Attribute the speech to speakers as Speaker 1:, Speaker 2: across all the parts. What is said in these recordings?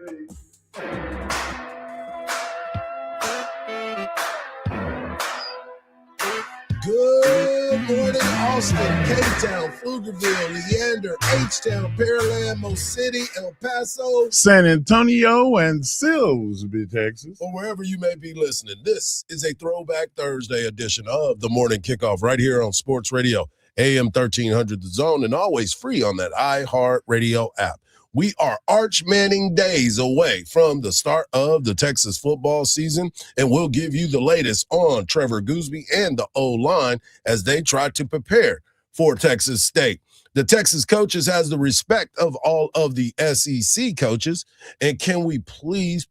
Speaker 1: Good morning, Austin, K-Town, Pflugerville, Leander, H-Town, Pearland, Mo City, El Paso,
Speaker 2: San Antonio, and Silsbee, Texas.
Speaker 1: or wherever you may be listening. This is a Throwback Thursday edition of the Morning Kickoff right here on Sports Radio, AM 1300 The Zone, and always free on that iHeartRadio app. We are Arch Manning days away from the start of the Texas football season, and we'll give you the latest on Trevor Goosby and the O-line as they try to prepare for Texas State. The Texas coaches has the respect of all of the SEC coaches, and can we please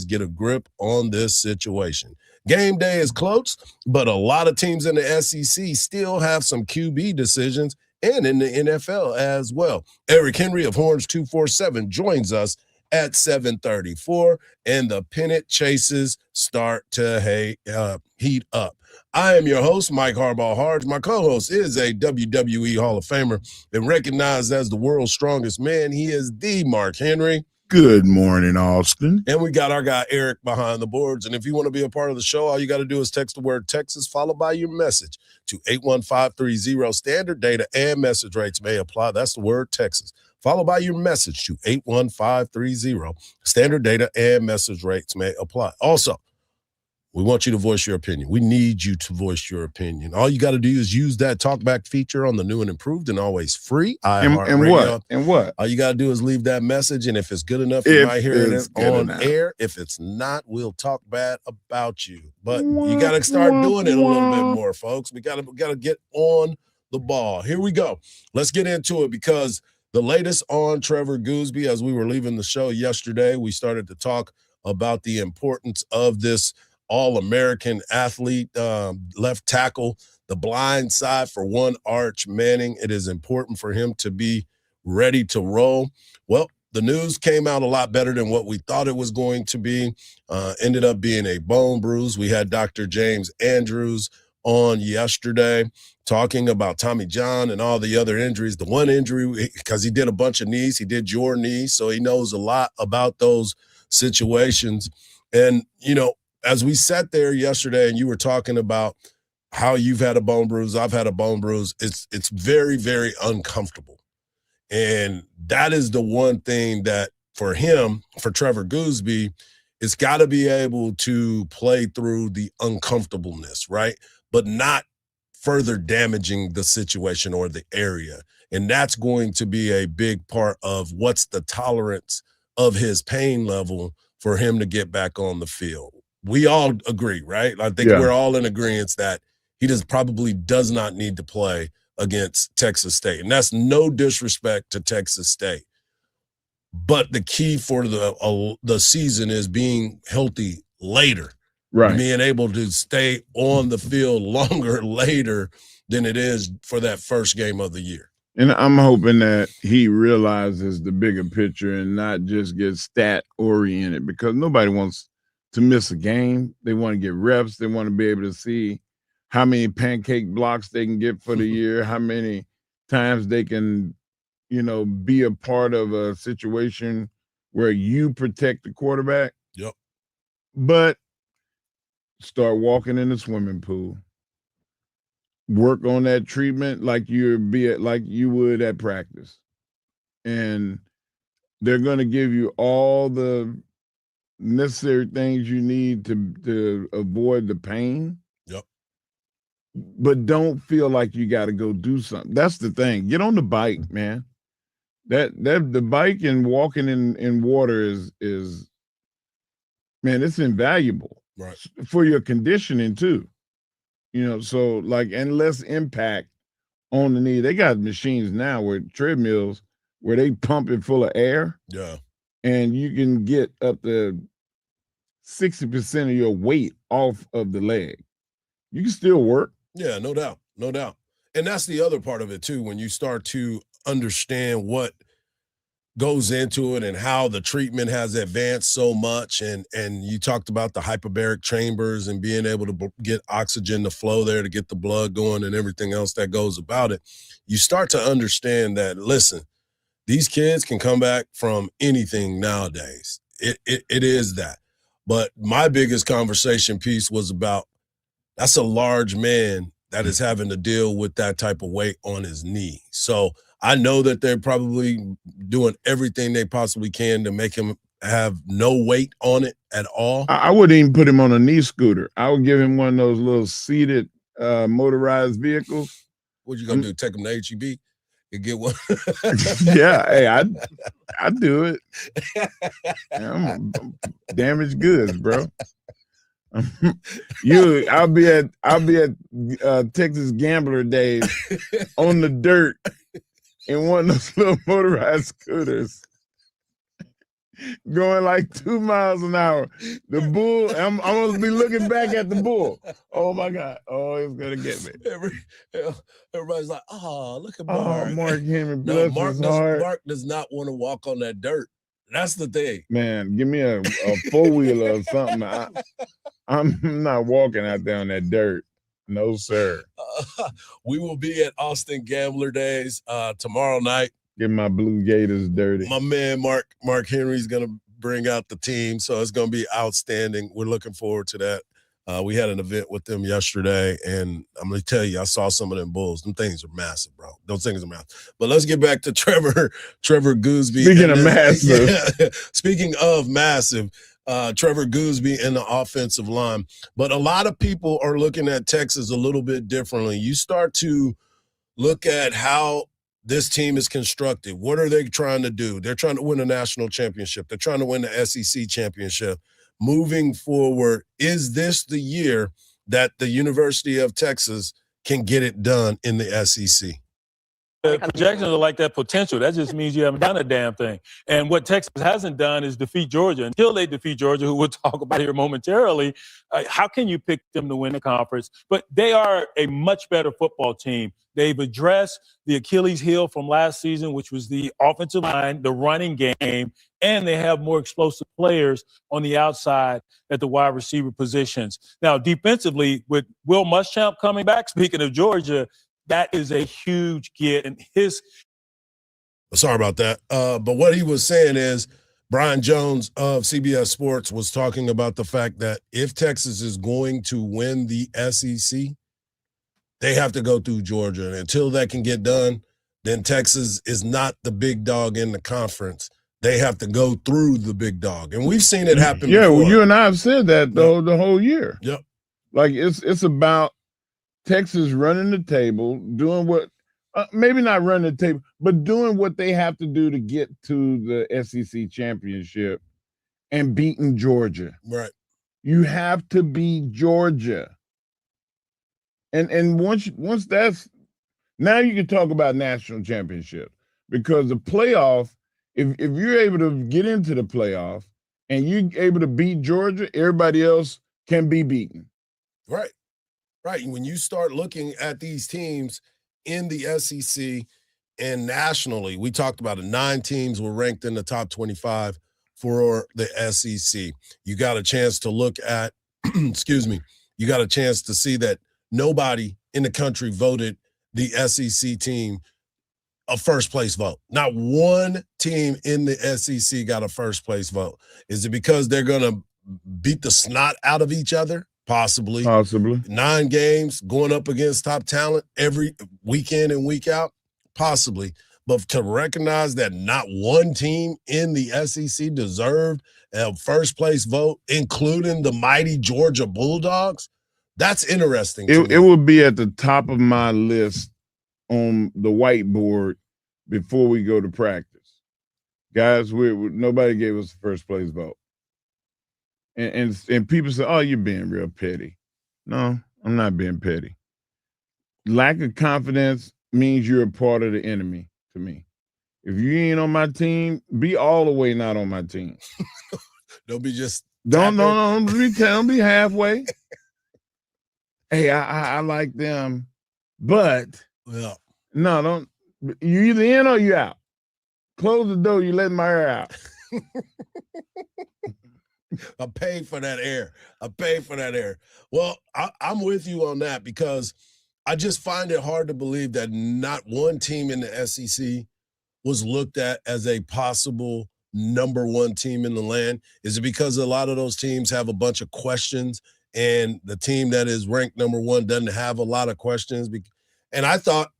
Speaker 1: get a grip on this situation? Game day is close, but a lot of teams in the SEC still have some QB decisions and in the NFL as well. Eric Henry of Horns 247 joins us at 7:34, and the pennant chases start to heat up. I am your host, Mike Hardball Hardge. My co-host is a WWE Hall of Famer and recognized as the world's strongest man. He is the Mark Henry.
Speaker 2: Good morning, Austin.
Speaker 1: And we got our guy Eric behind the boards. And if you want to be a part of the show, all you got to do is text the word Texas followed by your message to 81530. Standard data and message rates may apply. That's the word Texas. Followed by your message to 81530. Standard data and message rates may apply. Also, we want you to voice your opinion. We need you to voice your opinion. All you got to do is use that talkback feature on the new and improved and always free iHeartRadio.
Speaker 2: And what?
Speaker 1: All you got to do is leave that message, and if it's good enough, you might hear it on air. If it's not, we'll talk bad about you. But you got to start doing it a little bit more, folks. We got to get on the ball. Here we go. Let's get into it because the latest on Trevor Goosby, as we were leaving the show yesterday, we started to talk about the importance of this All-American athlete, left tackle, the blind side for one Arch Manning. It is important for him to be ready to roll. Well, the news came out a lot better than what we thought it was going to be. Ended up being a bone bruise. We had Dr. James Andrews on yesterday talking about Tommy John and all the other injuries. The one injury, because he did a bunch of knees, he did your knee, so he knows a lot about those situations. And, as we sat there yesterday and you were talking about how you've had a bone bruise, I've had a bone bruise, it's very, very uncomfortable. And that is the one thing that for him, for Trevor Goosby, it's got to be able to play through the uncomfortableness, right? But not further damaging the situation or the area. And that's going to be a big part of what's the tolerance of his pain level for him to get back on the field. We all agree, right? I think we're all in agreement that he probably does not need to play against Texas State. And that's no disrespect to Texas State. But the key for the season is being healthy later.
Speaker 2: Right.
Speaker 1: Being able to stay on the field longer later than it is for that first game of the year.
Speaker 2: And I'm hoping that he realizes the bigger picture and not just get stat-oriented, because nobody wants to miss a game. They want to get reps. They want to be able to see how many pancake blocks they can get for the year, how many times they can, be a part of a situation where you protect the quarterback.
Speaker 1: Yep.
Speaker 2: But start walking in the swimming pool. Work on that treatment like you would at practice. And they're going to give you all the necessary things you need to avoid the pain.
Speaker 1: Yep.
Speaker 2: But don't feel like you got to go do something. That's the thing. Get on the bike, man. That the bike and walking in water is man, it's invaluable.
Speaker 1: Right.
Speaker 2: For your conditioning too. So and less impact on the knee. They got machines now with treadmills where they pump it full of air.
Speaker 1: Yeah.
Speaker 2: And you can get up to 60% of your weight off of the leg. You can still work.
Speaker 1: Yeah, no doubt. No doubt. And that's the other part of it, too, when you start to understand what goes into it and how the treatment has advanced so much. And you talked about the hyperbaric chambers and being able to get oxygen to flow there to get the blood going and everything else that goes about it. You start to understand that, listen, these kids can come back from anything nowadays. It is that. But my biggest conversation piece was about that's a large man that is having to deal with that type of weight on his knee. So I know that they're probably doing everything they possibly can to make him have no weight on it at all.
Speaker 2: I wouldn't even put him on a knee scooter. I would give him one of those little seated motorized vehicles.
Speaker 1: What you gonna do? Take him to HEB and get one?
Speaker 2: Yeah, hey, I'd do it. I'm damaged goods, bro. I'll be at Texas Gambler Days on the dirt in one of those little motorized scooters, going like 2 miles an hour. The bull, I'm gonna be looking back at the bull. Oh my God! Oh, it's gonna get me.
Speaker 1: Everybody's like, "Oh, look at Mark."
Speaker 2: Oh, Mark Henry,
Speaker 1: no, Mark does not want to walk on that dirt. That's the thing.
Speaker 2: Man, give me a 4-wheeler or something. I'm not walking out there on that dirt. No, sir.
Speaker 1: We will be at Austin Gambler Days tomorrow night.
Speaker 2: Get my Blue Gators dirty.
Speaker 1: My man Mark Henry's going to bring out the team, so it's going to be outstanding. We're looking forward to that. We had an event with them yesterday, and I'm going to tell you, I saw some of them bulls. Them things are massive, bro. Those things are massive. But let's get back to Trevor Gooseby.
Speaker 2: Speaking of massive.
Speaker 1: Yeah, speaking of massive, Trevor Gooseby in the offensive line. But a lot of people are looking at Texas a little bit differently. You start to look at how this team is constructed. What are they trying to do? They're trying to win a national championship. They're trying to win the SEC championship. Moving forward, is this the year that the University of Texas can get it done in the SEC?
Speaker 3: Projections are like that potential. That just means you haven't done a damn thing. And what Texas hasn't done is defeat Georgia. Until they defeat Georgia, who we'll talk about here momentarily, how can you pick them to win the conference? But they are a much better football team. They've addressed the Achilles heel from last season, which was the offensive line, the running game, and they have more explosive players on the outside at the wide receiver positions. Now, defensively, with Will Muschamp coming back, speaking of Georgia, that is a huge get. And
Speaker 1: sorry about that. But what he was saying is Brian Jones of CBS Sports was talking about the fact that if Texas is going to win the SEC, they have to go through Georgia. And until that can get done, then Texas is not the big dog in the conference. They have to go through the big dog. And we've seen it happen before.
Speaker 2: Well, you and I have said that, though, the whole year.
Speaker 1: Yep.
Speaker 2: Like, it's about Texas running the table, doing what maybe not running the table, but doing what they have to do to get to the SEC championship and beating Georgia.
Speaker 1: Right.
Speaker 2: You have to beat Georgia. And once that's, now you can talk about national championship, because the playoff, if you're able to get into the playoff and you're able to beat Georgia, everybody else can be beaten.
Speaker 1: Right. Right. And when you start looking at these teams in the SEC and nationally, we talked about it, 9 teams were ranked in the top 25 for the SEC. You got a chance to look at, you got a chance to see that nobody in the country voted the SEC team a first place vote. Not one team in the SEC got a first place vote. Is it because they're going to beat the snot out of each other? Possibly. 9 games going up against top talent every week in and week out? Possibly. But to recognize that not one team in the SEC deserved a first place vote, including the mighty Georgia Bulldogs, that's interesting.
Speaker 2: It would be at the top of my list on the whiteboard before we go to practice. Guys, nobody gave us the first place vote. And people say, oh, you're being real petty. No, I'm not being petty. Lack of confidence means you're a part of the enemy to me. If you ain't on my team, be all the way not on my team.
Speaker 1: Don't be just
Speaker 2: don't be halfway. Hey, I like them, but no, don't. You either in or you out. Close the door. You let my air out.
Speaker 1: I paid for that air. Well, I'm with you on that, because I just find it hard to believe that not one team in the SEC was looked at as a possible number one team in the land? Is it because a lot of those teams have a bunch of questions and the team that is ranked number one doesn't have a lot of questions? And I thought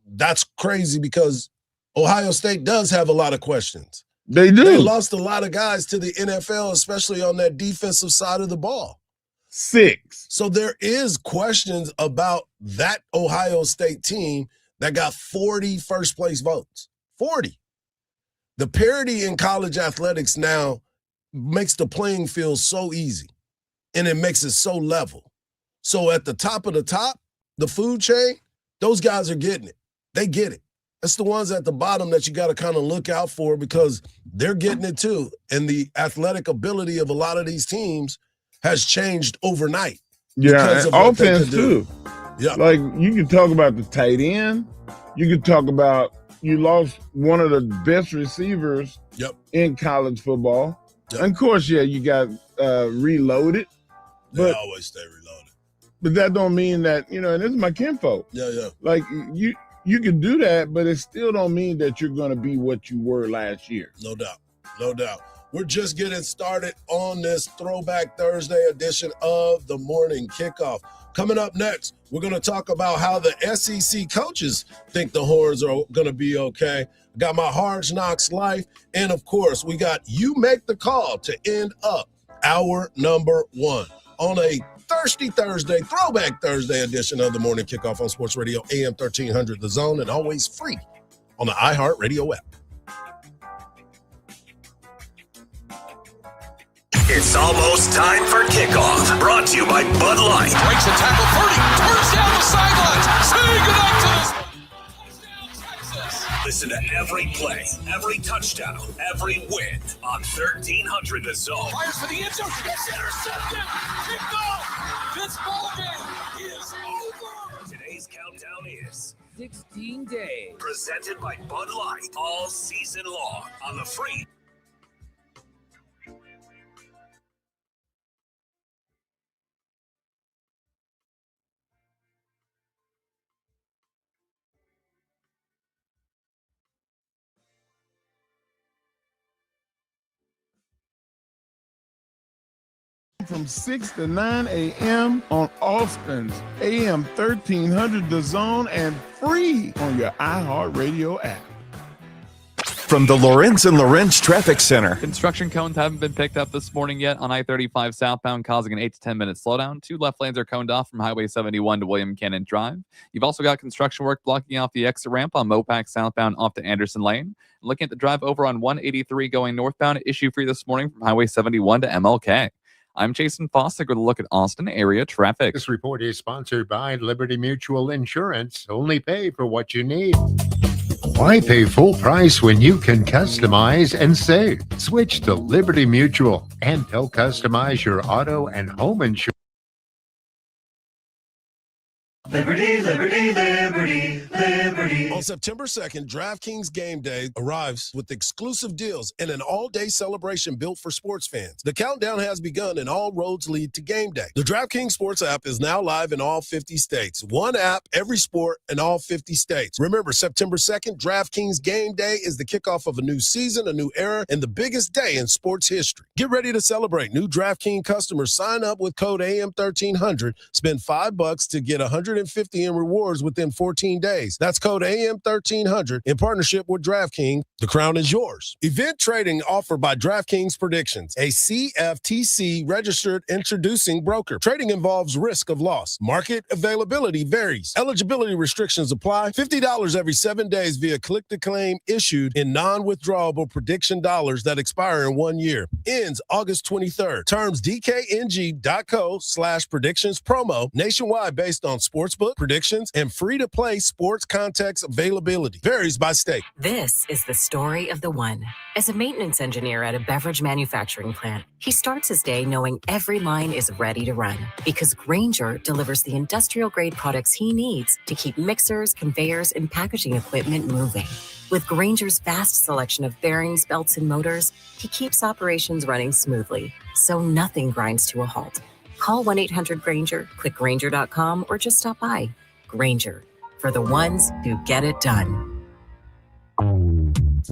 Speaker 1: that's crazy because Ohio State does have a lot of questions.
Speaker 2: They do.
Speaker 1: They lost a lot of guys to the NFL, especially on that defensive side of the ball.
Speaker 2: 6.
Speaker 1: So there is questions about that Ohio State team that got 40 first place votes. 40. The parity in college athletics now makes the playing field so easy, and it makes it so level. So at the top of the top, the food chain, those guys are getting it. They get it. That's the ones at the bottom that you got to kind of look out for because they're getting it too. And the athletic ability of a lot of these teams has changed overnight.
Speaker 2: Yeah, and offense too.
Speaker 1: Yeah.
Speaker 2: Like you can talk about the tight end. You can talk about you lost one of the best receivers in college football. Yep. And of course, yeah, you got reloaded.
Speaker 1: They always stay reloaded.
Speaker 2: But that don't mean that, and this is my kinfolk.
Speaker 1: Yeah.
Speaker 2: Like you can do that, but it still don't mean that you're going to be what you were last year.
Speaker 1: No doubt. We're just getting started on this Throwback Thursday edition of the Morning Kickoff. Coming up next, we're going to talk about how the SEC coaches think the Horns are going to be okay. I got my Hard Knocks Life, and of course, we got You Make the Call to end up our number one on a Thirsty Thursday, Throwback Thursday edition of the Morning Kickoff on Sports Radio AM 1300 The Zone, and always free on the iHeartRadio app.
Speaker 4: It's almost time for kickoff. Brought to you by Bud Light.
Speaker 5: Breaks a tackle, 30, turns down the sidelines. Say goodnight to this. Touchdown, Texas.
Speaker 4: Listen to every play, every touchdown, every win on 1300 The Zone.
Speaker 5: Fires for the end zone. It's intercepted. Kickoff. This ballgame is over.
Speaker 4: Today's countdown is
Speaker 5: 16 days.
Speaker 4: Presented by Bud Light all season long on the free.
Speaker 2: From 6 to 9 a.m. on Austin's AM 1300 The Zone and free on your iHeartRadio app.
Speaker 6: From the Lorenz and Lorenz Traffic Center.
Speaker 7: Construction cones haven't been picked up this morning yet on I-35 southbound, causing an 8 to 10 minute slowdown. 2 left lanes are coned off from Highway 71 to William Cannon Drive. You've also got construction work blocking off the exit ramp on Mopac southbound off to Anderson Lane. Looking at the drive over on 183 going northbound, issue free this morning from Highway 71 to MLK. I'm Jason Fossick with a look at Austin area traffic.
Speaker 8: This report is sponsored by Liberty Mutual Insurance. Only pay for what you need. Why pay full price when you can customize and save? Switch to Liberty Mutual and they'll customize your auto and home insurance.
Speaker 4: Liberty, liberty, liberty, liberty.
Speaker 1: On September 2nd, DraftKings Game Day arrives with exclusive deals and an all-day celebration built for sports fans. The countdown has begun and all roads lead to game day. The DraftKings Sports app is now live in all 50 states. One app, every sport, in all 50 states. Remember, September 2nd, DraftKings Game Day is the kickoff of a new season, a new era, and the biggest day in sports history. Get ready to celebrate. New DraftKings customers sign up with code AM1300. Spend $5 to get $150 in rewards within 14 days. That's code AM1300 in partnership with DraftKings. The crown is yours. Event trading offered by DraftKings Predictions, a CFTC registered introducing broker. Trading involves risk of loss. Market availability varies. Eligibility restrictions apply. $50 every 7 days via click to claim issued in non-withdrawable prediction dollars that expire in 1 year. Ends August 23rd. Terms DKNG.co/predictions promo nationwide based on sportsbook predictions and free-to-play sports context availability. Varies by state.
Speaker 9: This is the story of the one. As a maintenance engineer at a beverage manufacturing plant, he starts his day knowing every line is ready to run because Grainger delivers the industrial-grade products he needs to keep mixers, conveyors, and packaging equipment moving. With Grainger's vast selection of bearings, belts, and motors, he keeps operations running smoothly, so nothing grinds to a halt. Call 1-800-GRAINGER, click Grainger.com, or just stop by. Grainger, for the ones who get it done.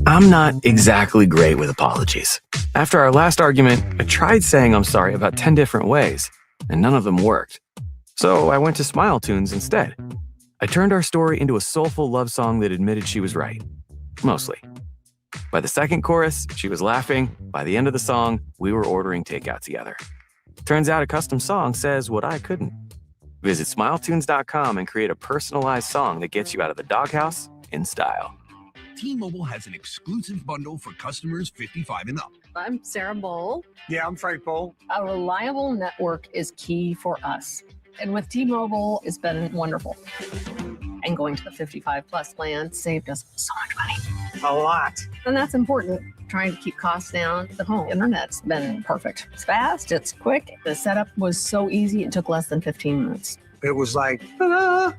Speaker 10: I'm not exactly great with apologies. After our last argument, I tried saying I'm sorry about 10 different ways, and none of them worked. So I went to Smile Tunes instead. I turned our story into a soulful love song that admitted she was right. Mostly. By the second chorus, she was laughing. By the end of the song, we were ordering takeout together. Turns out a custom song says what I couldn't. Visit smiletunes.com and create a personalized song that gets you out of the doghouse in style.
Speaker 11: T-Mobile has an exclusive bundle for customers 55 and up.
Speaker 12: I'm Sarah Bowl.
Speaker 13: Yeah, I'm Frank Bowl.
Speaker 12: A reliable network is key for us. And with T-Mobile, it's been wonderful. And going to the 55 plus plan saved us so much money.
Speaker 13: A lot.
Speaker 12: And that's important. Trying to keep costs down. The home internet's been perfect. It's fast, it's quick. The setup was so easy, it took less than 15 minutes.
Speaker 13: It was like, ta-da!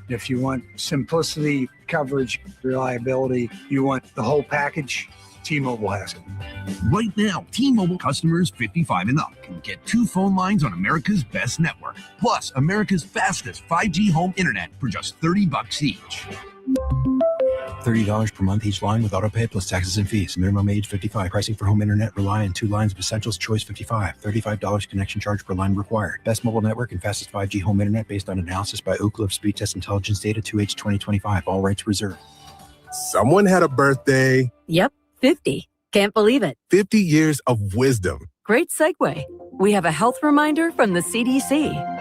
Speaker 13: If you want simplicity, coverage, reliability, you want the whole package, T-Mobile has it.
Speaker 11: Right now, T-Mobile customers 55 and up can get 2 phone lines on America's best network, plus America's fastest 5G home internet for just $30 each.
Speaker 14: $30 per month each line with autopay plus taxes and fees. Minimum age 55. Pricing for home internet rely on 2 lines of essentials. Choice 55. $35 connection charge per line required. Best mobile network and fastest 5G home internet based on analysis by Oak Cliff Speed Test Intelligence Data 2H 2025. All rights reserved.
Speaker 6: Someone had a birthday.
Speaker 15: Yep, 50. Can't believe it.
Speaker 6: 50 years of wisdom.
Speaker 15: Great segue. We have a health reminder from the CDC.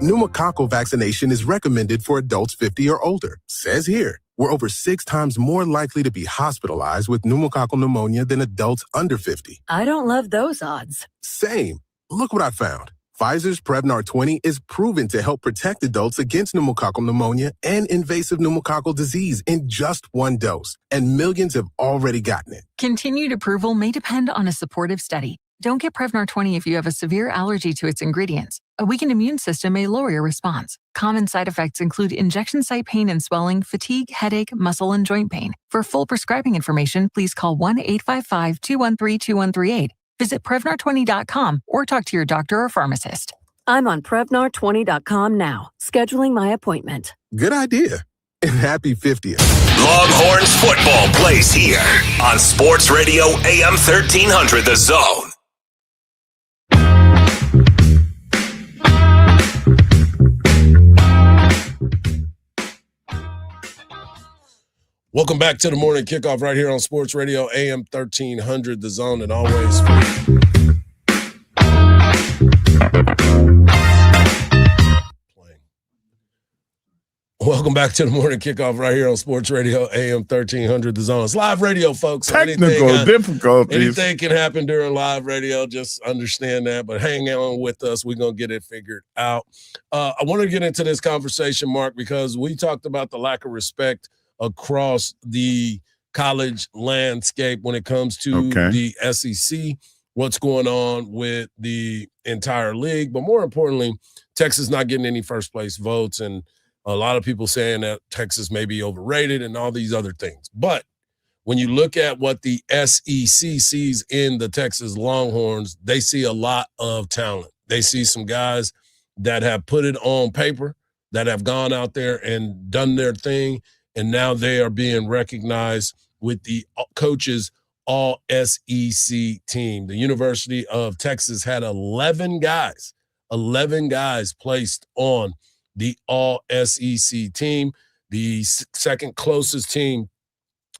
Speaker 6: Pneumococcal vaccination is recommended for adults 50 or older. Says here, we're over 6 times more likely to be hospitalized with pneumococcal pneumonia than adults under 50.
Speaker 15: I don't love those odds.
Speaker 6: Same. Look what I found. Pfizer's Prevnar 20 is proven to help protect adults against pneumococcal pneumonia and invasive pneumococcal disease in just 1 dose. And millions have already gotten it.
Speaker 16: Continued approval may depend on a supportive study. Don't get Prevnar 20 if you have a severe allergy to its ingredients. A weakened immune system may lower your response. Common side effects include injection site pain and swelling, fatigue, headache, muscle, and joint pain. For full prescribing information, please call 1-855-213-2138. Visit Prevnar20.com or talk to your doctor or pharmacist.
Speaker 15: I'm on Prevnar20.com now, scheduling my appointment.
Speaker 6: Good idea. And happy 50th.
Speaker 4: Longhorns football plays here on Sports Radio AM 1300 The Zone.
Speaker 1: Welcome back to the morning kickoff right here on Sports Radio AM 1300 The Zone, and always free. Welcome back to the morning kickoff right here on Sports Radio AM 1300 The Zone. It's live radio, folks.
Speaker 2: Technical difficulties.
Speaker 1: Anything can happen during live radio. Just understand that. But hang on with us. We're going to get it figured out. I want to get into this conversation, Mark, because we talked about the lack of respect across the college landscape when it comes to the SEC, what's going on with the entire league. But more importantly, Texas not getting any first place votes, and a lot of people saying that Texas may be overrated and all these other things. But when you look at what the SEC sees in the Texas Longhorns, they see a lot of talent. They see some guys that have put it on paper, that have gone out there and done their thing, and now they are being recognized with the coaches all-SEC team. The University of Texas had 11 guys placed on the all-SEC team. The second closest team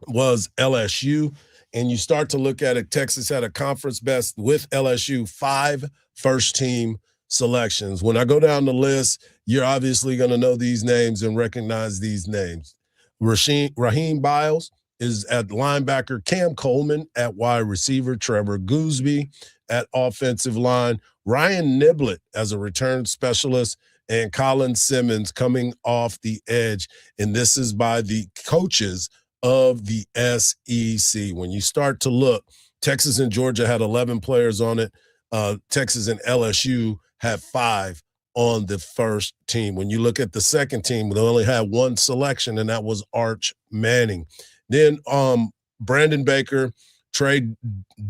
Speaker 1: was LSU. And you start to look at it, Texas had a conference best with LSU, 5 first-team selections. When I go down the list, you're obviously going to know these names and recognize these names. Raheem Biles is at linebacker, Cam Coleman at wide receiver, Trevor Gooseby at offensive line, Ryan Niblett as a return specialist, and Colin Simmons coming off the edge. And this is by the coaches of the SEC. When you start to look, Texas and Georgia had 11 players on it. Texas and LSU had 5 on the first team. When you look at the second team, they only had 1 selection, and that was Arch Manning. Then Brandon Baker, Trey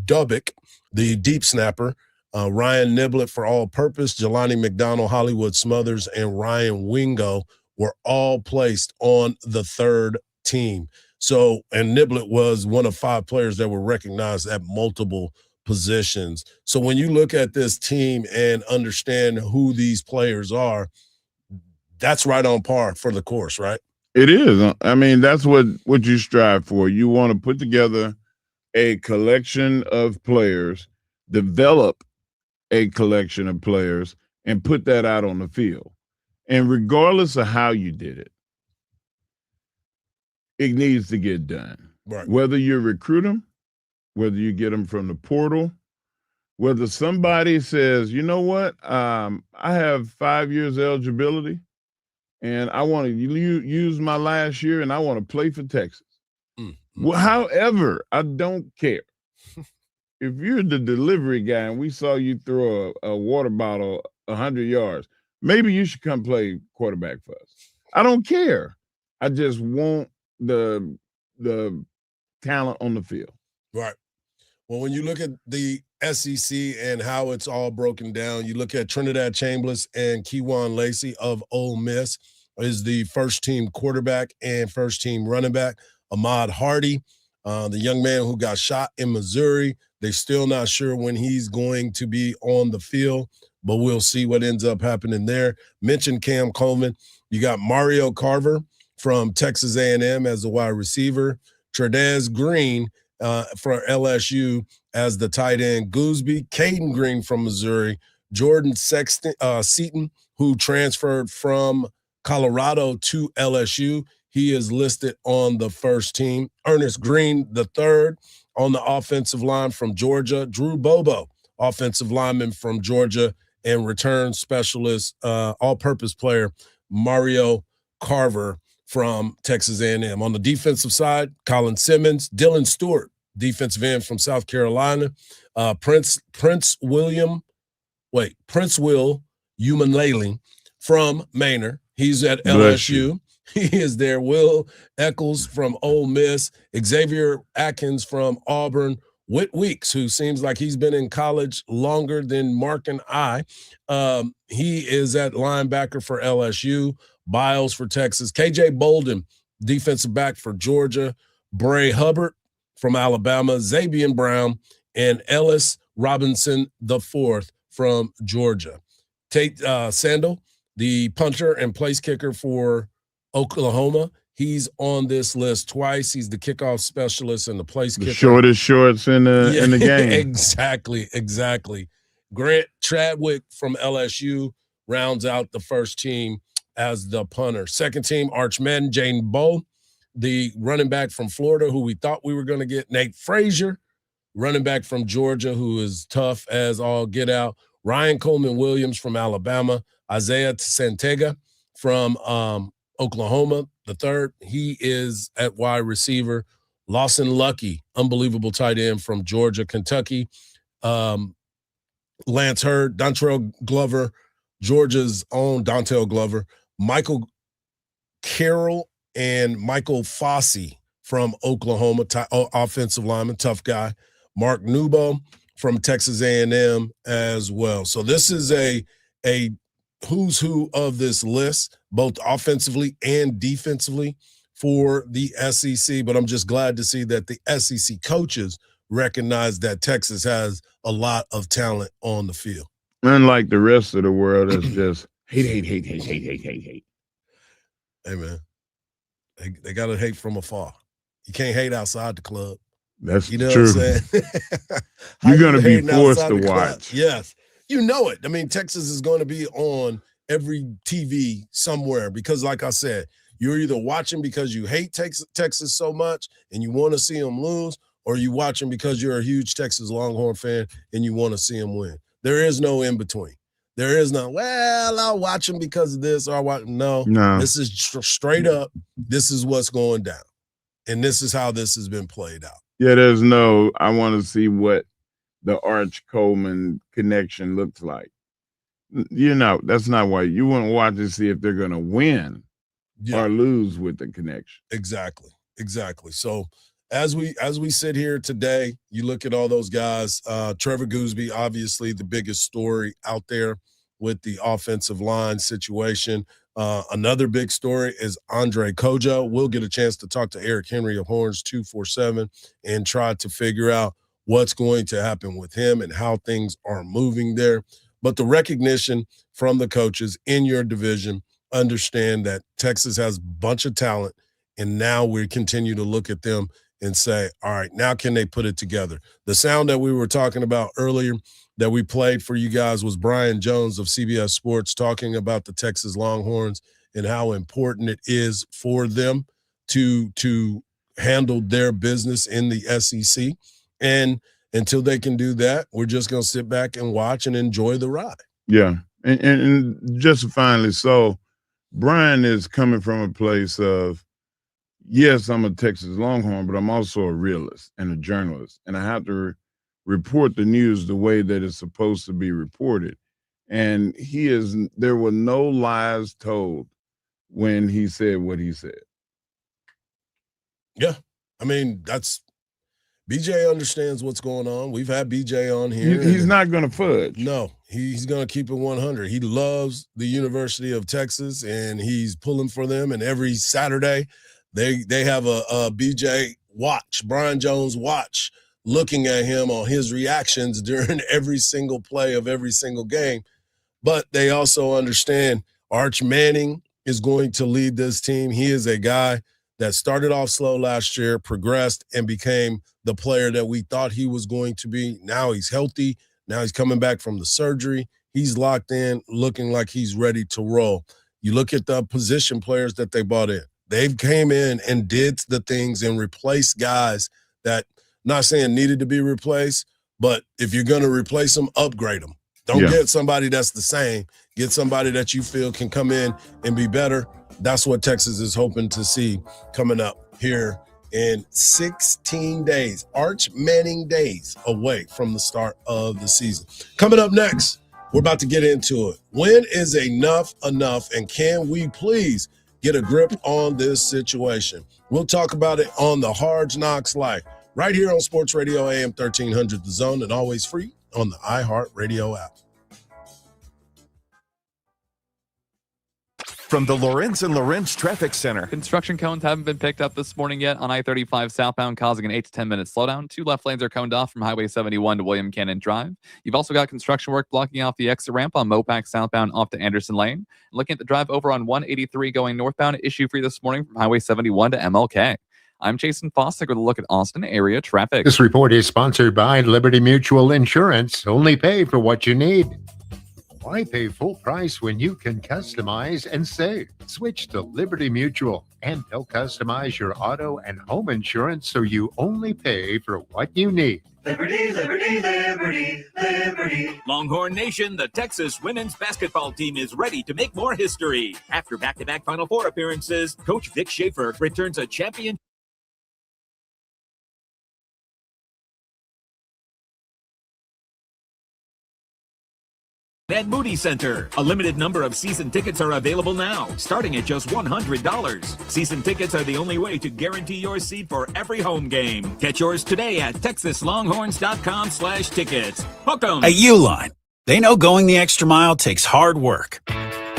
Speaker 1: Dubbick, the deep snapper, Ryan Niblett for all purpose, Jelani McDonald, Hollywood Smothers, and Ryan Wingo were all placed on the third team. So, and Niblett was one of 5 players that were recognized at multiple positions. So when you look at this team and understand who these players are, that's right on par for the course, right?
Speaker 2: It is. I mean, that's what you strive for. You want to put together a collection of players, develop a collection of players, and put that out on the field. And regardless of how you did it, it needs to get done.
Speaker 1: Right.
Speaker 2: Whether you recruit them, whether you get them from the portal, whether somebody says, you know what, I have 5 years eligibility, and I want to use my last year, and I want to play for Texas. Well, however, I don't care. If you're the delivery guy and we saw you throw a water bottle 100 yards, maybe you should come play quarterback for us. I don't care. I just want the talent on the field.
Speaker 1: Right. Well, when you look at the SEC and how it's all broken down, you look at Trinidad Chambers and Kewan Lacey of Ole Miss is the first-team quarterback and first-team running back. Ahmad Hardy, the young man who got shot in Missouri, they're still not sure when he's going to be on the field, but we'll see what ends up happening there. Mentioned Cam Coleman. You got Mario Carver from Texas A&M as the wide receiver. Trudez Green for LSU as the tight end. Gooseby, Caden Green from Missouri. Jordan Seaton, who transferred from Colorado to LSU. He is listed on the first team. Ernest Green III on the offensive line from Georgia. Drew Bobo, offensive lineman from Georgia, and return specialist, all-purpose player, Mario Carver from Texas A&M. On the defensive side, Colin Simmons, Dylan Stewart, defensive end from South Carolina, Prince Will Umanlele from Manor. He's at LSU. He is there. Will Eccles from Ole Miss, Xavier Atkins from Auburn, Whit Weeks, who seems like he's been in college longer than Mark and I. He is at linebacker for LSU, Biles for Texas, KJ Bolden, defensive back for Georgia, Bray Hubbard from Alabama, Xavier Brown, and Ellis Robinson IV from Georgia. Tate Sandel, the punter and place kicker for Oklahoma. He's on this list twice. He's the kickoff specialist and the place kicker.
Speaker 2: The shortest shorts in the game.
Speaker 1: Exactly. Grant Chadwick from LSU rounds out the first team as the punter. Second team, Arch Madden, Jane Bowe, the running back from Florida, who we thought we were going to get. Nate Frazier, running back from Georgia, who is tough as all get out. Ryan Coleman Williams from Alabama. Isaiah Santega from Oklahoma, the third. He is at wide receiver. Lawson Lucky, unbelievable tight end from Georgia. Kentucky, Lance Hurd, Dontrell Glover, Georgia's own Dontrell Glover, Michael Carroll, and Michael Fossey from Oklahoma, offensive lineman, tough guy. Mark Nubo from Texas A&M as well. So this is a who's who of this list, both offensively and defensively for the SEC. But I'm just glad to see that the SEC coaches recognize that Texas has a lot of talent on the field.
Speaker 2: Unlike the rest of the world, it's just hate.
Speaker 1: Hey, man, they got to hate from afar. You can't hate outside the club.
Speaker 2: That's
Speaker 1: true.
Speaker 2: What I'm saying? You're going to be forced to watch.
Speaker 1: Yes. You know it. I mean, Texas is going to be on every TV somewhere because, like I said, you're either watching because you hate Texas so much and you want to see them lose, or you watching because you're a huge Texas Longhorn fan and you want to see them win. There is no in between. There is no, well, I'll watch them because of this or I watch. No. This is straight up. This is what's going down. And this is how this has been played out.
Speaker 2: Yeah, there's no, I want to see what the Arch Coleman connection looks like. You know, that's not why you want to watch and see if they're going to win or lose with the connection.
Speaker 1: Exactly. So as we sit here today, you look at all those guys, Trevor Gooseby, obviously the biggest story out there with the offensive line situation. Another big story is Andre Kojo. We'll get a chance to talk to Eric Henry of Horns 247 and try to figure out what's going to happen with him and how things are moving there. But the recognition from the coaches in your division, understand that Texas has a bunch of talent, and now we continue to look at them and say, all right, now can they put it together? The sound that we were talking about earlier that we played for you guys was Brian Jones of CBS Sports talking about the Texas Longhorns and how important it is for them to handle their business in the SEC. And until they can do that, we're just going to sit back and watch and enjoy the ride.
Speaker 2: Yeah. And just finally, so Brian is coming from a place of, yes, I'm a Texas Longhorn, but I'm also a realist and a journalist. And I have to report the news the way that it's supposed to be reported. And there were no lies told when he said what he said.
Speaker 1: Yeah. I mean, BJ understands what's going on. We've had BJ on here.
Speaker 2: He's not going to fudge.
Speaker 1: No, he's going to keep it 100. He loves the University of Texas, and he's pulling for them. And every Saturday, they have a BJ watch, Brian Jones watch, looking at him on his reactions during every single play of every single game. But they also understand Arch Manning is going to lead this team. He is a guy that started off slow last year, progressed, and became the player that we thought he was going to be. Now he's healthy. Now he's coming back from the surgery. He's locked in, looking like he's ready to roll. You look at the position players that they brought in. They've came in and did the things and replaced guys that, not saying needed to be replaced, but if you're going to replace them, upgrade them. Don't get somebody that's the same. Get somebody that you feel can come in and be better. That's what Texas is hoping to see coming up here in 16 days. Arch Manning days away from the start of the season. Coming up next, we're about to get into it. When is enough enough, and can we please get a grip on this situation? We'll talk about it on the Hard Knocks Life, right here on Sports Radio AM 1300 The Zone, and always free on the iHeartRadio app.
Speaker 17: From the Lawrence and Lawrence Traffic Center.
Speaker 7: Construction cones haven't been picked up this morning yet on I-35 southbound, causing an 8 to 10 minute slowdown. 2 left lanes are coned off from Highway 71 to William Cannon Drive. You've also got construction work blocking off the exit ramp on Mopac southbound off to Anderson Lane. Looking at the drive over on 183 going northbound, issue free this morning from Highway 71 to MLK. I'm Jason Fostick with a look at Austin area traffic.
Speaker 8: This report is sponsored by Liberty Mutual Insurance. Only pay for what you need. Why pay full price when you can customize and save? Switch to Liberty Mutual, and they'll customize your auto and home insurance so you only pay for what you need.
Speaker 5: Liberty, liberty, liberty, liberty. Longhorn Nation, the Texas women's basketball team is ready to make more history. After back-to-back Final Four appearances, Coach Vic Schaefer returns a champion. At Moody Center. A limited number of season tickets are available now, starting at just $100. Season tickets are the only way to guarantee your seat for every home game. Get yours today at TexasLonghorns.com/tickets. Welcome.
Speaker 18: At Uline, they know going the extra mile takes hard work.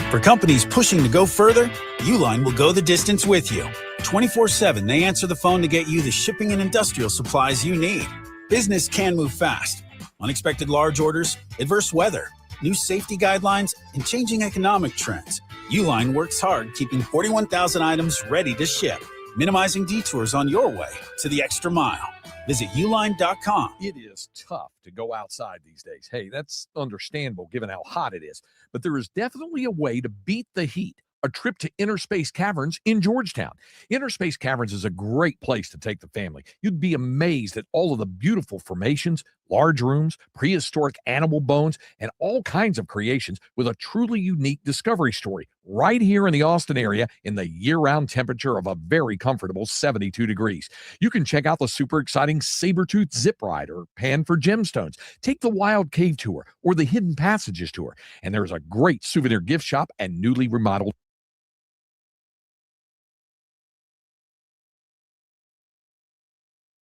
Speaker 18: For companies pushing to go further, Uline will go the distance with you. 24/7, they answer the phone to get you the shipping and industrial supplies you need. Business can move fast. Unexpected large orders, adverse weather, new safety guidelines, and changing economic trends. Uline works hard keeping 41,000 items ready to ship, minimizing detours on your way to the extra mile. Visit uline.com.
Speaker 19: It is tough to go outside these days. Hey, that's understandable given how hot it is. But there is definitely a way to beat the heat. A trip to Inner Space Caverns in Georgetown. Inner Space Caverns is a great place to take the family. You'd be amazed at all of the beautiful formations, large rooms, prehistoric animal bones, and all kinds of creations with a truly unique discovery story right here in the Austin area in the year-round temperature of a very comfortable 72 degrees. You can check out the super exciting Sabertooth Zip Ride or Pan for Gemstones. Take the Wild Cave Tour or the Hidden Passages Tour. And there's a great souvenir gift shop and newly remodeled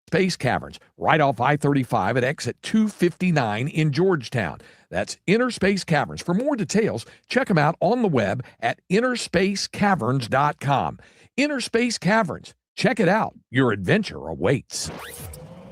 Speaker 19: Space Caverns, right off I-35 at exit 259 in Georgetown. That's Inner Space Caverns. For more details, check them out on the web at innerspacecaverns.com. Inner Space Caverns. Check it out. Your adventure awaits.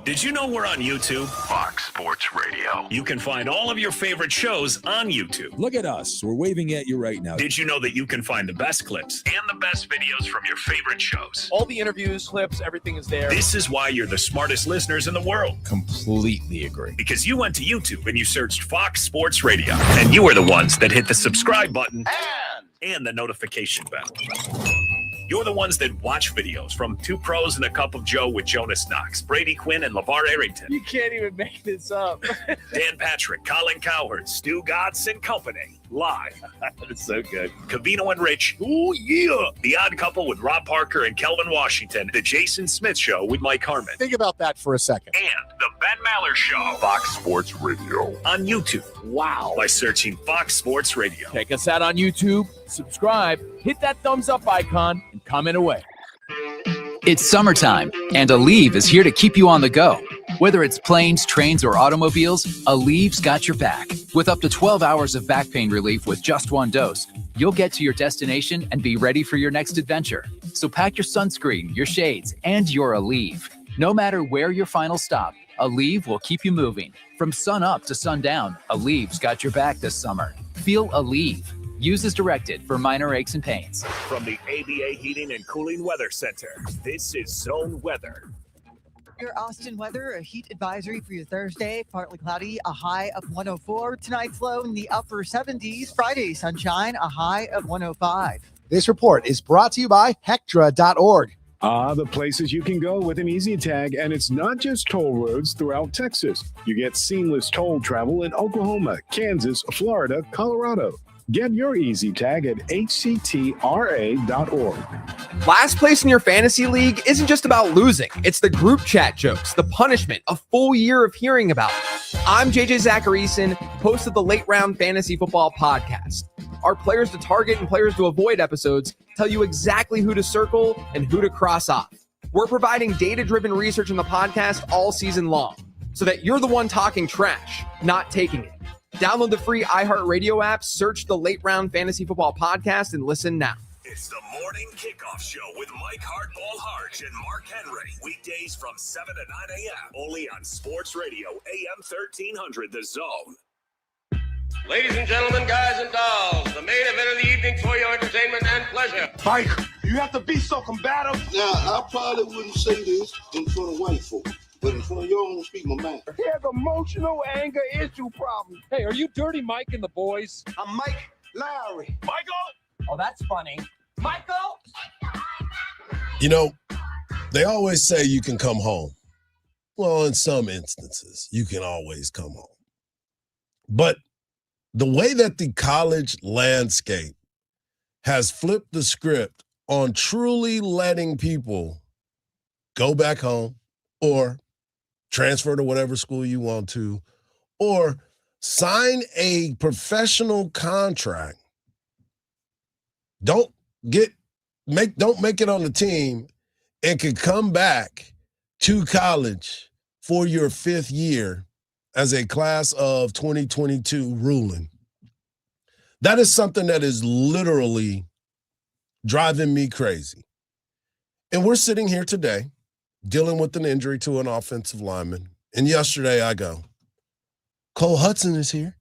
Speaker 4: Did you know we're on YouTube? Fox Sports Radio. You can find all of your favorite shows on YouTube.
Speaker 20: Look at us. We're waving at you right now.
Speaker 4: Did you know that you can find the best clips and the best videos from your favorite shows?
Speaker 21: All the interviews, clips, everything is there.
Speaker 4: This is why you're the smartest listeners in the world.
Speaker 20: Completely agree.
Speaker 4: Because you went to YouTube and you searched Fox Sports Radio. And you were the ones that hit the subscribe button and the notification bell. You're the ones that watch videos from Two Pros and a Cup of Joe with Jonas Knox, Brady Quinn, and LeVar Arrington.
Speaker 21: You can't even make this up.
Speaker 4: Dan Patrick, Colin Cowherd, Stu Godson and Company. Live.
Speaker 21: That's so good.
Speaker 4: Cavino and Rich. Ooh, yeah. The Odd Couple with Rob Parker and Kelvin Washington. The Jason Smith Show with Mike Harmon.
Speaker 22: Think about that for a second.
Speaker 4: And the Ben Maller Show. Fox Sports Radio. On YouTube.
Speaker 21: Wow.
Speaker 4: By searching Fox Sports Radio.
Speaker 21: Check us out on YouTube. Subscribe. Hit that thumbs up icon and comment away.
Speaker 23: It's summertime, and Aleve is here to keep you on the go. Whether it's planes, trains, or automobiles, Aleve's got your back. With up to 12 hours of back pain relief with just one dose, you'll get to your destination and be ready for your next adventure. So pack your sunscreen, your shades, and your Aleve. No matter where your final stop, Aleve will keep you moving. From sun up to sundown, Aleve's got your back this summer. Feel Aleve. Use as directed for minor aches and pains.
Speaker 4: From the ABA Heating and Cooling Weather Center, this is Zone Weather.
Speaker 24: Your Austin weather, a heat advisory for your Thursday, partly cloudy, a high of 104. Tonight's low in the upper 70s. Friday, sunshine, a high of 105.
Speaker 22: This report is brought to you by Hectra.org.
Speaker 25: The places you can go with an Easy Tag, and it's not just toll roads throughout Texas. You get seamless toll travel in Oklahoma, Kansas, Florida, Colorado. Get your Easy Tag at hctra.org.
Speaker 26: Last place in your fantasy league isn't just about losing. It's the group chat jokes, the punishment, a full year of hearing about it. I'm JJ Zacharyson, host of the Late Round Fantasy Football Podcast. Our players to target and players to avoid episodes tell you exactly who to circle and who to cross off. We're providing data-driven research in the podcast all season long so that you're the one talking trash, not taking it. Download the free iHeartRadio app, search the Late Round Fantasy Football Podcast, and listen now.
Speaker 4: It's the Morning Kickoff Show with Mike Hardball Hardge and Mark Henry. Weekdays from 7 to 9 a.m. Only on Sports Radio, AM 1300, The Zone.
Speaker 27: Ladies and gentlemen, guys and dolls, the main event of the evening for your entertainment and pleasure.
Speaker 28: Mike, you have to be so combative.
Speaker 29: Now, I probably wouldn't say this in front of white folk. But in front of y'all, I'm gonna speak my mind.
Speaker 28: He has emotional anger issue problems.
Speaker 19: Hey, are you Dirty Mike and the boys?
Speaker 28: I'm Mike Lowry.
Speaker 27: Michael? Oh, that's funny. Michael?
Speaker 1: You know, they always say you can come home. Well, in some instances, you can always come home. But the way that the college landscape has flipped the script on truly letting people go back home or transfer to whatever school you want to, or sign a professional contract. Don't make it on the team and can come back to college for your fifth year as a class of 2022 ruling. That is something that is literally driving me crazy. And we're sitting here today dealing with an injury to an offensive lineman. And yesterday I go, Cole Hudson is here.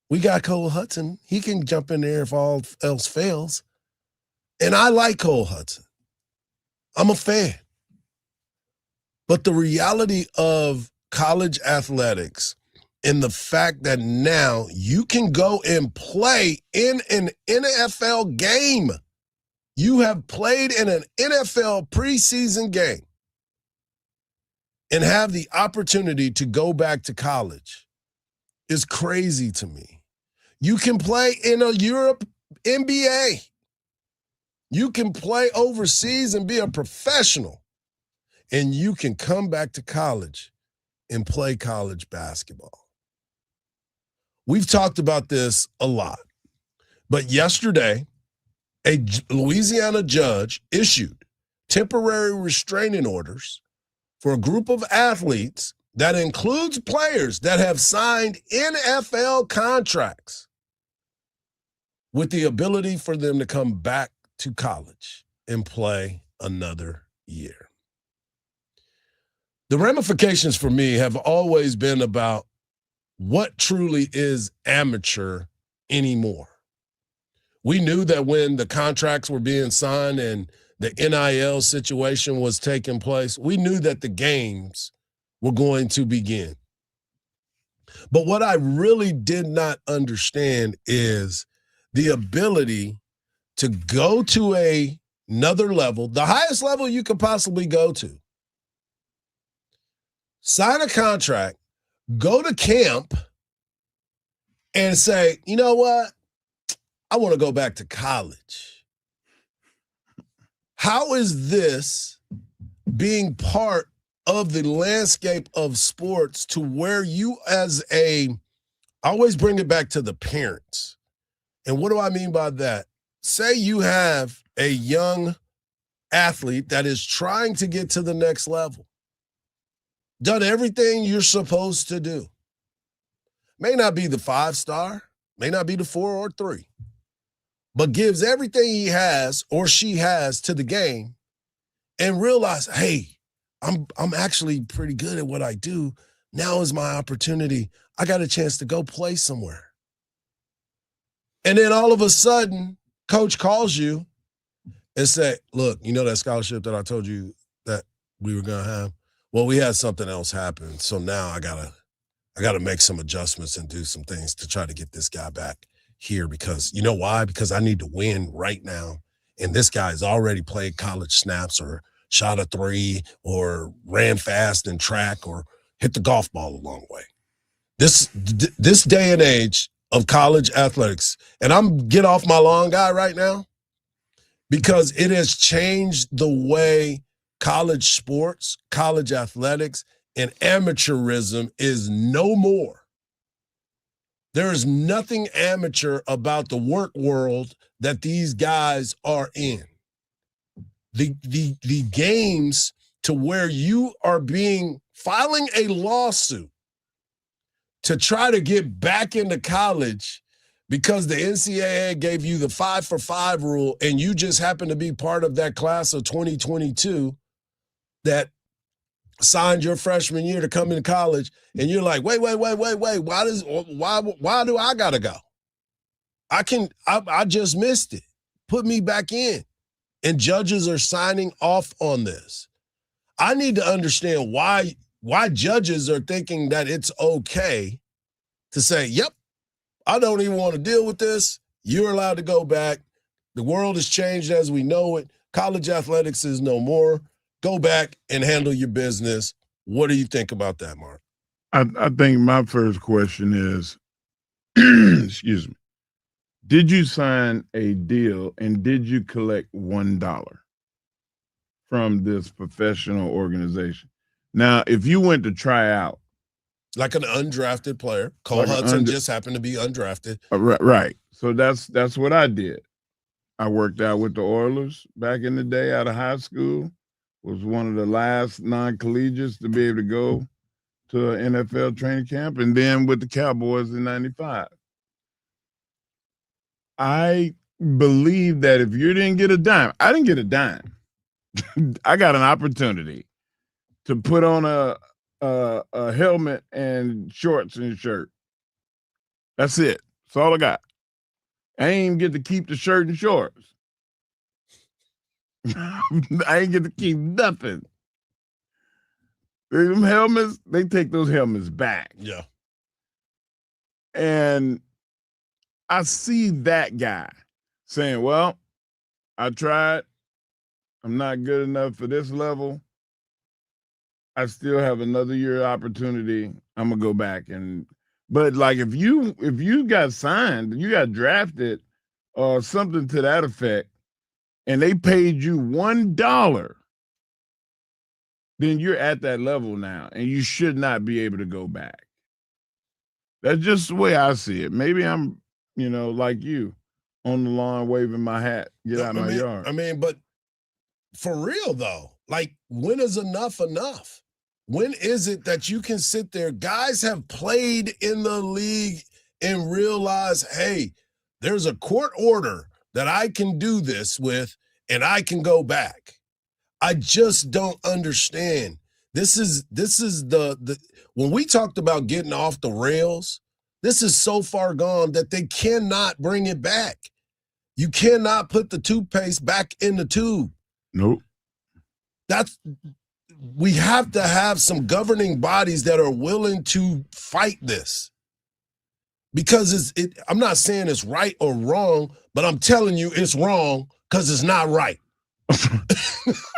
Speaker 1: We got Cole Hudson. He can jump in there if all else fails. And I like Cole Hudson. I'm a fan. But the reality of college athletics and the fact that now you can go and play in an NFL game. You have played in an NFL preseason game and have the opportunity to go back to college is crazy to me. You can play in a Europe NBA. You can play overseas and be a professional. And you can come back to college and play college basketball. We've talked about this a lot. But yesterday, a Louisiana judge issued temporary restraining orders for a group of athletes that includes players that have signed NFL contracts with the ability for them to come back to college and play another year. The ramifications for me have always been about what truly is amateur anymore. We knew that when the contracts were being signed and the NIL situation was taking place, we knew that the games were going to begin. But what I really did not understand is the ability to go to another level, the highest level you could possibly go to, sign a contract, go to camp, and say, you know what? I want to go back to college. How is this being part of the landscape of sports to where you I always bring it back to the parents. And what do I mean by that? Say you have a young athlete that is trying to get to the next level, done everything you're supposed to do. May not be the 5-star, may not be the 4 or 3, but gives everything he has or she has to the game and realize, hey, I'm actually pretty good at what I do. Now is my opportunity. I got a chance to go play somewhere. And then all of a sudden, coach calls you and say, look, you know that scholarship that I told you that we were going to have? Well, we had something else happen. So now I gotta make some adjustments and do some things to try to get this guy back here because you know why? Because I need to win right now. And this guy's already played college snaps or shot a 3 or ran fast in track or hit the golf ball a long way. This day and age of college athletics, and I'm get off my lawn guy right now because it has changed the way college sports, college athletics, and amateurism is no more. There is nothing amateur about the work world that these guys are in. The games to where you are filing a lawsuit to try to get back into college because the NCAA gave you the 5-for-5 rule and you just happen to be part of that class of 2022 that signed your freshman year to come into college, and you're like, wait, why do I gotta go? I just missed it. Put me back in. And judges are signing off on this. I need to understand why judges are thinking that it's okay to say, yep, I don't even want to deal with this. You're allowed to go back. The world has changed as we know it. College athletics is no more. Go back and handle your business. What do you think about that, Mark?
Speaker 2: I think my first question is, excuse me, did you sign a deal and did you collect $1 from this professional organization? Now, if you went to try out.
Speaker 1: Like an undrafted player. Cole Hudson just happened to be undrafted.
Speaker 2: Right. So that's what I did. I worked out with the Oilers back in the day out of high school. Was one of the last non-collegiates to be able to go to an NFL training camp, and then with the Cowboys in '95. I believe that if you didn't get a dime, I didn't get a dime. I got an opportunity to put on a helmet and shorts and shirt. That's it. That's all I got. I ain't even get to keep the shirt and shorts. I ain't get to keep nothing. Them helmets, they take those helmets back.
Speaker 1: Yeah.
Speaker 2: And I see that guy saying, well, I tried. I'm not good enough for this level. I still have another year opportunity. I'm going to go back. But like if you got signed, you got drafted or something to that effect, and they paid you $1, then you're at that level now, and you should not be able to go back. That's just the way I see it. Maybe I'm, like you, on the lawn waving my hat, get out my yard.
Speaker 1: But for real though, like when is enough? When is it that you can sit there? Guys have played in the league and realize, hey, there's a court order that I can do this with, and I can go back. I just don't understand. This is the when we talked about getting off the rails, this is so far gone that they cannot bring it back. You cannot put the toothpaste back in the tube.
Speaker 2: Nope.
Speaker 1: We have to have some governing bodies that are willing to fight this. Because I'm not saying it's right or wrong, but I'm telling you it's wrong because it's not right.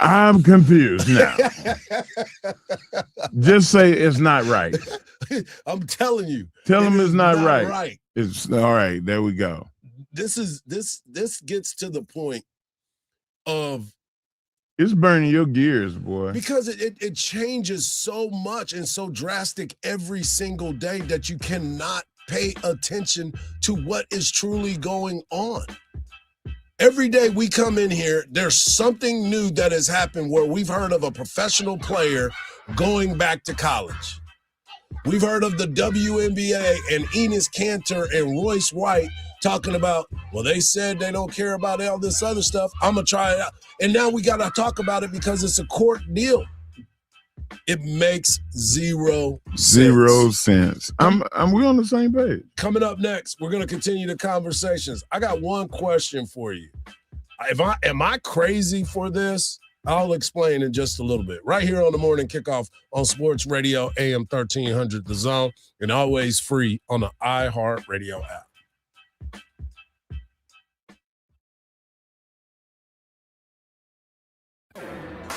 Speaker 2: I'm confused now. Just say it's not right.
Speaker 1: I'm telling you.
Speaker 2: Tell them it's not right.
Speaker 1: Right.
Speaker 2: It's all right. There we go.
Speaker 1: This gets to the point of
Speaker 2: it's burning your gears, boy.
Speaker 1: Because it changes so much and so drastic every single day that you cannot pay attention to what is truly going on. Every day we come in here, there's something new that has happened where we've heard of a professional player going back to college. We've heard of the WNBA and Enes Kanter and Royce White talking about, well, they said they don't care about all this other stuff. I'm going to try it out. And now we got to talk about it because it's a court deal. It makes zero
Speaker 2: sense. We on the same page.
Speaker 1: Coming up next, we're going to continue the conversations. I got one question for you. Am I crazy for this? I'll explain in just a little bit. Right here on the Morning Kickoff on Sports Radio, AM 1300 The Zone, and always free on the iHeartRadio app.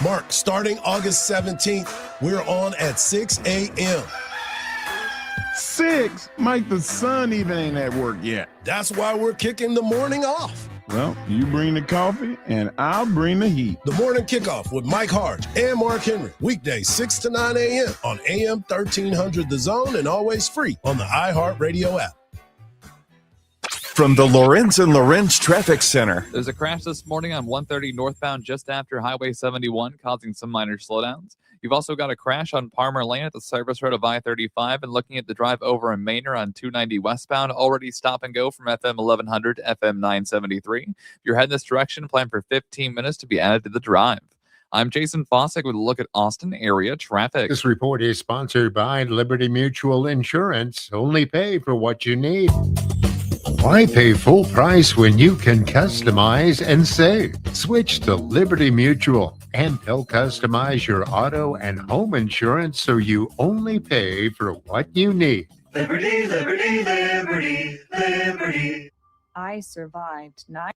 Speaker 1: Mark, starting August 17th, we're on at 6 a.m.
Speaker 2: 6? Mike, the sun even ain't at work yet.
Speaker 1: That's why we're kicking the morning off.
Speaker 2: Well, you bring the coffee, and I'll bring the heat.
Speaker 1: The Morning Kickoff with Mike Hardge and Mark Henry. Weekdays 6 to 9 a.m. on AM 1300 The Zone and always free on the iHeartRadio app.
Speaker 17: From the Lorenz and Lorenz Traffic Center.
Speaker 7: There's a crash this morning on 130 northbound just after Highway 71, causing some minor slowdowns. You've also got a crash on Palmer Lane at the service road of I-35, and looking at the drive over in Manor on 290 westbound, already stop and go from FM 1100 to FM 973. If you're heading this direction, plan for 15 minutes to be added to the drive. I'm Jason Fossick with a look at Austin area traffic.
Speaker 8: This report is sponsored by Liberty Mutual Insurance. Only pay for what you need. Why pay full price when you can customize and save? Switch to Liberty Mutual, and they'll customize your auto and home insurance so you only pay for what you need.
Speaker 3: Liberty, liberty, liberty, liberty.
Speaker 9: I survived 9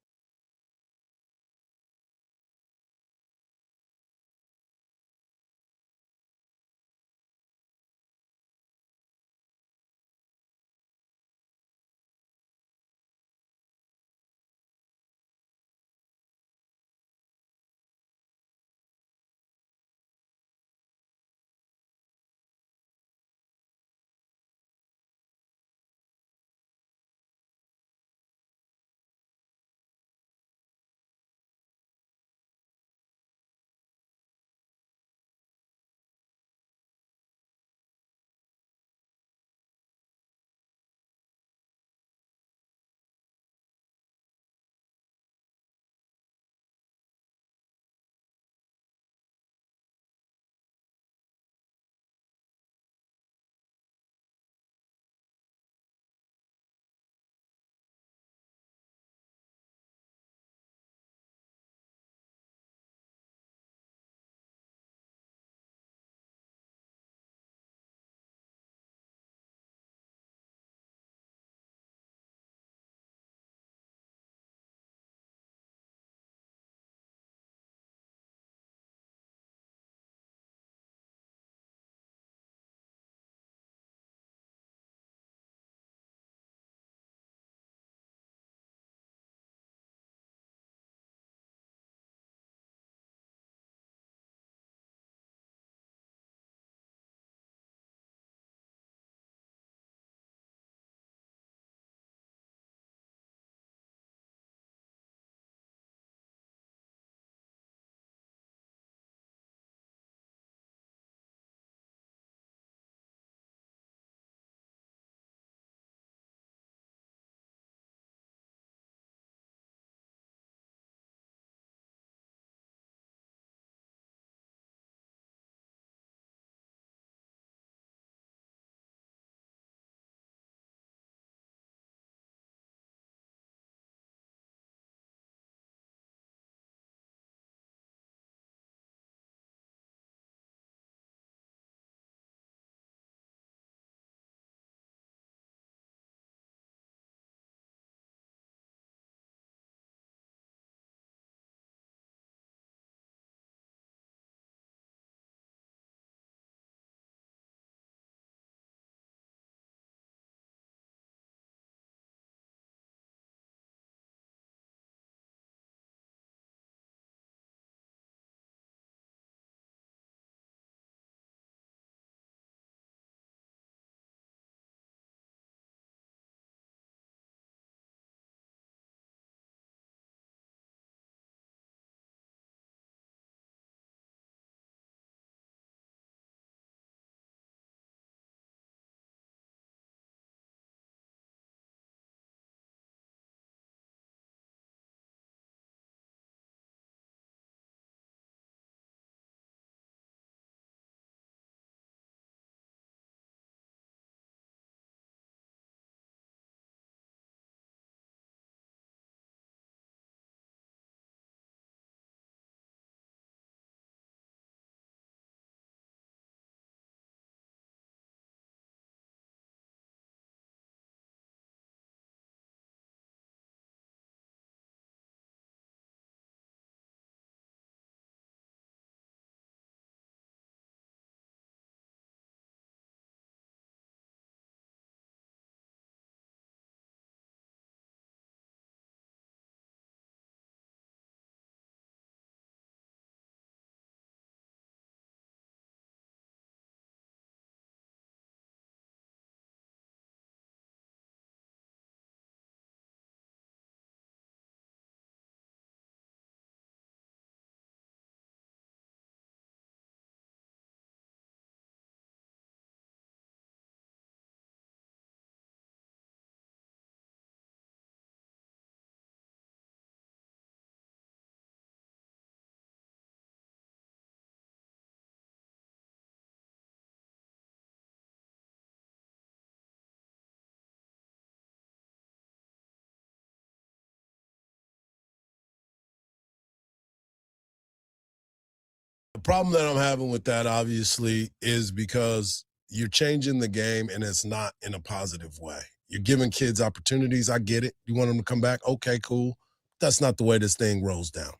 Speaker 1: The problem that I'm having with that, obviously, is because you're changing the game and it's not in a positive way. You're giving kids opportunities. I get it. You want them to come back? Okay, cool. That's not the way this thing rolls down.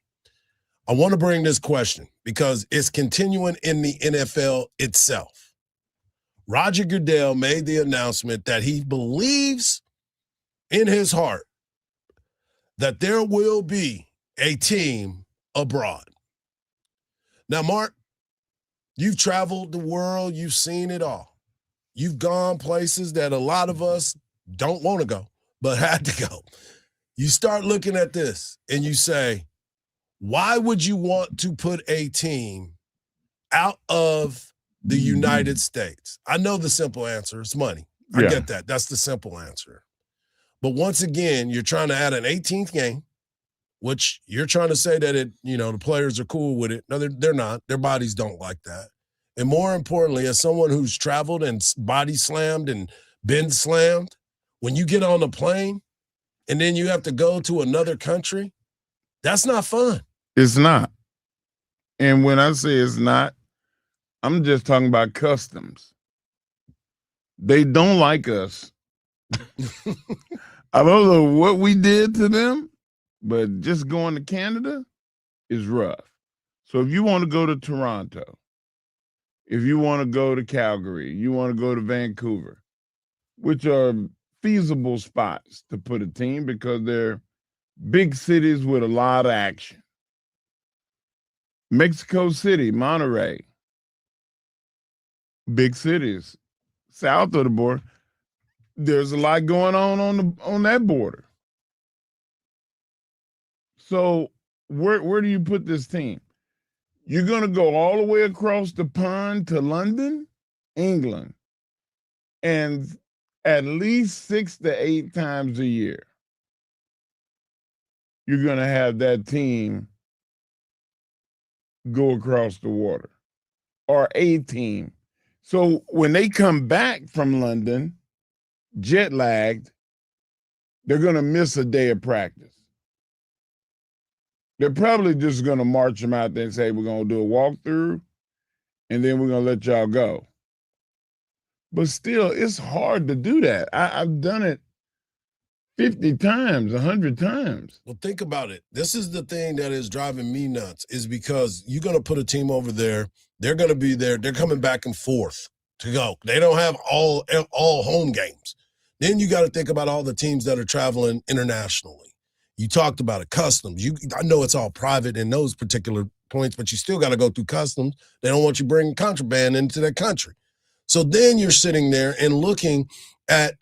Speaker 1: I want to bring this question because it's continuing in the NFL itself. Roger Goodell made the announcement that he believes in his heart that there will be a team abroad. Now, Mark, you've traveled the world. You've seen it all. You've gone places that a lot of us don't want to go, but had to go. You start looking at this and you say, why would you want to put a team out of the United States? I know the simple answer is money. I get that. That's the simple answer. But once again, you're trying to add an 18th game, which you're trying to say that the players are cool with it. No, they're not. Their bodies don't like that. And more importantly, as someone who's traveled and body slammed and been slammed, when you get on a plane and then you have to go to another country, that's not fun.
Speaker 2: It's not. And when I say it's not, I'm just talking about customs. They don't like us. I don't know what we did to them, but just going to Canada is rough. So if you want to go to Toronto, if you want to go to Calgary, you want to go to Vancouver, which are feasible spots to put a team because they're big cities with a lot of action. Mexico City, Monterrey, big cities. South of the border, there's a lot going on that border. So where do you put this team? You're going to go all the way across the pond to London, England, and at least 6 to 8 times a year, you're going to have that team go across the water, or a team. So when they come back from London, jet lagged, they're going to miss a day of practice. They're probably just going to march them out there and say, we're going to do a walkthrough, and then we're going to let y'all go. But still, it's hard to do that. I've done it 50 times, 100 times.
Speaker 1: Well, think about it. This is the thing that is driving me nuts, is because you're going to put a team over there. They're going to be there. They're coming back and forth to go. They don't have all home games. Then you got to think about all the teams that are traveling internationally. You talked about it, customs. I know it's all private in those particular points, but you still got to go through customs. They don't want you bringing contraband into their country. So then you're sitting there and looking at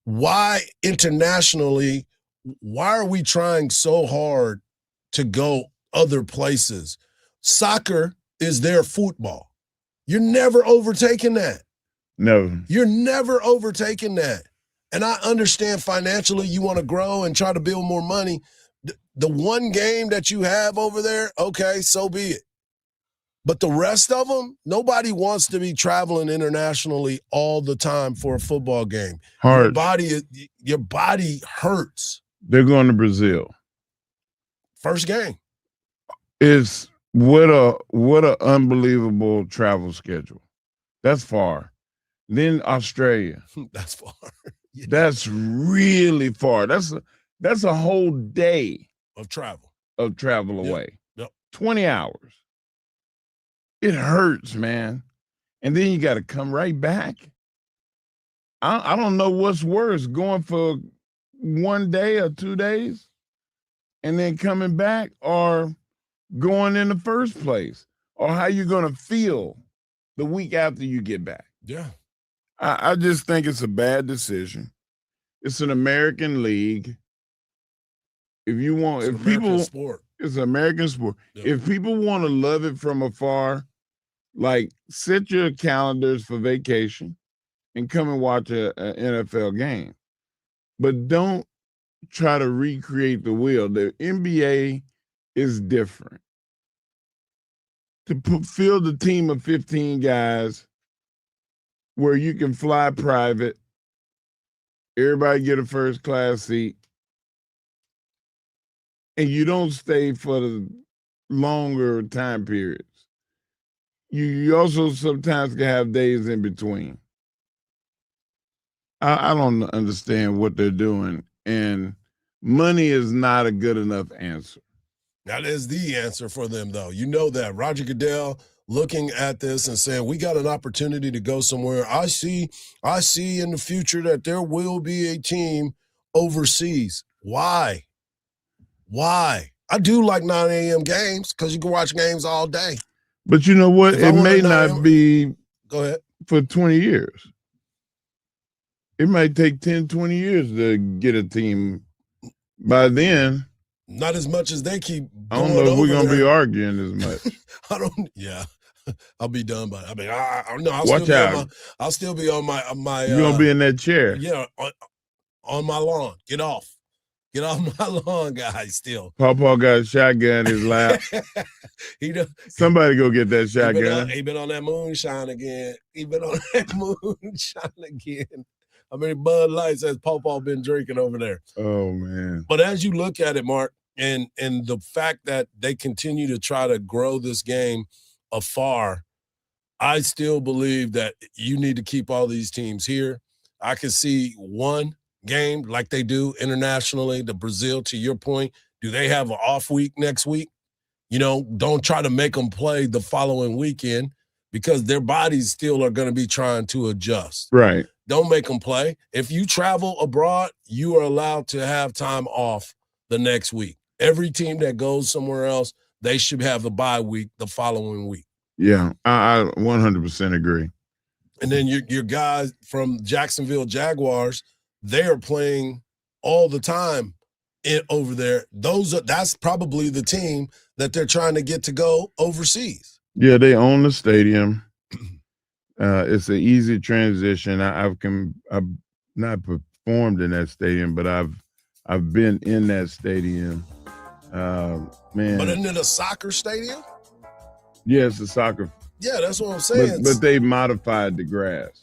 Speaker 1: why internationally, why are we trying so hard to go other places? Soccer is their football. You're never overtaking that.
Speaker 2: No.
Speaker 1: You're never overtaking that. And I understand financially you want to grow and try to build more money. The one game that you have over there, okay, so be it. But the rest of them, nobody wants to be traveling internationally all the time for a football game.
Speaker 2: Hard.
Speaker 1: Your body hurts.
Speaker 2: They're going to Brazil.
Speaker 1: First game.
Speaker 2: It's what a unbelievable travel schedule. That's far. Then Australia.
Speaker 1: That's far.
Speaker 2: Yeah. That's really far. That's a whole day
Speaker 1: of travel
Speaker 2: away.
Speaker 1: Yep.
Speaker 2: 20 hours. It hurts, man. And then you got to come right back. I don't know what's worse, going for 1 day or 2 days and then coming back, or going in the first place, or how you going to feel the week after you get back.
Speaker 1: Yeah.
Speaker 2: I just think it's a bad decision. It's an American league. It's an American sport.
Speaker 1: Yep.
Speaker 2: If people want to love it from afar, like, set your calendars for vacation and come and watch an NFL game. But don't try to recreate the wheel. The NBA is different. To field a team of 15 guys where you can fly private, everybody get a first class seat, and you don't stay for the longer time periods. you also sometimes can have days in between. I don't understand what they're doing, and money is not a good enough answer.
Speaker 1: That is the answer for them, though. You know that. Roger Goodell looking at this and saying, we got an opportunity to go somewhere. I see in the future that there will be a team overseas. Why? I do like 9 a.m. games because you can watch games all day.
Speaker 2: But you know what? It may not be
Speaker 1: go ahead
Speaker 2: for 20 years. It might take 10, 20 years to get a team. By then,
Speaker 1: not as much as they keep
Speaker 2: I don't know if we're going to be arguing as much.
Speaker 1: Yeah. I'll be done by. I mean, I'll
Speaker 2: Watch
Speaker 1: still
Speaker 2: out.
Speaker 1: I'll still be on my.
Speaker 2: You're gonna be in that chair.
Speaker 1: Yeah, on my lawn. Get off my lawn, guys. Still.
Speaker 2: Pawpaw got a shotgun in his lap. Somebody go get that shotgun.
Speaker 1: He been on that moonshine again. How many Bud Lights has Pawpaw been drinking over there?
Speaker 2: Oh man!
Speaker 1: But as you look at it, Mark, and the fact that they continue to try to grow this game afar, I still believe that you need to keep all these teams here. I can see one game like they do internationally, the Brazil, to your point. Do they have an off week next week? Don't try to make them play the following weekend because their bodies still are going to be trying to adjust.
Speaker 2: Right.
Speaker 1: Don't make them play. If you travel abroad, you are allowed to have time off the next week. Every team that goes somewhere else, they should have a bye week the following week.
Speaker 2: Yeah, I 100% agree.
Speaker 1: And then your guys from Jacksonville Jaguars, they are playing all the time over there. That's probably the team that they're trying to get to go overseas.
Speaker 2: Yeah, they own the stadium. It's an easy transition. I've not performed in that stadium, but I've been in that stadium. Man,
Speaker 1: but isn't it a soccer stadium?
Speaker 2: Yeah, it's a soccer.
Speaker 1: Yeah, that's what I'm saying.
Speaker 2: But they modified the grass.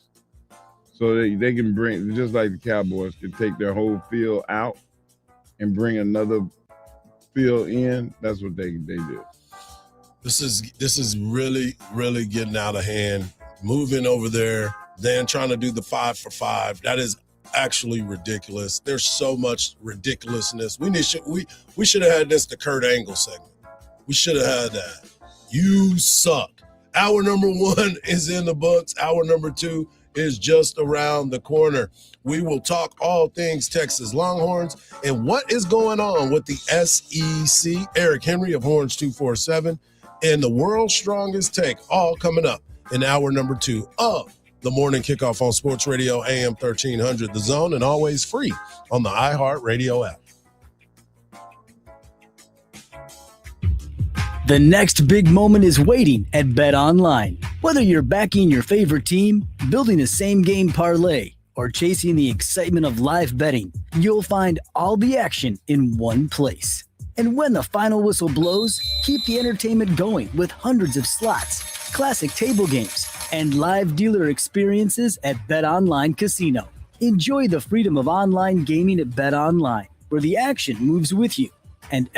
Speaker 2: So they can bring, just like the Cowboys could take their whole field out and bring another field in. That's what they do.
Speaker 1: This is really, really getting out of hand. Moving over there, then trying to do the 5 for 5. That is actually ridiculous. There's so much ridiculousness. We should have had this the Kurt Angle segment. We should have had that. You suck. Hour number 1 is in the books. Hour number 2 is just around the corner. We will talk all things Texas Longhorns and what is going on with the SEC. Eric Henry of Horns 247 and the world's strongest take, all coming up in hour number 2 of the Morning Kickoff on Sports Radio AM 1300 The Zone, and always free on the iHeartRadio app.
Speaker 5: The next big moment is waiting at BetOnline. Whether you're backing your favorite team, building a same-game parlay, or chasing the excitement of live betting, you'll find all the action in one place. And when the final whistle blows, keep the entertainment going with hundreds of slots, classic table games, and live dealer experiences at BetOnline Casino. Enjoy the freedom of online gaming at BetOnline, where the action moves with you. And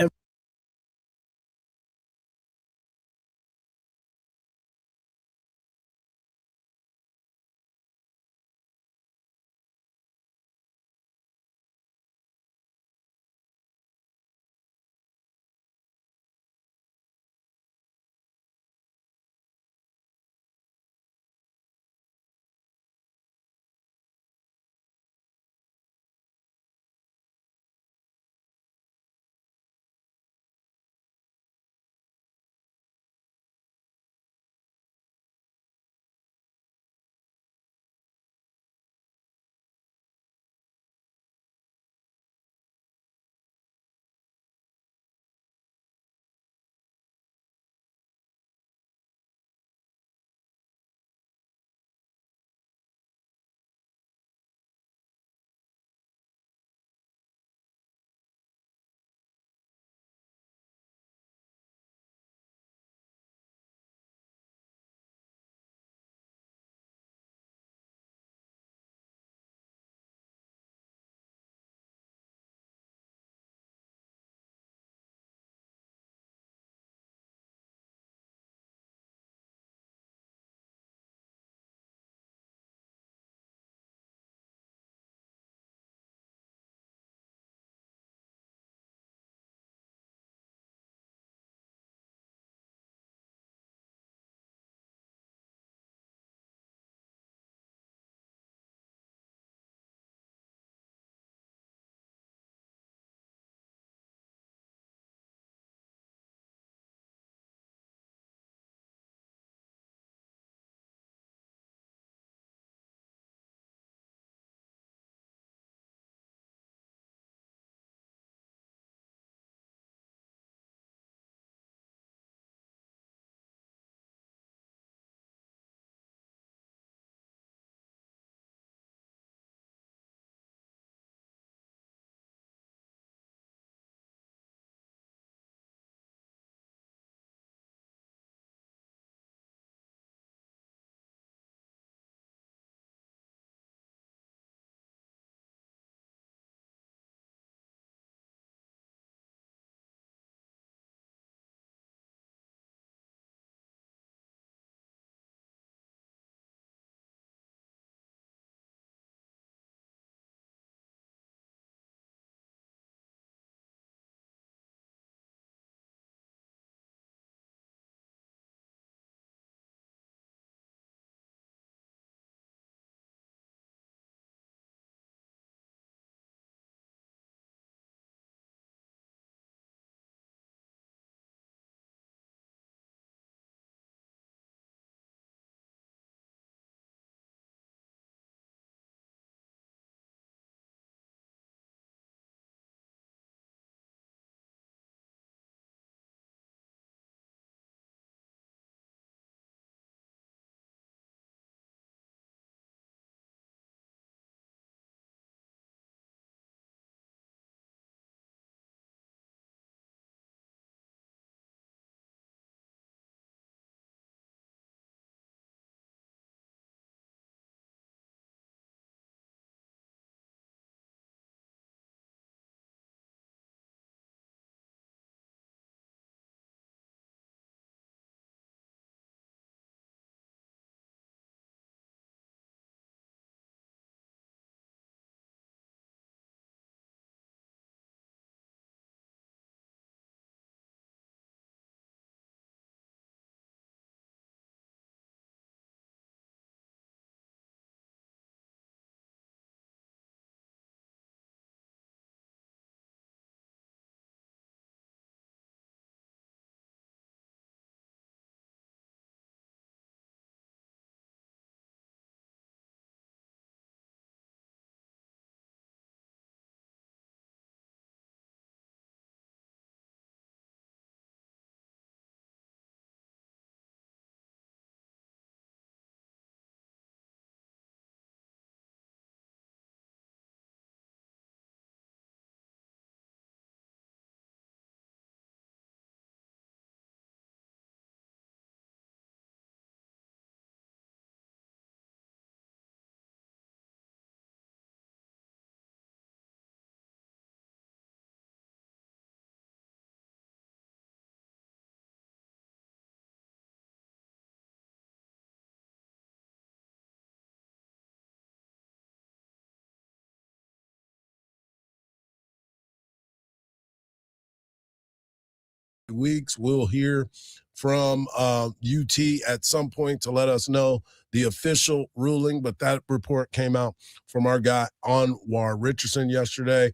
Speaker 1: weeks. We'll hear from UT at some point to let us know the official ruling, but that report came out from our guy Anwar Richardson yesterday.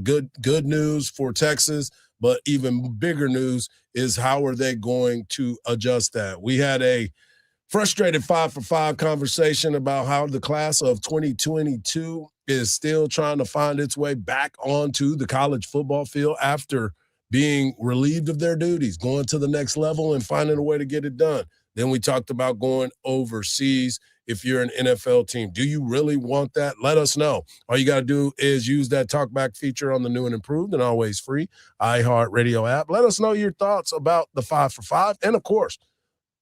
Speaker 1: Good news for Texas, but even bigger news is how are they going to adjust that? We had a frustrated 5 for 5 conversation about how the class of 2022 is still trying to find its way back onto the college football field after being relieved of their duties, going to the next level and finding a way to get it done. Then we talked about going overseas. If you're an NFL team, do you really want that? Let us know. All you got to do is use that talkback feature on the new and improved and always free iHeartRadio app. Let us know your thoughts about the 5 for 5. And of course,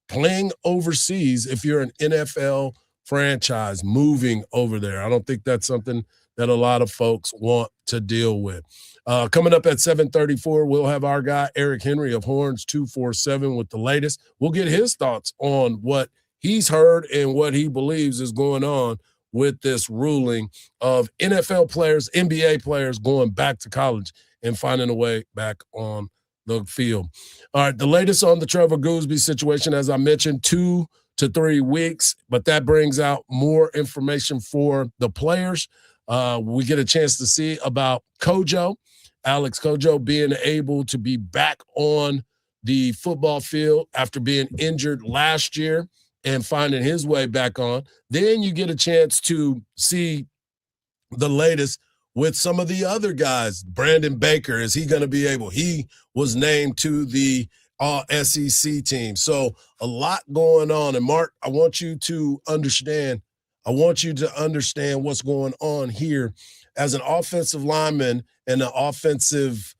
Speaker 1: playing overseas if you're an NFL franchise moving over there. I don't think that's something that a lot of folks want to deal with. Coming up at 7:34, we'll have our guy Eric Henry of Horns 247 with the latest. We'll get his thoughts on what he's heard and what he believes is going on with this ruling of NFL players, NBA players going back to college and finding a way back on the field. All right, the latest on the Trevor Goosby situation, as I mentioned, 2 to 3 weeks, but that brings out more information for the players. We get a chance to see about Kojo, Alex Kojo, being able to be back on the football field after being injured last year and finding his way back on. Then you get a chance to see the latest with some of the other guys. Brandon Baker, is he going to be able? He was named to the SEC team. So a lot going on. And Mark, I want you to understand what's going on here as an offensive lineman and an offensive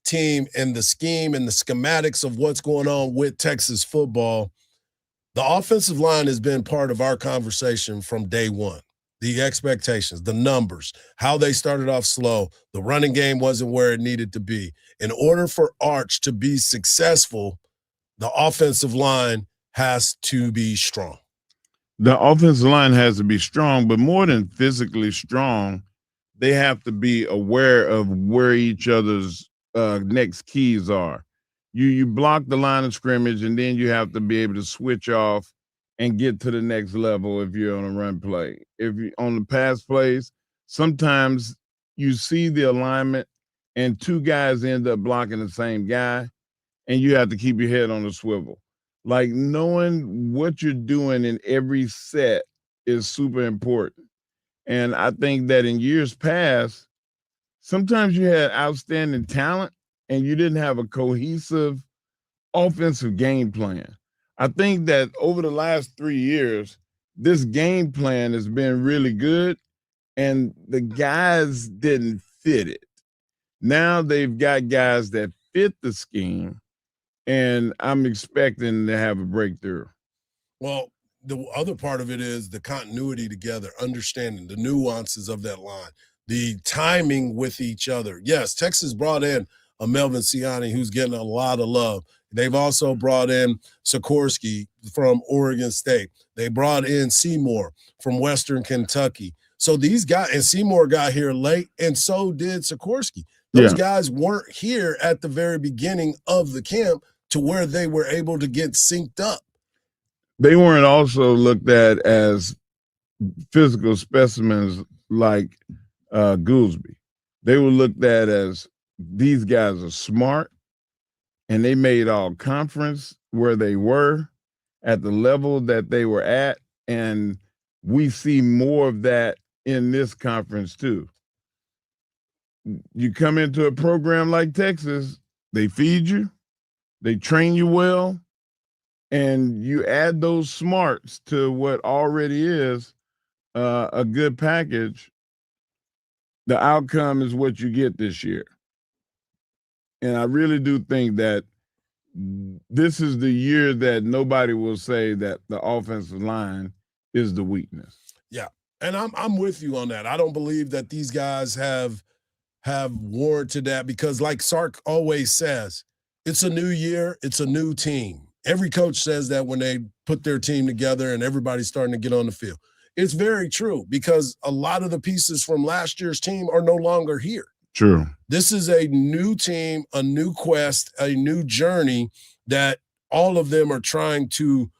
Speaker 1: team and the scheme and the schematics of what's going on with Texas football. The offensive line has been part of our conversation from day one. The expectations, the numbers, how they started off slow. The running game wasn't where it needed to be. In order for Arch to be successful, the offensive line has to be strong.
Speaker 2: The offensive line has to be strong, but more than physically strong, they have to be aware of where each other's next keys are. You block the line of scrimmage, and then you have to be able to switch off and get to the next level if you're on a run play. If you're on the pass plays, sometimes you see the alignment and two guys end up blocking the same guy, and you have to keep your head on the swivel. Like, knowing what you're doing in every set is super important. And I think that in years past, sometimes you had outstanding talent and you didn't have a cohesive offensive game plan. I think that over the last 3 years, this game plan has been really good, and the guys didn't fit it. Now they've got guys that fit the scheme, and I'm expecting to have a breakthrough.
Speaker 1: Well, the other part of it is the continuity together, understanding the nuances of that line, the timing with each other. Yes, Texas brought in a Melvin Siani who's getting a lot of love. They've also brought in Sikorsky from Oregon State. They brought in Seymour from Western Kentucky. So these guys, and Seymour got here late, and so did Sikorsky. Those guys weren't here at the very beginning of the camp to where they were able to get synced up.
Speaker 2: They weren't also looked at as physical specimens like Goolsby. They were looked at as, these guys are smart, and they made all conference where they were at the level that they were at. And we see more of that in this conference too. You come into a program like Texas, they feed you, they train you well, and you add those smarts to what already is a good package. The outcome is what you get this year. And I really do think that this is the year that nobody will say that the offensive line is the weakness.
Speaker 1: Yeah, and I'm with you on that. I don't believe that these guys have warranted that, because like Sark always says, it's a new year, it's a new team. Every coach says that when they put their team together and everybody's starting to get on the field. It's very true, because a lot of the pieces from last year's team are no longer here.
Speaker 2: True.
Speaker 1: This is a new team, a new quest, a new journey that all of them are trying to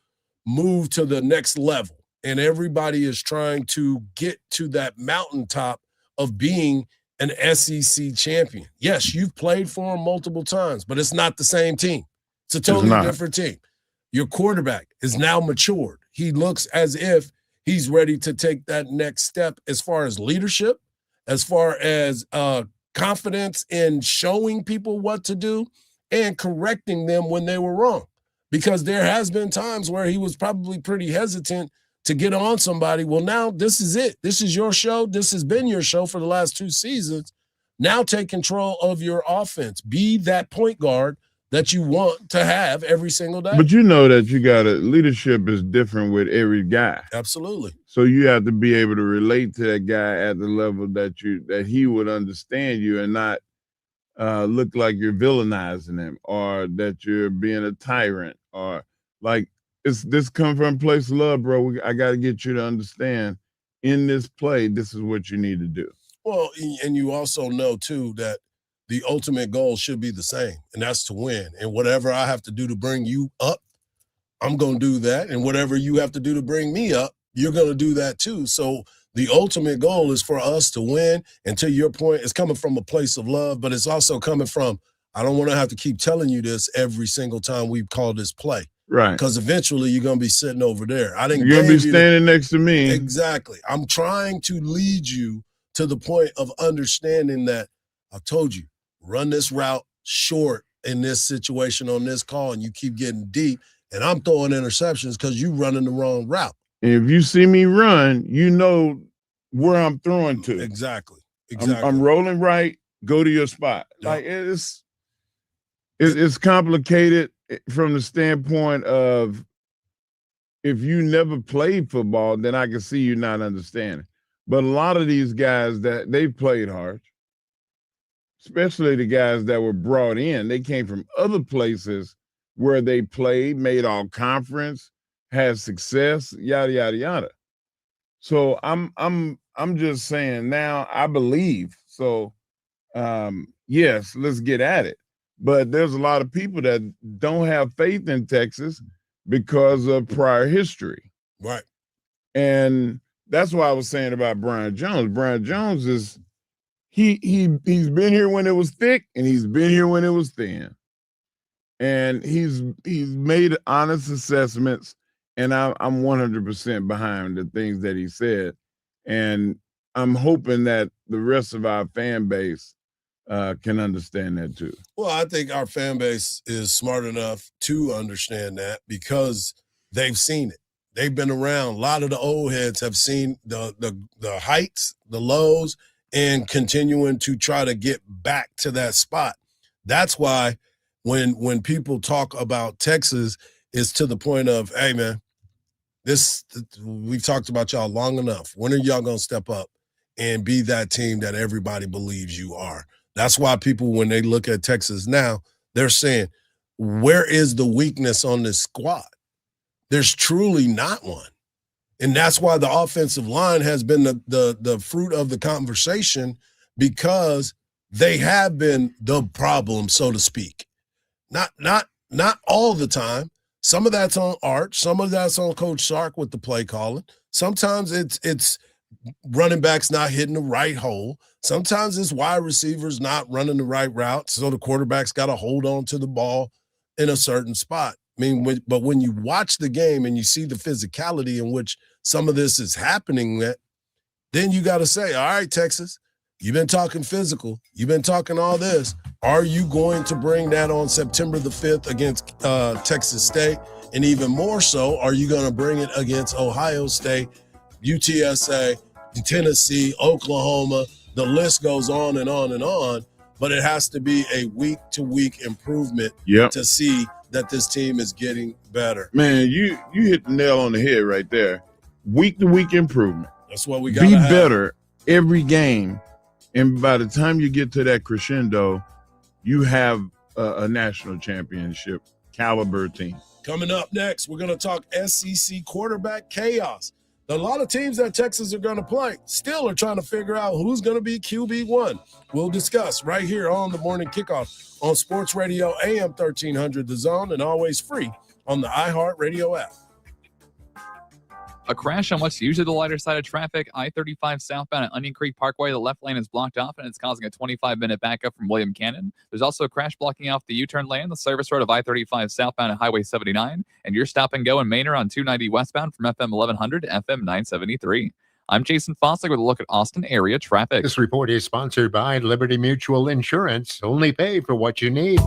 Speaker 1: move to the next level. And everybody is trying to get to that mountaintop of being an SEC champion. Yes, you've played for them multiple times, but it's not the same team. It's a totally different team. Your quarterback is now matured. He looks as if he's ready to take that next step as far as leadership, as far as confidence in showing people what to do and correcting them when they were wrong. Because there has been times where he was probably pretty hesitant to get on somebody. Well, now this is it. This is your show. This has been your show for the last 2 seasons. Now take control of your offense. Be that point guard that you want to have every single day.
Speaker 2: But you know that leadership is different with every guy.
Speaker 1: Absolutely.
Speaker 2: So you have to be able to relate to that guy at the level that he would understand you and not look like you're villainizing him or that you're being a tyrant or like this come from a place of love, bro. I got to get you to understand in this play, this is what you need to do.
Speaker 1: Well, and you also know too that the ultimate goal should be the same, and that's to win. And whatever I have to do to bring you up, I'm going to do that. And whatever you have to do to bring me up, you're going to do that too. So the ultimate goal is for us to win. And to your point, it's coming from a place of love, but it's also coming from, I don't want to have to keep telling you this every single time we call this play.
Speaker 2: Right.
Speaker 1: Because eventually you're going to be sitting over there. You're
Speaker 2: going to be standing next to me.
Speaker 1: Exactly. I'm trying to lead you to the point of understanding that I told you, run this route short in this situation on this call, and you keep getting deep, and I'm throwing interceptions because you running the wrong route.
Speaker 2: And if you see me run, you know where I'm throwing to.
Speaker 1: Exactly.
Speaker 2: I'm rolling right, go to your spot. Yeah. Like it's complicated from the standpoint of if you never played football, then I can see you not understanding. But a lot of these guys that they've played hard, especially the guys that were brought in, they came from other places where they played, made all conference, had success, yada yada yada. So I'm just saying now I believe. So yes, let's get at it. But there's a lot of people that don't have faith in Texas because of prior history.
Speaker 1: Right.
Speaker 2: And that's why I was saying about Brian Jones. Brian Jones is he's been here when it was thick and he's been here when it was thin. And he's made honest assessments, and I'm 100% behind the things that he said. And I'm hoping that the rest of our fan base can understand that too.
Speaker 1: Well, I think our fan base is smart enough to understand that because they've seen it. They've been around. A lot of the old heads have seen the heights, the lows, and continuing to try to get back to that spot. That's why when people talk about Texas, it's to the point of, hey, man, we've talked about y'all long enough. When are y'all going to step up and be that team that everybody believes you are? That's why people, when they look at Texas now, they're saying, where is the weakness on this squad? There's truly not one. And that's why the offensive line has been the fruit of the conversation, because they have been the problem, so to speak. Not all the time. Some of that's on Arch. Some of that's on Coach Sark with the play calling. Sometimes it's running backs not hitting the right hole. Sometimes it's wide receivers not running the right route, so the quarterback's got to hold on to the ball in a certain spot. I mean, but when you watch the game and you see the physicality in which some of this is happening, then you got to say, all right, Texas, you've been talking physical. You've been talking all this. Are you going to bring that on September the 5th against Texas State? And even more so, are you going to bring it against Ohio State, UTSA, Tennessee, Oklahoma? The list goes on and on and on, but it has to be a week-to-week improvement to see that this team is getting better.
Speaker 2: Man, you hit the nail on the head right there. Week-to-week improvement.
Speaker 1: That's what we got to
Speaker 2: be
Speaker 1: have.
Speaker 2: better every game, and by the time you get to that crescendo, you have a national championship caliber team.
Speaker 1: Coming up next, we're going to talk SEC quarterback chaos. A lot of teams that Texas are going to play still are trying to figure out who's going to be QB1. We'll discuss right here on the Morning Kickoff on Sports Radio AM 1300 The Zone, and always free on the iHeartRadio app.
Speaker 7: A crash on what's usually the lighter side of traffic, I-35 southbound at Onion Creek Parkway. The left lane is blocked off, and it's causing a 25-minute backup from William Cannon. There's also a crash blocking off the U-turn lane, the service road of I-35 southbound at Highway 79, and your stop and go in Manor on 290 westbound from FM 1100 to FM 973. I'm Jason Fossick with a look at Austin area traffic.
Speaker 8: This report is sponsored by Liberty Mutual Insurance. Only pay for what you need.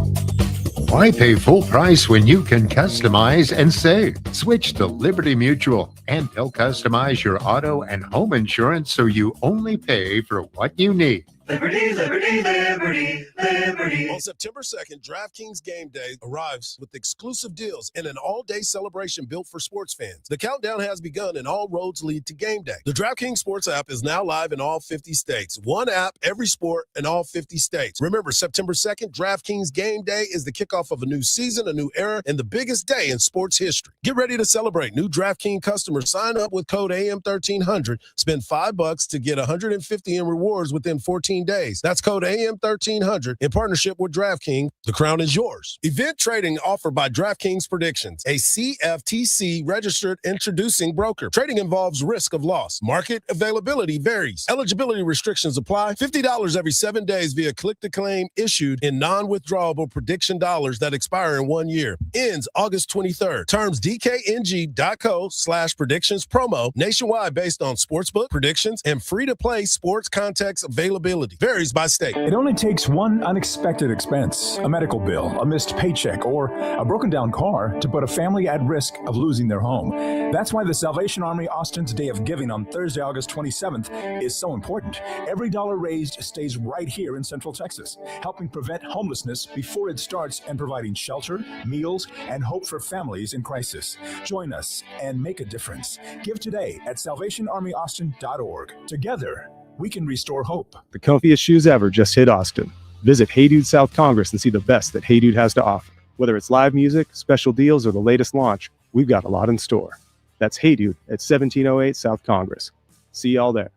Speaker 8: Why pay full price when you can customize and save? Switch to Liberty Mutual, and they'll customize your auto and home insurance so you only pay for what you need.
Speaker 3: Liberty, liberty, liberty, liberty.
Speaker 1: On September 2nd, DraftKings Game Day arrives with exclusive deals and an all-day celebration built for sports fans. The countdown has begun and all roads lead to Game Day. The DraftKings Sports app is now live in all 50 states. One app, every sport, in all 50 states. Remember, September 2nd, DraftKings Game Day is the kickoff of a new season, a new era, and the biggest day in sports history. Get ready to celebrate. New DraftKings customers sign up with code AM1300. Spend $5 to get $150 in rewards within 14 days. That's code AM1300 in partnership with DraftKings. The crown is yours. Event trading offered by DraftKings Predictions, a CFTC registered introducing broker. Trading involves risk of loss. Market availability varies. Eligibility restrictions apply. $50 every 7 days via click-to-claim issued in non-withdrawable prediction dollars that expire in 1 year. Ends August 23rd. Terms DKNG.co/predictions promo. Nationwide based on sportsbook predictions and free-to-play sports context availability. Varies by state.
Speaker 6: It only takes one unexpected expense, a medical bill, a missed paycheck, or a broken down car to put a family at risk of losing their home. That's why the Salvation Army Austin's Day of Giving on Thursday, August 27th is so important. Every dollar raised stays right here in Central Texas, helping prevent homelessness before it starts and providing shelter, meals, and hope for families in crisis. Join us and make a difference. Give today at salvationarmyaustin.org. Together, we can restore hope.
Speaker 10: The comfiest shoes ever just hit Austin. Visit Hey Dude South Congress and see the best that Hey Dude has to offer. Whether it's live music, special deals, or the latest launch, we've got a lot in store. That's Hey Dude at 1708 South Congress. See y'all there.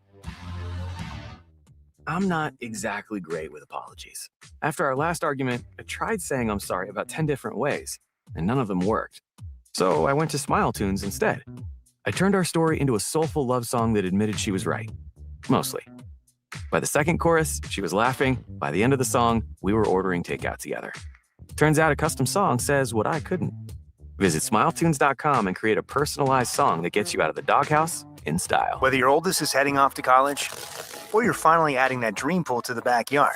Speaker 11: I'm not exactly great with apologies. After our last argument, I tried saying I'm sorry about 10 different ways, and none of them worked. So I went to Smile Tunes instead. I turned our story into a soulful love song that admitted she was right. Mostly. By the second chorus, she was laughing. By the end of the song, we were ordering takeout together. Turns out a custom song says what I couldn't. Visit smiletunes.com and create a personalized song that gets you out of the doghouse in style.
Speaker 12: Whether your oldest is heading off to college or you're finally adding that dream pool to the backyard,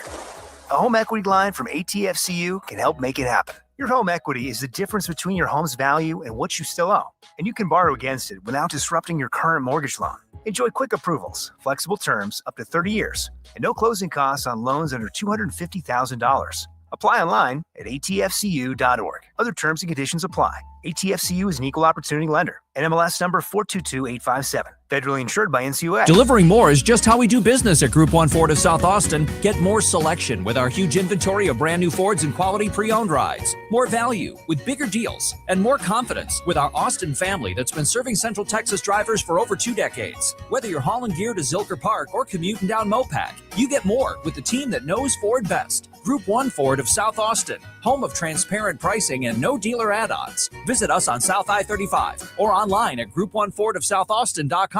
Speaker 12: a home equity line from ATFCU can help make it happen. Your home equity is the difference between your home's value and what you still owe, and you can borrow against it without disrupting your current mortgage loan. Enjoy quick approvals, flexible terms up to 30 years, and no closing costs on loans under $250,000. Apply online at atfcu.org. Other terms and conditions apply. ATFCU is an equal opportunity lender. NMLS number 422857. Federally insured by NCUA.
Speaker 13: Delivering more is just how we do business at Group 1 Ford of South Austin. Get more selection with our huge inventory of brand new Fords and quality pre-owned rides. More value with bigger deals and more confidence with our Austin family that's been serving Central Texas drivers for over 2 decades. Whether you're hauling gear to Zilker Park or commuting down Mopac, you get more with the team that knows Ford best. Group 1 Ford of South Austin, home of transparent pricing and no dealer add-ons. Visit us on South I-35 or online at group1fordofsouthaustin.com.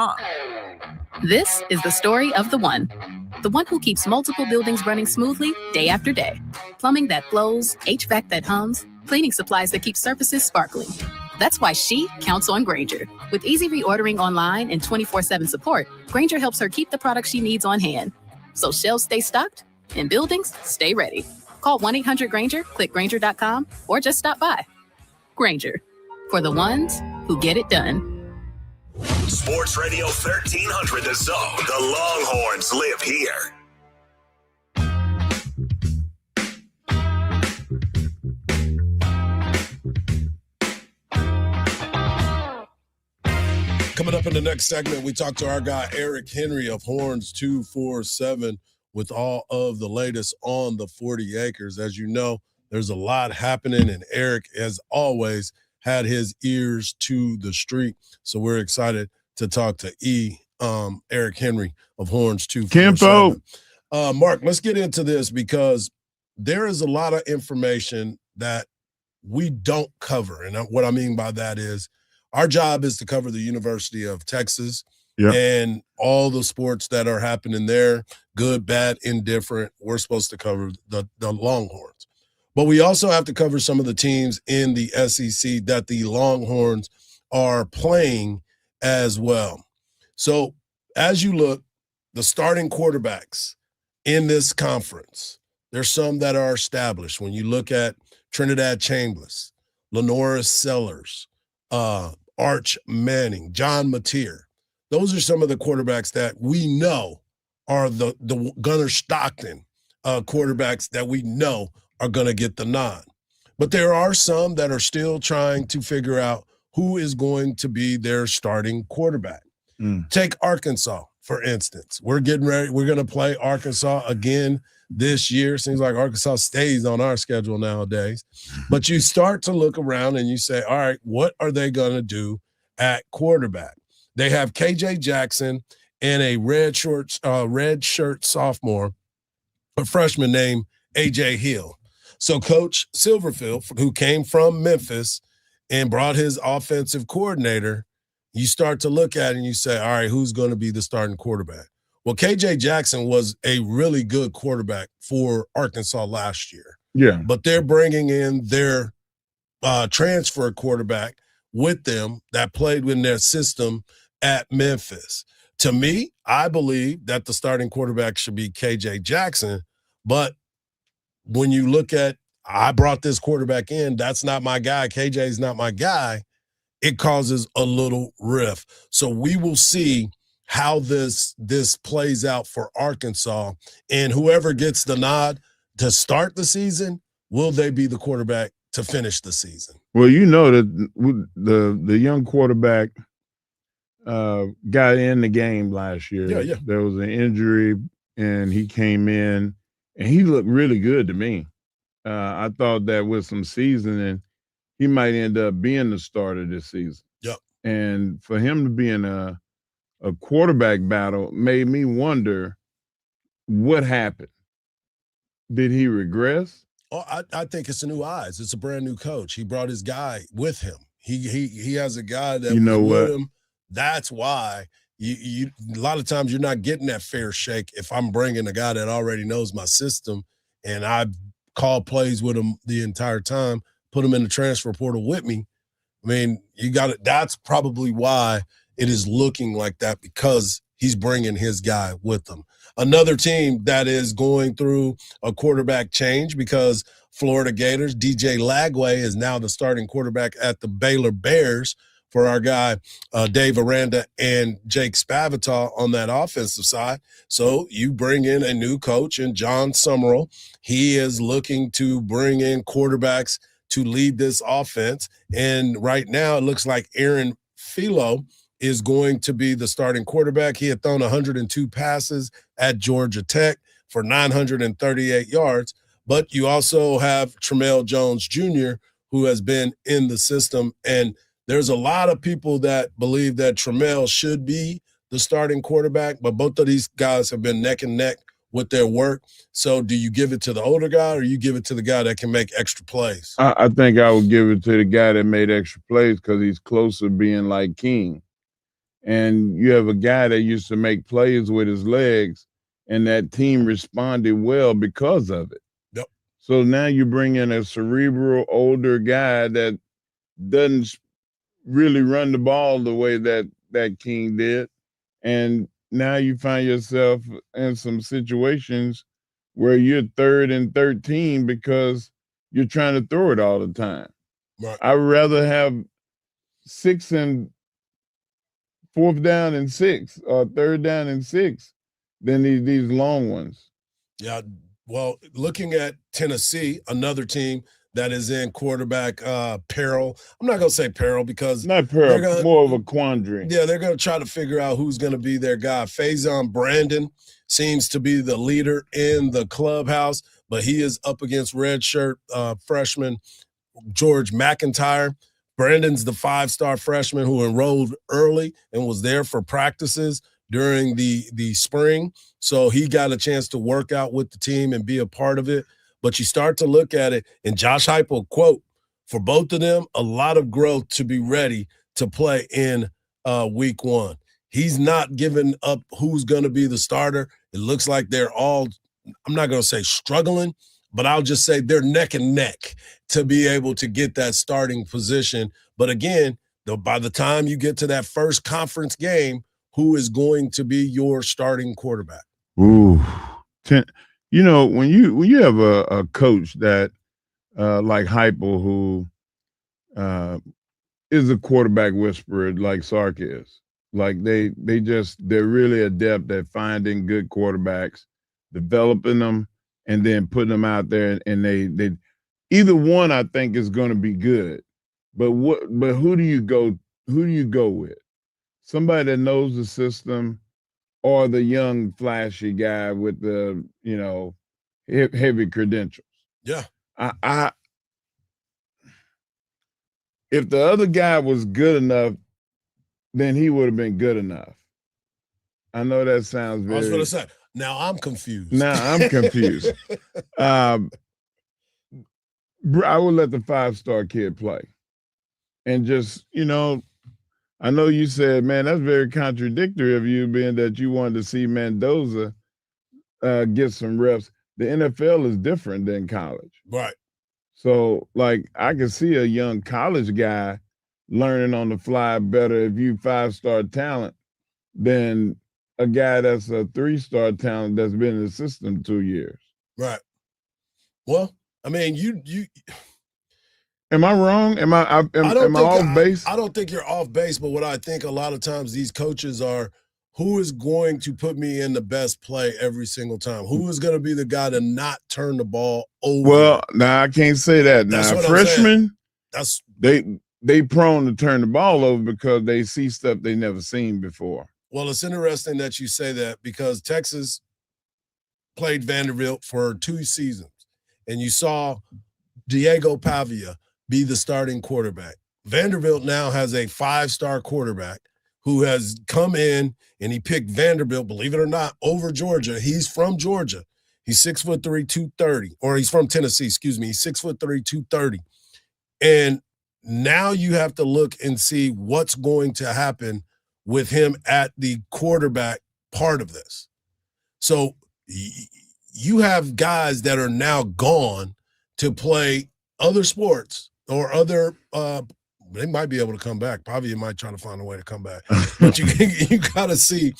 Speaker 14: This is the story of the one who keeps multiple buildings running smoothly day after day. Plumbing that flows, HVAC that hums, cleaning supplies that keep surfaces sparkling. That's why she counts on Grainger. With easy reordering online and 24/7 support, Grainger helps her keep the products she needs on hand. So shelves stay stocked and buildings stay ready. Call 1-800-GRAINGER, click Grainger.com, or just stop by. Grainger, for the ones who get it done.
Speaker 4: Sports Radio 1300 The Zone. The Longhorns live here.
Speaker 1: Coming up in the next segment, we talk to our guy Eric Henry of Horns 247 with all of the latest on the 40 acres. As you know, there's a lot happening, and Eric, as always, had his ears to the street. So we're excited to talk to Eric Henry of Horns 247.
Speaker 2: Kimpo.
Speaker 1: Mark, let's get into this because there is a lot of information that we don't cover. And what I mean by that is our job is to cover the University of Texas and all the sports that are happening there, good, bad, indifferent. We're supposed to cover the Longhorns. But we also have to cover some of the teams in the SEC that the Longhorns are playing as well. So as you look, the starting quarterbacks in this conference, there's some that are established. When you look at Trinidad Chambliss, Lenora Sellers, Arch Manning, John Mateer, those are some of the quarterbacks that we know are the Gunnar Stockton quarterbacks that we know are going to get the nod. But there are some that are still trying to figure out who is going to be their starting quarterback. Take Arkansas, for instance. We're getting ready. We're going to play Arkansas again this year. Seems like Arkansas stays on our schedule nowadays. But you start to look around and you say, all right, what are they going to do at quarterback? They have KJ Jackson and a red shirt sophomore, a freshman named AJ Hill. So Coach Silverfield, who came from Memphis and brought his offensive coordinator, you start to look at it and you say, all right, who's going to be the starting quarterback? Well, KJ Jackson was a really good quarterback for Arkansas last year.
Speaker 2: Yeah.
Speaker 1: But they're bringing in their transfer quarterback with them that played in their system at Memphis. To me, I believe that the starting quarterback should be KJ Jackson. But when you look at, I brought this quarterback in, that's not my guy, KJ's not my guy, it causes a little rift. So we will see how this plays out for Arkansas. And whoever gets the nod to start the season, will they be the quarterback to finish the season?
Speaker 2: Well, you know that the young quarterback got in the game last year.
Speaker 1: Yeah.
Speaker 2: There was an injury, and he came in, and he looked really good to me. I thought that with some seasoning, he might end up being the starter this season.
Speaker 1: Yep.
Speaker 2: And for him to be in a quarterback battle made me wonder what happened. Did he regress?
Speaker 1: Oh, I think it's a new eyes. It's a brand new coach. He brought his guy with him. He has a guy that was with him. That's why you a lot of times you're not getting that fair shake if I'm bringing a guy that already knows my system and I call plays with him the entire time, put him in the transfer portal with me. I mean, you got it. That's probably why it is looking like that, because he's bringing his guy with him. Another team that is going through a quarterback change because Florida Gators, DJ Lagway is now the starting quarterback at the Baylor Bears for our guy, Dave Aranda and Jake Spavital on that offensive side. So you bring in a new coach in John Summerall. He is looking to bring in quarterbacks to lead this offense. And right now it looks like Aaron Philo is going to be the starting quarterback. He had thrown 102 passes at Georgia Tech for 938 yards. But you also have Tramel Jones Jr., who has been in the system. And there's a lot of people that believe that Tramel should be the starting quarterback, but both of these guys have been neck and neck with their work. So do you give it to the older guy or you give it to the guy that can make extra plays?
Speaker 2: I think I would give it to the guy that made extra plays because he's closer being like King. And you have a guy that used to make plays with his legs, and that team responded well because of it.
Speaker 1: Yep.
Speaker 2: So now you bring in a cerebral, older guy that doesn't really run the ball the way that King did. And now you find yourself in some situations where you're 3rd and 13 because you're trying to throw it all the time.
Speaker 1: Right.
Speaker 2: I'd rather have 6 and 4th down and 6 or 3rd down and 6 than these long ones.
Speaker 1: Yeah. Well, looking at Tennessee, another team that is in quarterback peril. I'm not going to say peril because
Speaker 2: not peril, more of a quandary.
Speaker 1: Yeah, they're going to try to figure out who's going to be their guy. Faison Brandon seems to be the leader in the clubhouse, but he is up against redshirt freshman George McIntyre. Brandon's the 5-star freshman who enrolled early and was there for practices during the spring. So he got a chance to work out with the team and be a part of it. But you start to look at it, and Josh Heupel, quote, for both of them, a lot of growth to be ready to play in week 1. He's not giving up who's going to be the starter. It looks like they're all, I'm not going to say struggling, but I'll just say they're neck and neck to be able to get that starting position. But again, by the time you get to that first conference game, who is going to be your starting quarterback?
Speaker 2: Ooh, you know, when you have a coach that like Heupel, who is a quarterback whisperer like Sark is, like they're really adept at finding good quarterbacks, developing them, and then putting them out there, and they either one I think is going to be good, but who do you go with? Somebody that knows the system, or the young flashy guy with the heavy credentials?
Speaker 1: Yeah,
Speaker 2: if the other guy was good enough, then he would have been good enough. I know that sounds very.
Speaker 1: I was going to say. Now I'm confused.
Speaker 2: I would let the 5-star kid play. And just, I know you said, man, that's very contradictory of you, being that you wanted to see Mendoza get some reps. The NFL is different than college.
Speaker 1: Right.
Speaker 2: So, like, I can see a young college guy learning on the fly better if you 5-star talent than a guy that's a 3-star talent that's been in the system 2 years.
Speaker 1: Right. Well, I mean, you
Speaker 2: am I wrong? Am I off base?
Speaker 1: I don't think you're off base, but what I think a lot of times these coaches are, who is going to put me in the best play every single time? Who is going to be the guy to not turn the ball over?
Speaker 2: Well, now I can't say that. Now, freshmen, they prone to turn the ball over because they see stuff they never seen before.
Speaker 1: Well, it's interesting that you say that, because Texas played Vanderbilt for 2 seasons, and you saw Diego Pavia be the starting quarterback. Vanderbilt now has a 5-star quarterback who has come in, and he picked Vanderbilt, believe it or not, over Georgia. He's from Georgia. He's 6'3", 230, or he's from Tennessee, excuse me. He's 6'3", 230. And now you have to look and see what's going to happen with him at the quarterback part of this. So you have guys that are now gone to play other sports or other they might be able to come back. Probably you might try to find a way to come back. But you got to see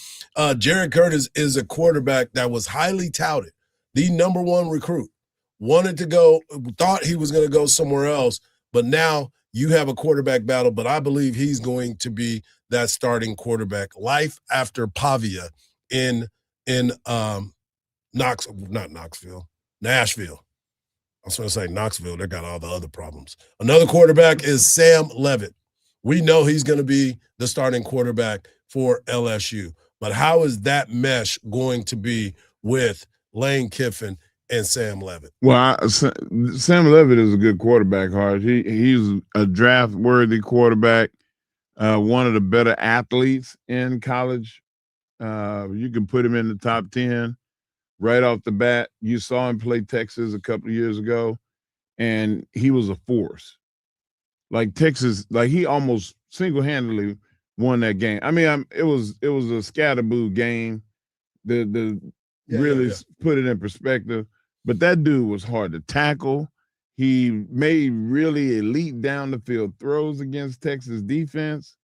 Speaker 1: Jared Curtis is a quarterback that was highly touted, the number 1 recruit, wanted to go, thought he was going to go somewhere else, but now you have a quarterback battle, but I believe he's going to be that starting quarterback. Life after Pavia in Nashville. I was going to say Knoxville. They got all the other problems. Another quarterback is Sam Levitt. We know he's going to be the starting quarterback for LSU. But how is that mesh going to be with Lane Kiffin and Sam Levitt?
Speaker 2: Well, Sam Levitt is a good quarterback, Hardge. He's a draft-worthy quarterback, one of the better athletes in college. You can put him in the top 10 right off the bat. You saw him play Texas a couple of years ago, and he was a force. Like Texas, like he almost single-handedly won that game. I mean, it was a scatterboo game. Put it in perspective. But that dude was hard to tackle. He made really elite down the field throws against Texas defense.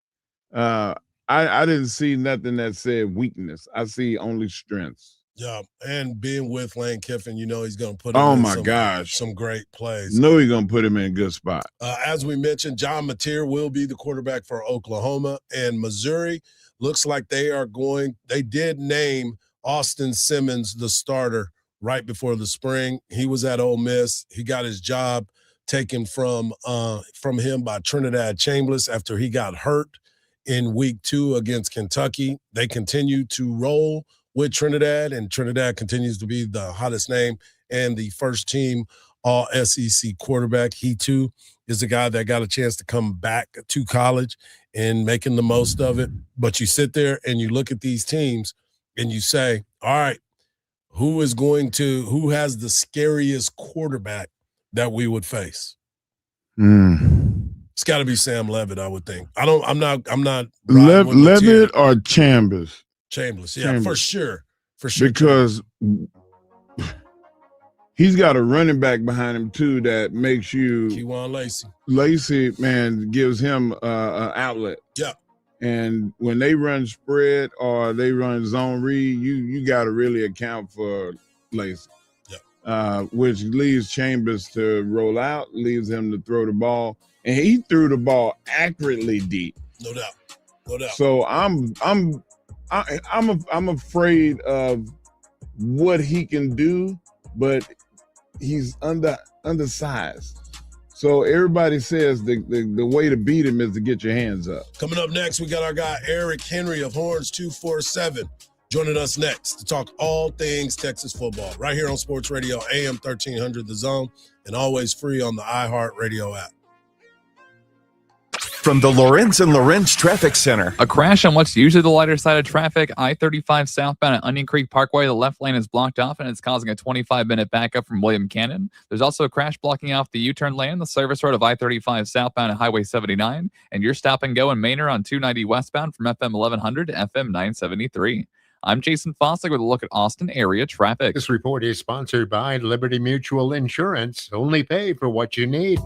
Speaker 2: I didn't see nothing that said weakness. I see only strengths.
Speaker 1: Yeah, and being with Lane Kiffin, he's going to put him some great plays.
Speaker 2: No, he's going to put him in a good spot.
Speaker 1: As we mentioned, John Mateer will be the quarterback for Oklahoma, and Missouri looks like they did name Austin Simmons the starter right before the spring. He was at Ole Miss. He got his job taken from him by Trinidad Chambliss after he got hurt in week 2 against Kentucky. They continue to roll with Trinidad, and Trinidad continues to be the hottest name and the first team all SEC quarterback. He too is a guy that got a chance to come back to college and making the most of it. But you sit there and you look at these teams and you say, all right, who has the scariest quarterback that we would face? It's got to be Sam Levitt, I would think. I'm not
Speaker 2: Levitt or Chambers?
Speaker 1: Chambers, yeah,
Speaker 2: Chambers.
Speaker 1: for sure.
Speaker 2: Because he's got a running back behind him too that makes you.
Speaker 1: Keywan Lacey.
Speaker 2: Lacey, man, gives him an outlet.
Speaker 1: Yeah.
Speaker 2: And when they run spread or they run zone read, you got to really account for Lacey. Yeah. Which leaves Chambers to roll out, leaves him to throw the ball, and he threw the ball accurately deep.
Speaker 1: No doubt.
Speaker 2: So I'm afraid of what he can do, but he's undersized. So everybody says the way to beat him is to get your hands up.
Speaker 1: Coming up next, we got our guy Eric Henry of Horns 247 joining us next to talk all things Texas football right here on Sports Radio AM 1300 The Zone, and always free on the iHeartRadio app.
Speaker 17: From the Lorenz and Lorenz Traffic Center.
Speaker 7: A crash on what's usually the lighter side of traffic, I-35 southbound at Onion Creek Parkway. The left lane is blocked off, and it's causing a 25-minute backup from William Cannon. There's also a crash blocking off the U-turn lane, the service road of I-35 southbound at Highway 79, and your stop and go in Manor on 290 westbound from FM 1100 to FM 973. I'm Jason Fossick with a look at Austin area traffic.
Speaker 8: This report is sponsored by Liberty Mutual Insurance. Only pay for what you need.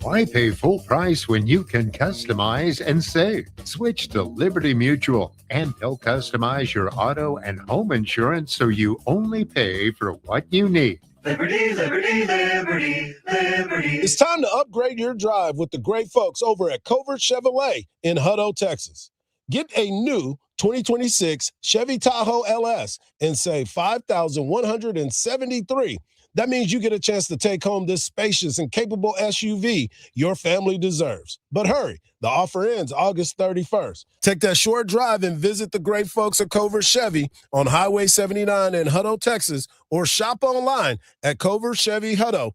Speaker 8: Why pay full price when you can customize and save? Switch to Liberty Mutual, and they'll customize your auto and home insurance so you only pay for what you need.
Speaker 3: Liberty, liberty, liberty, liberty.
Speaker 1: It's time to upgrade your drive with the great folks over at Covert Chevrolet in Hutto, Texas. Get a new 2026 Chevy Tahoe LS and save $5,173. That means you get a chance to take home this spacious and capable SUV your family deserves. But hurry, the offer ends August 31st. Take that short drive and visit the great folks at Covert Chevy on Highway 79 in Hutto, Texas, or shop online at covertchevyhutto.com.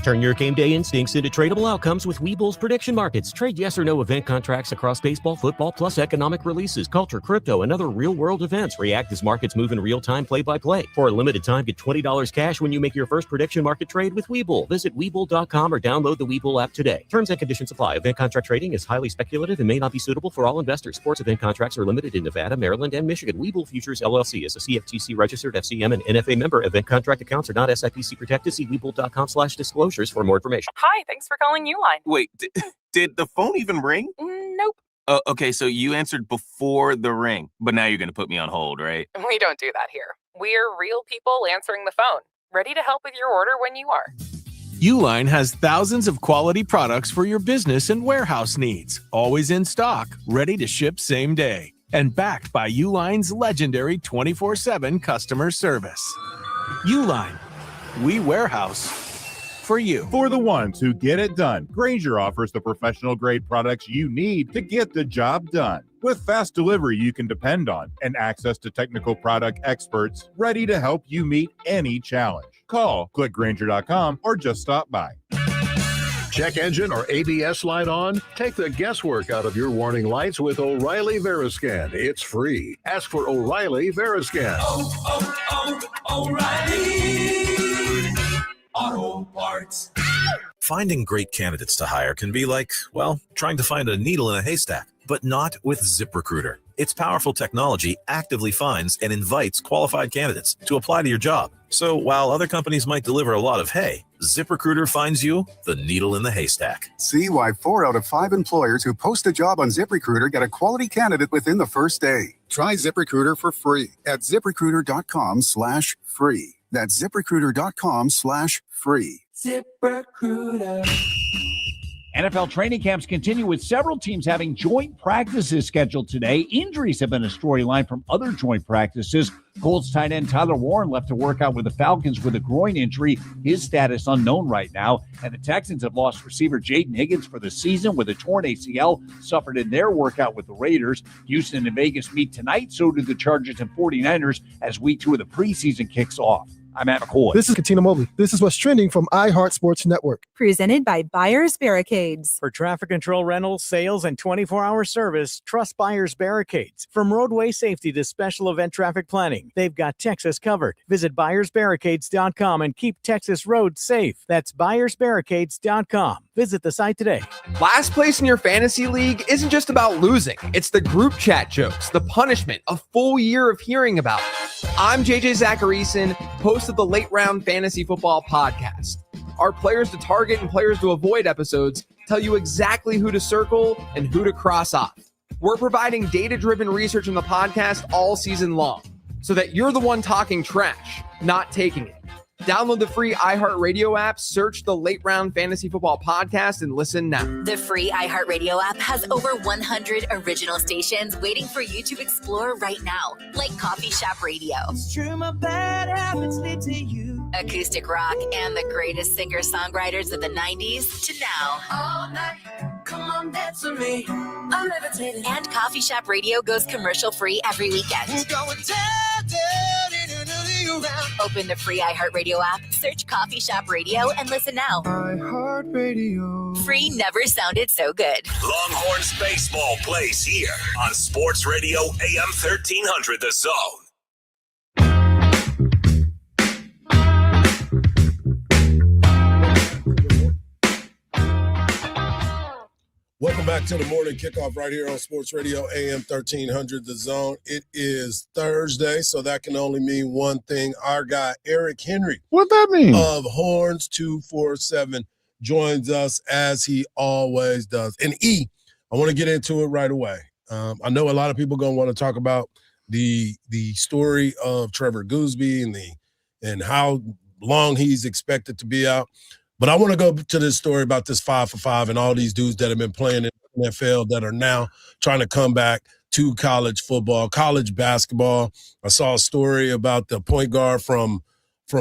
Speaker 15: Turn your game day instincts into tradable outcomes with Webull's prediction markets. Trade yes or no event contracts across baseball, football, plus economic releases, culture, crypto, and other real-world events. React as markets move in real time, play-by-play. For a limited time, get $20 cash when you make your first prediction market trade with Webull. Visit Webull.com or download the Webull app today. Terms and conditions apply. Event contract trading is highly speculative and may not be suitable for all investors. Sports event contracts are limited in Nevada, Maryland, and Michigan. Webull Futures LLC is a CFTC registered FCM and NFA member. Event contract accounts are not SIPC protected. See Webull.com/disclosures for more information.
Speaker 16: Hi, thanks for calling Uline.
Speaker 18: Wait, did the phone even ring?
Speaker 16: Nope.
Speaker 18: Okay, so you answered before the ring, but now you're going to put me on hold, right?
Speaker 16: We don't do that here. We're real people answering the phone, ready to help with your order when you are.
Speaker 20: Uline has thousands of quality products for your business and warehouse needs, always in stock, ready to ship same day, and backed by Uline's legendary 24/7 customer service. Uline, we warehouse for you.
Speaker 21: For the ones who get it done, Grainger offers the professional-grade products you need to get the job done. With fast delivery you can depend on and access to technical product experts ready to help you meet any challenge. Call, click Grainger.com, or just stop by.
Speaker 22: Check engine or ABS light on? Take the guesswork out of your warning lights with O'Reilly Veriscan. It's free. Ask for O'Reilly Veriscan.
Speaker 3: O'Reilly Auto Parts.
Speaker 23: Finding great candidates to hire can be like, well, trying to find a needle in a haystack, but not with ZipRecruiter. Its powerful technology actively finds and invites qualified candidates to apply to your job. So while other companies might deliver a lot of hay, ZipRecruiter finds you the needle in the haystack.
Speaker 24: See why 4 out of 5 employers who post a job on ZipRecruiter get a quality candidate within the first day. Try ZipRecruiter for free at ZipRecruiter.com/free. That's ZipRecruiter.com/free.
Speaker 25: ZipRecruiter. NFL training camps continue with several teams having joint practices scheduled today. Injuries have been a storyline from other joint practices. Colts tight end Tyler Warren left to work out with the Falcons with a groin injury. His status unknown right now. And the Texans have lost receiver Jaden Higgins for the season with a torn ACL suffered in their workout with the Raiders. Houston and Vegas meet tonight. So do the Chargers and 49ers as week 2 of the preseason kicks off.
Speaker 5: I'm Matt McCoy.
Speaker 6: This is Katina Mobley. This is what's trending from iHeart Sports Network.
Speaker 9: Presented by Buyers Barricades.
Speaker 10: For traffic control rentals, sales, and 24-hour service, trust Buyers Barricades. From roadway safety to special event traffic planning, they've got Texas covered. Visit buyersbarricades.com and keep Texas roads safe. That's buyersbarricades.com. Visit the site today.
Speaker 19: Last place in your fantasy league isn't just about losing. It's the group chat jokes, the punishment, a full year of hearing about it. I'm JJ Zacharyson, host of the Late Round Fantasy Football Podcast. Our players to target and players to avoid episodes tell you exactly who to circle and who to cross off. We're providing data-driven research in the podcast all season long so that you're the one talking trash, not taking it. Download the free iHeartRadio app, search the Late Round Fantasy Football Podcast, and listen now.
Speaker 26: The free iHeartRadio app has over 100 original stations waiting for you to explore right now, like Coffee Shop Radio,
Speaker 3: It's true, my bad habits lead to you.
Speaker 26: acoustic rock, and the greatest singer-songwriters of the 90s to now.
Speaker 3: All night, come on, dance with me. I'm levitating.
Speaker 26: And Coffee Shop Radio goes commercial-free every weekend.
Speaker 3: We're going down, around.
Speaker 26: Open the free iHeartRadio app, search Coffee Shop Radio, and listen now.
Speaker 3: iHeartRadio.
Speaker 26: Free never sounded so good.
Speaker 4: Longhorns baseball plays here on Sports Radio AM 1300 The Zone.
Speaker 1: Welcome back to the morning kickoff right here on Sports Radio AM 1300 The Zone. It is Thursday, so that can only mean one thing. Our guy Eric Henry,
Speaker 2: what that mean?
Speaker 1: Of Horns 247 joins us as he always does. And I want to get into it right away. I know a lot of people going to want to talk about the story of Trevor Gooseby and how long he's expected to be out. But I want to go to this story about this 5 for 5 and all these dudes that have been playing in the NFL that are now trying to come back to college football, college basketball. I saw a story about the point guard from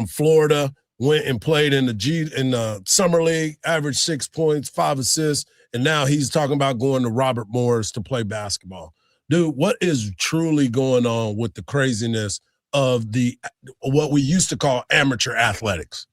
Speaker 1: Florida, went and played in the summer league, averaged 6 points, 5 assists, and now he's talking about going to Robert Morris to play basketball. Dude, what is truly going on with the craziness of what we used to call amateur athletics?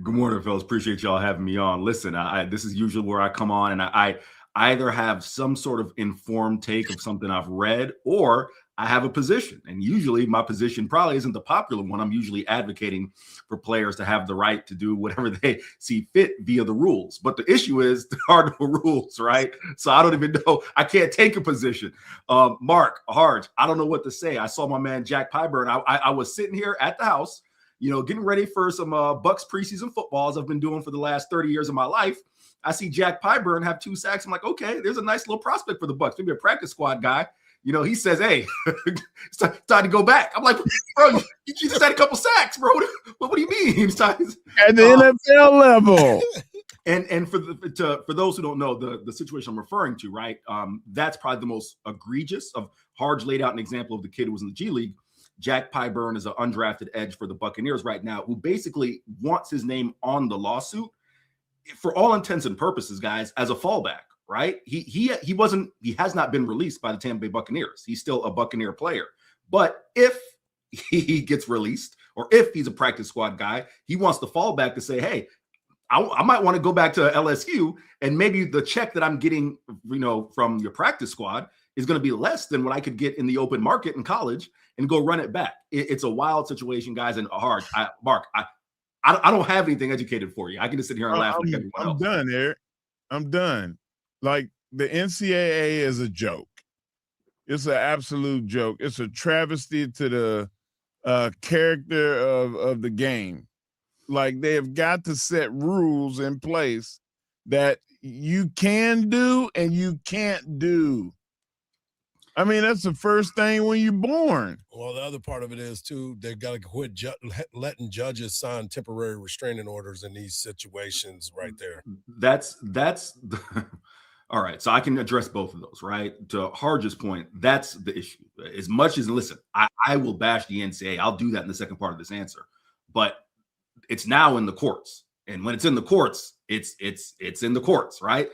Speaker 27: Good morning, fellas. Appreciate y'all having me on. Listen, this is usually where I come on and I either have some sort of informed take of something I've read or I have a position. And usually my position probably isn't the popular one. I'm usually advocating for players to have the right to do whatever they see fit via the rules. But the issue is there are no rules, right? So I don't even know. I can't take a position. Mark, Hardge, I don't know what to say. I saw my man Jack Pyburn. I was sitting here at the house, getting ready for some Bucks preseason football, as I've been doing for the last 30 years of my life. I see Jack Pyburn have 2 sacks. I'm like, okay, there's a nice little prospect for the Bucks. Maybe a practice squad guy. He says, hey, it's time to go back. I'm like, bro, you just had a couple sacks, bro. What do you mean? At
Speaker 2: the NFL level.
Speaker 27: And for those who don't know, the situation I'm referring to, right? That's probably the most egregious of. Hardge laid out an example of the kid who was in the G League. Jack Pyburn is an undrafted edge for the Buccaneers right now, who basically wants his name on the lawsuit for all intents and purposes, guys, as a fallback, right? He has not been released by the Tampa Bay Buccaneers. He's still a Buccaneer player. But if he gets released or if he's a practice squad guy, he wants to fall back to say, hey, I might want to go back to LSU and maybe the check that I'm getting, from your practice squad is going to be less than what I could get in the open market in college and go run it back. It's a wild situation, guys. And Mark, I don't have anything educated for you. I can just sit here and laugh like everyone else.
Speaker 2: I'm done, Eric. I'm done. Like, the NCAA is a joke. It's an absolute joke. It's a travesty to the character of the game. Like, they have got to set rules in place that you can do and you can't do. I mean, that's the first thing when you're born.
Speaker 1: Well, the other part of it is, too, they've got to quit letting judges sign temporary restraining orders in these situations right there.
Speaker 27: That's all right. So I can address both of those, right? To Hardge's point, that's the issue. As much as, listen, I will bash the NCAA. I'll do that in the second part of this answer. But it's now in the courts. And when it's in the courts, it's in the courts, right?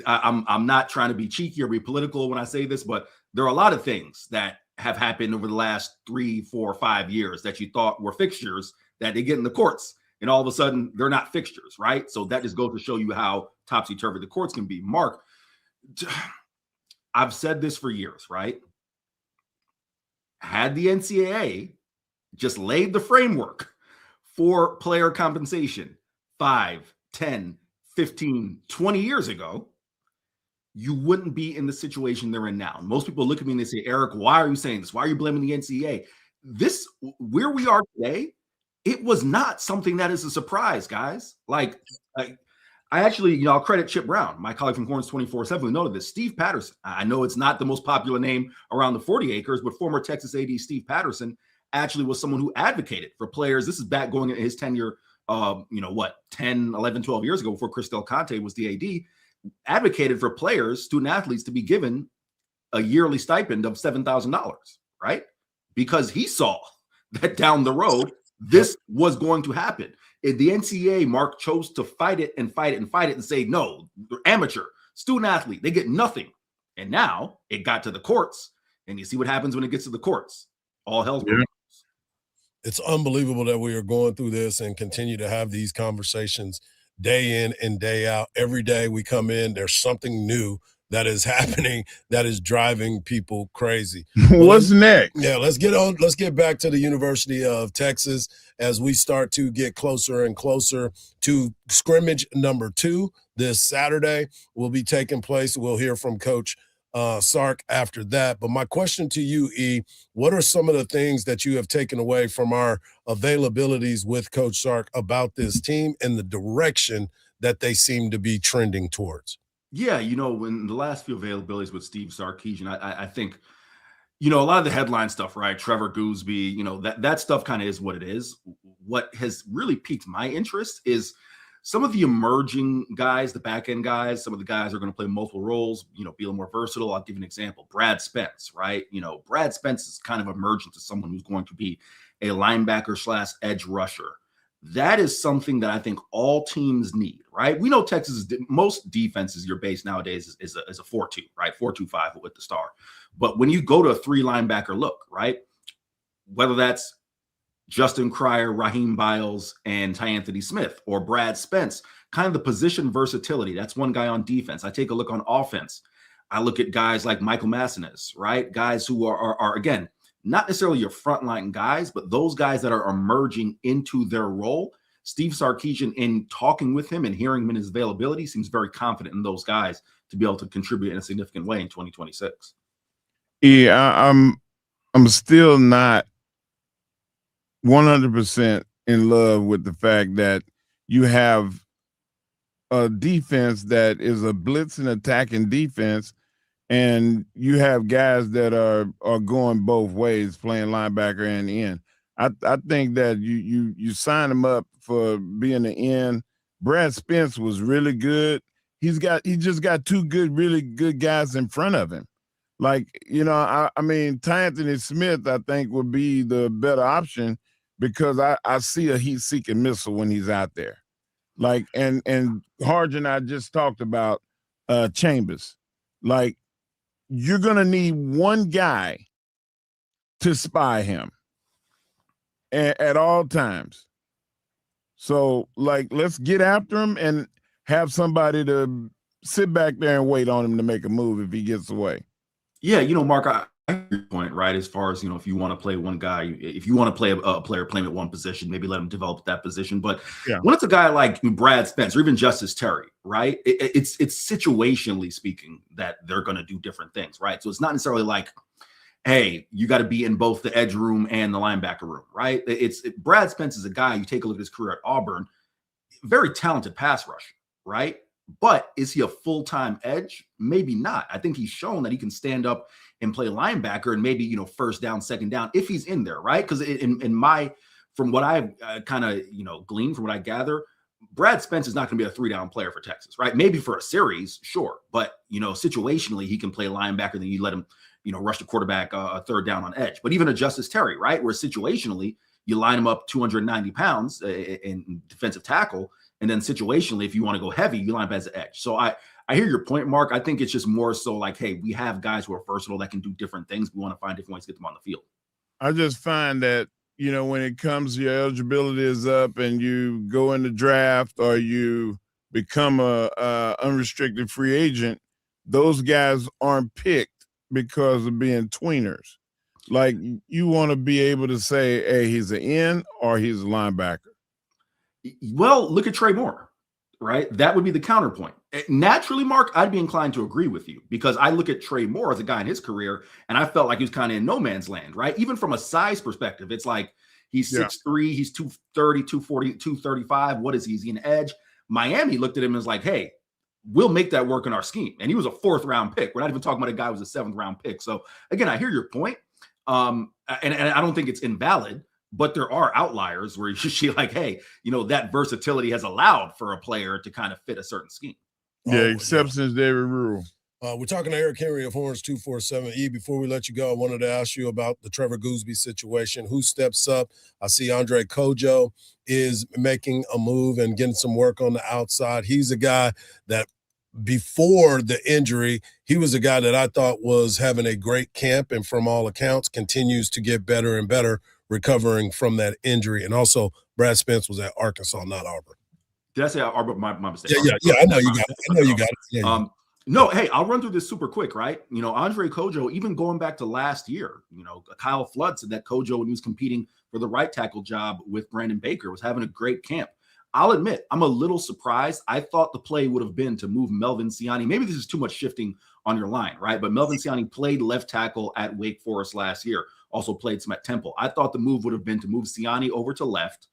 Speaker 27: I'm not trying to be cheeky or be political when I say this, but there are a lot of things that have happened over the last 3, 4, 5 years that you thought were fixtures that they get in the courts, and all of a sudden they're not fixtures, right? So that just goes to show you how topsy-turvy the courts can be. Mark, I've said this for years, right? Had the NCAA just laid the framework for player compensation 5, 10, 15, 20 years ago, you wouldn't be in the situation they're in now. Most people look at me and they say, Eric, why are you saying this? Why are you blaming the NCAA? This, where we are today, it was not something that is a surprise, guys. Like I actually, I'll credit Chip Brown, my colleague from Horns 24/7, who noted this. Steve Patterson, I know it's not the most popular name around the 40 acres, but former Texas AD Steve Patterson actually was someone who advocated for players. This is back going in his tenure, 10, 11, 12 years ago, before Chris Del Conte was the AD, advocated for players, student athletes, to be given a yearly stipend of $7,000, right? Because he saw that down the road, this was going to happen. If the NCAA, Mark, chose to fight it and fight it and fight it and say, no, they're amateur, student athlete, they get nothing. And now it got to the courts, and you see what happens when it gets to the courts. All hell's broken.
Speaker 1: It's unbelievable that we are going through this and continue to have these conversations day in and day out. Every day we come in, there's something new that is happening that is driving people crazy.
Speaker 2: What's next?
Speaker 1: Yeah, let's get back to the University of Texas as we start to get closer and closer to scrimmage number 2 this Saturday will be taking place. We'll hear from Coach Sark after that. But my question to you, E, what are some of the things that you have taken away from our availabilities with Coach Sark about this team and the direction that they seem to be trending towards?
Speaker 27: Yeah, in the last few availabilities with Steve Sarkisian, I think, a lot of the headline stuff, right? Trevor Gooseby, that stuff kind of is what it is. What has really piqued my interest is some of the emerging guys, the back end guys, some of the guys are going to play multiple roles, be a little more versatile. I'll give you an example. Brad Spence, right? Brad Spence is kind of emerging to someone who's going to be a linebacker / edge rusher. That is something that I think all teams need, right? We know Texas, most defenses, your base nowadays is a 4-2, right? 4-2-5 with the star. But when you go to a 3 linebacker look, right? Whether that's Justin Cryer, Raheem Biles, and Ty-Anthony Smith, or Brad Spence, kind of the position versatility. That's one guy on defense. I take a look on offense. I look at guys like Michael Massinez, right? Guys who are again, not necessarily your frontline guys, but those guys that are emerging into their role. Steve Sarkisian, in talking with him and hearing him in his availability, seems very confident in those guys to be able to contribute in a significant way in 2026.
Speaker 2: Yeah, I'm still not 100% in love with the fact that you have a defense that is a blitz and attacking defense, and you have guys that are going both ways, playing linebacker and end. I think that you sign him up for being the end. Brad Spence was really good. He just got 2 really good guys in front of him. Like, I mean, Ty-Anthony Smith, I think, would be the better option because I see a heat-seeking missile when he's out there. Like, and Hardge and I just talked about Chambers. Like, you're going to need one guy to spy him at all times. So, like, let's get after him and have somebody to sit back there and wait on him to make a move if he gets away.
Speaker 27: Yeah, Mark, I hear your point, right? As far as, if you want to play one guy, if you want to play a player playing at one position, maybe let him develop that position. But when it's a guy like Brad Spence or even Justice Terry, right? It's situationally speaking that they're going to do different things, right? So it's not necessarily like, hey, you got to be in both the edge room and the linebacker room, right? Brad Spence is a guy, you take a look at his career at Auburn, very talented pass rusher, right? But is he a full-time edge? Maybe not. I think he's shown that he can stand up and play linebacker and maybe, first down, second down, if he's in there, right? Because from what I've kind of, gleaned from what I gather, Brad Spence is not going to be a 3-down player for Texas, right? Maybe for a series, sure. But, situationally, he can play linebacker, then you let him, rush the quarterback a 3rd down on edge. But even a Justice Terry, right? Where situationally, you line him up 290 pounds in defensive tackle. And then situationally, if you want to go heavy, you line up as an edge. So I hear your point, Mark. I think it's just more so like, hey, we have guys who are versatile that can do different things. We want to find different ways to get them on the field.
Speaker 2: I just find that, when it comes to your eligibility is up and you go in the draft or you become a unrestricted free agent, those guys aren't picked because of being tweeners. Like, you want to be able to say, hey, he's an end or he's a linebacker.
Speaker 27: Well, look at Trey Moore, right? That would be the counterpoint. Naturally, Mark, I'd be inclined to agree with you because I look at Trey Moore as a guy in his career, and I felt like he was kind of in no man's land, right? Even from a size perspective, it's like he's 6'3", he's 230, 240, 235. What is he? Is he an edge? Miami looked at him and was like, hey, we'll make that work in our scheme. And he was a 4th-round pick. We're not even talking about a guy who was a 7th-round pick. So, again, I hear your point, and I don't think it's invalid. But there are outliers where you see like, hey, that versatility has allowed for a player to kind of fit a certain scheme.
Speaker 2: Yeah, exceptions to every rule.
Speaker 1: We're talking to Eric Henry of Horns 247E. Before we let you go, I wanted to ask you about the Trevor Goosby situation. Who steps up? I see Andre Kojo is making a move and getting some work on the outside. He's a guy that before the injury, he was a guy that I thought was having a great camp and from all accounts continues to get better and better recovering from that injury. And also Brad Spence was at Arkansas, not Auburn.
Speaker 27: Did I say Auburn? My mistake.
Speaker 1: Yeah, I know you got it. I know you got it. Yeah,
Speaker 27: no, hey, I'll run through this super quick, right? Andre Kojo, even going back to last year, Kyle Flood said that Kojo, when he was competing for the right tackle job with Brandon Baker, was having a great camp. I'll admit, I'm a little surprised. I thought the play would have been to move Melvin Siani. Maybe this is too much shifting on your line, right? But Melvin Siani played left tackle at Wake Forest last year, also played some at Temple. I thought the move would have been to move Siani over to left,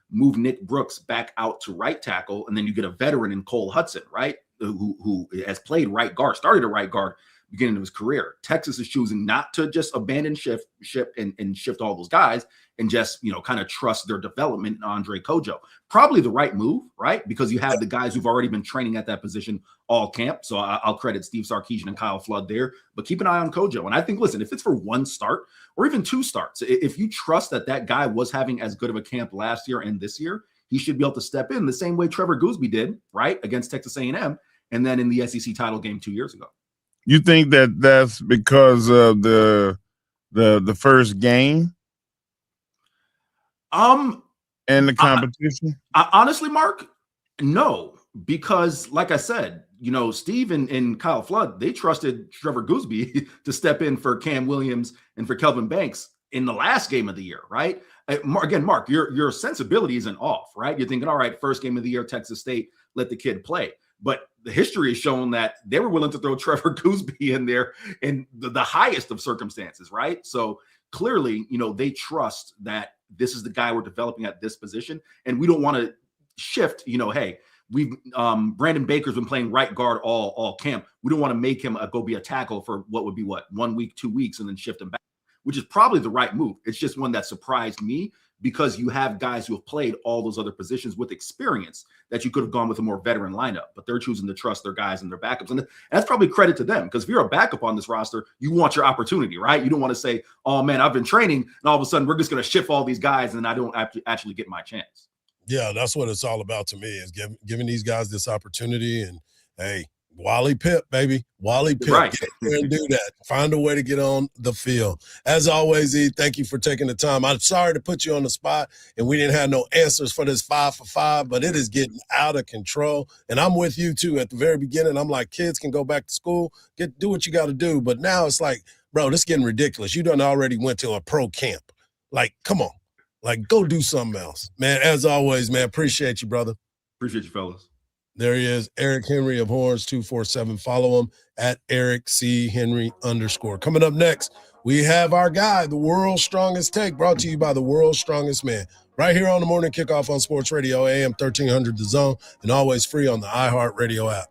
Speaker 27: move Nick Brooks back out to right tackle, and then you get a veteran in Cole Hudson, right? Who has played right guard, started at right guard beginning of his career. Texas is choosing not to just abandon ship and shift all those guys and just, kind of trust their development in Andre Kojo. Probably the right move, right? Because you have the guys who've already been training at that position all camp. So I'll credit Steve Sarkisian and Kyle Flood there, but keep an eye on Kojo. And I think, listen, if it's for 1 start or even 2 starts, if you trust that guy was having as good of a camp last year and this year, he should be able to step in the same way Trevor Goosby did, right? Against Texas A&M. And then in the SEC title game 2 years ago.
Speaker 2: You think that that's because of the first game?
Speaker 27: And
Speaker 2: the competition?
Speaker 27: Honestly, Mark, no, because like I said, Steve and Kyle Flood, they trusted Trevor Goosby to step in for Cam Williams and for Kelvin Banks in the last game of the year, right? Again, Mark, your sensibility isn't off, right? You're thinking, all right, first game of the year, Texas State, let the kid play. But the history has shown that they were willing to throw Trevor Goosby in there in the highest of circumstances, right? So clearly, they trust that this is the guy we're developing at this position. And we don't want to shift, hey, we've Brandon Baker's been playing right guard all camp. We don't want to make him go be a tackle for what would be 1 week, 2 weeks, and then shift him back, which is probably the right move. It's just one that surprised me because you have guys who have played all those other positions with experience that you could have gone with a more veteran lineup, but they're choosing to trust their guys and their backups. And that's probably credit to them, because if you're a backup on this roster, you want your opportunity, right? You don't want to say, oh man, I've been training and all of a sudden we're just going to shift all these guys and I don't actually get my chance.
Speaker 1: Yeah, that's what it's all about to me, is giving these guys this opportunity. And hey, Wally Pipp, baby. Wally Pipp.
Speaker 27: Right.
Speaker 1: Get there and do that. Find a way to get on the field. As always, E, thank you for taking the time. I'm sorry to put you on the spot, and we didn't have no answers for this 5 for 5, but it is getting out of control. And I'm with you, too. At the very beginning, I'm like, kids can go back to school, do what you got to do. But now it's like, bro, this is getting ridiculous. You done already went to a pro camp. Like, come on. Like, go do something else. Man, as always, man, appreciate you, brother.
Speaker 27: Appreciate you, fellas.
Speaker 1: There he is, Eric Henry of Horns 247. Follow him at Eric C. Henry _. Coming up next, we have our guy, the world's strongest take, brought to you by the world's strongest man. Right here on the Morning Kickoff on Sports Radio, AM 1300 The Zone, and always free on the iHeartRadio app.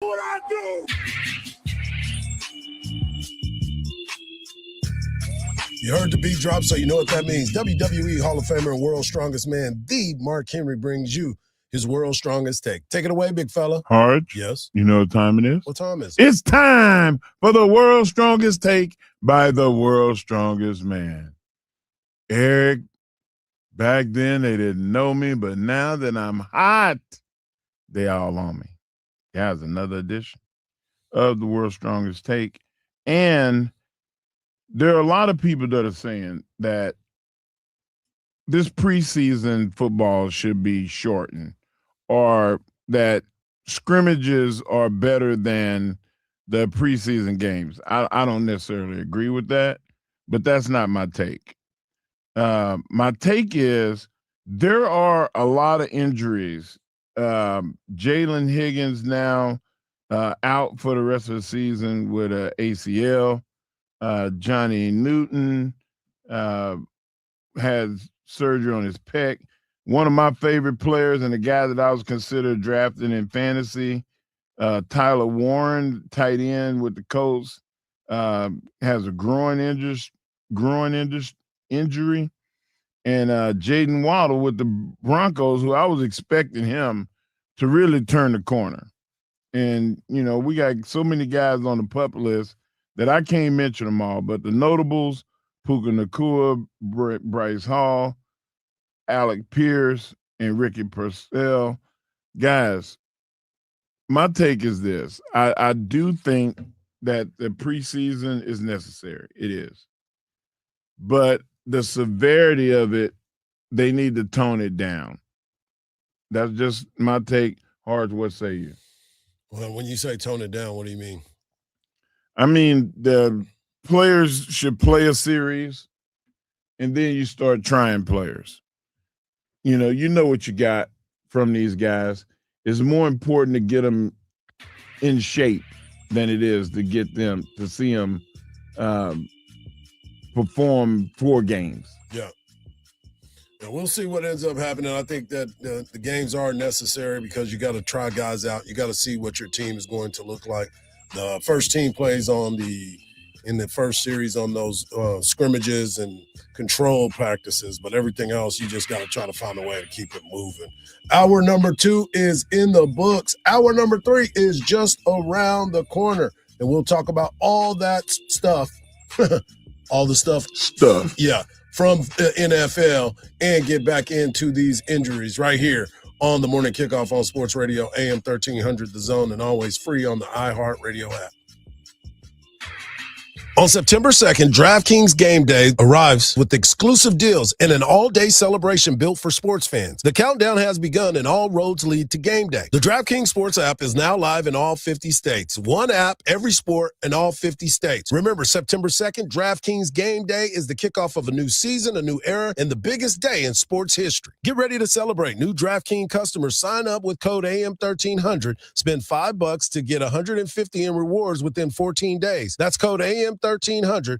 Speaker 1: What I do? You heard the beat drop, so you know what that means. WWE Hall of Famer and World's Strongest Man, the Mark Henry, brings you his World's Strongest Take. Take it away, big fella.
Speaker 2: Hardge?
Speaker 1: Yes.
Speaker 2: You know what time it is?
Speaker 1: What time is it?
Speaker 2: It's time for the World's Strongest Take by the World's Strongest Man. Eric, back then they didn't know me, but now that I'm hot, they all on me. Guys, another edition of the World's Strongest Take. And there are a lot of people that are saying that this preseason football should be shortened, or that scrimmages are better than the preseason games. I don't necessarily agree with that, but that's not my take. My take is there are a lot of injuries. Jalen Higgins now out for the rest of the season with an ACL. Johnny Newton had surgery on his pec. One of my favorite players and the guy that I was considered drafted in fantasy, Tyler Warren, tight end with the Colts, has a groin injury. And Jaden Waddle with the Broncos, who I was expecting him to really turn the corner. And, you know, we got so many guys on the PUP list that I can't mention them all, but the notables, Puka Nacua, Bryce Hall, Alec Pierce, and Ricky Purcell. Guys, my take is this. I do think that the preseason is necessary. It is. But the severity of it, they need to tone it down. That's just my take. Hardge, what say you?
Speaker 1: Well, when you say tone it down, what do you mean?
Speaker 2: I mean, the players should play a series, and then you start trying players. You know what you got from these guys. It's more important to get them in shape than it is to get them to see them perform 4 games.
Speaker 1: Yeah. And we'll see what ends up happening. I think that the games are necessary because you got to try guys out. You got to see what your team is going to look like. The first team plays in the first series on those scrimmages and control practices, but everything else, you just got to try to find a way to keep it moving. Hour number 2 is in the books. Hour number 3 is just around the corner, and we'll talk about all that stuff, all the stuff, yeah, from the NFL, and get back into these injuries right here on the Morning Kickoff on Sports Radio, AM 1300 The Zone, and always free on the iHeartRadio app. On September 2nd, DraftKings Game Day arrives with exclusive deals and an all-day celebration built for sports fans. The countdown has begun and all roads lead to Game Day. The DraftKings Sports app is now live in all 50 states. One app, every sport, in all 50 states. Remember, September 2nd, DraftKings Game Day is the kickoff of a new season, a new era, and the biggest day in sports history. Get ready to celebrate. New DraftKings customers sign up with code AM1300. Spend $5 to get $150 in rewards within 14 days. That's code AM1300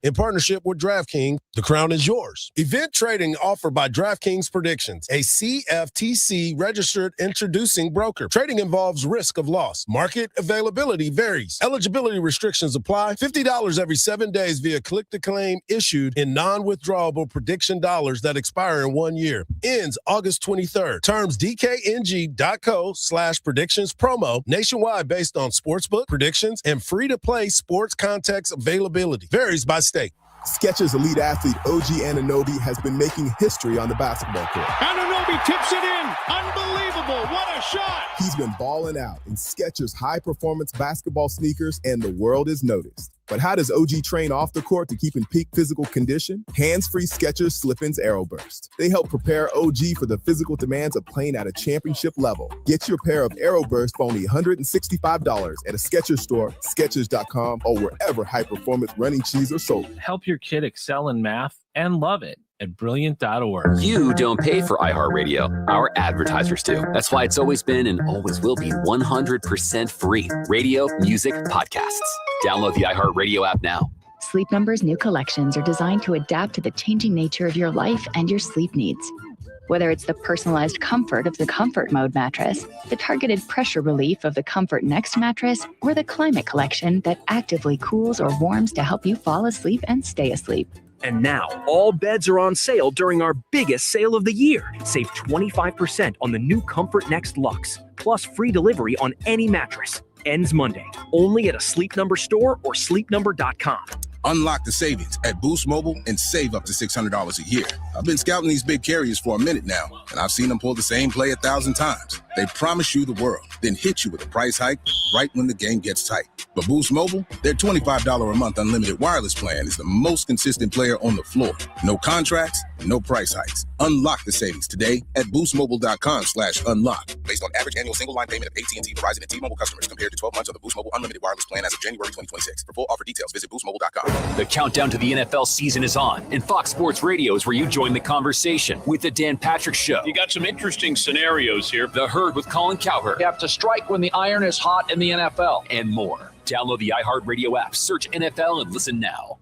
Speaker 1: in partnership with DraftKings. The crown is yours. Event trading offered by DraftKings Predictions, a CFTC registered introducing broker. Trading involves risk of loss. Market availability varies. Eligibility restrictions apply. $50 every 7 days via click-to-claim issued in non-withdrawable prediction dollars that expire in 1 year. Ends August 23rd. Terms DKNG.co/predictions promo. Nationwide based on sportsbook predictions and free-to-play sports context availability. Varies by state.
Speaker 5: Skechers elite athlete OG Anunoby has been making history on the basketball court.
Speaker 7: Anunoby tips it in. Unbelievable. What a shot.
Speaker 5: He's been balling out in Skechers high-performance basketball sneakers, and the world is noticed. But how does OG train off the court to keep in peak physical condition? Hands-free Skechers Slip-ins Aeroburst. They help prepare OG for the physical demands of playing at a championship level. Get your pair of Aeroburst for only $165 at a Skechers store, Skechers.com, or wherever high-performance running shoes are sold.
Speaker 11: Help your kid excel in math and love it at Brilliant.org.
Speaker 12: You don't pay for iHeartRadio. Our advertisers do. That's why it's always been and always will be 100% free. Radio, music, podcasts. Download the iHeartRadio app now.
Speaker 13: Sleep Number's new collections are designed to adapt to the changing nature of your life and your sleep needs.
Speaker 8: Whether it's the personalized comfort of the Comfort Mode mattress, the targeted pressure relief of the Comfort Next mattress, or the Climate Collection that actively cools or warms to help you fall asleep and stay asleep.
Speaker 13: And now, all beds are on sale during our biggest sale of the year. Save 25% on the new Comfort Next Luxe, plus free delivery on any mattress. Ends Monday, only at a Sleep Number store or sleepnumber.com.
Speaker 14: Unlock the savings at Boost Mobile and save up to $600 a year. I've been scouting these big carriers for a minute now, and I've seen them pull the same play 1,000 times. They promise you the world, then hit you with a price hike right when the game gets tight. But Boost Mobile, their $25 a month unlimited wireless plan is the most consistent player on the floor. No contracts, no price hikes. Unlock the savings today at boostmobile.com/unlock. Based on average annual single line payment of AT&T, Verizon, and T-Mobile customers compared to 12 months of the Boost Mobile unlimited wireless plan as of January 2026. For full offer details, visit boostmobile.com.
Speaker 12: The countdown to the NFL season is on, and Fox Sports Radio is where you join the conversation with the Dan Patrick Show.
Speaker 15: You got some interesting scenarios here.
Speaker 12: The Herd with Colin Cowherd.
Speaker 15: You have to strike when the iron is hot in the NFL.
Speaker 12: And more. Download the iHeartRadio app, search NFL, and listen now.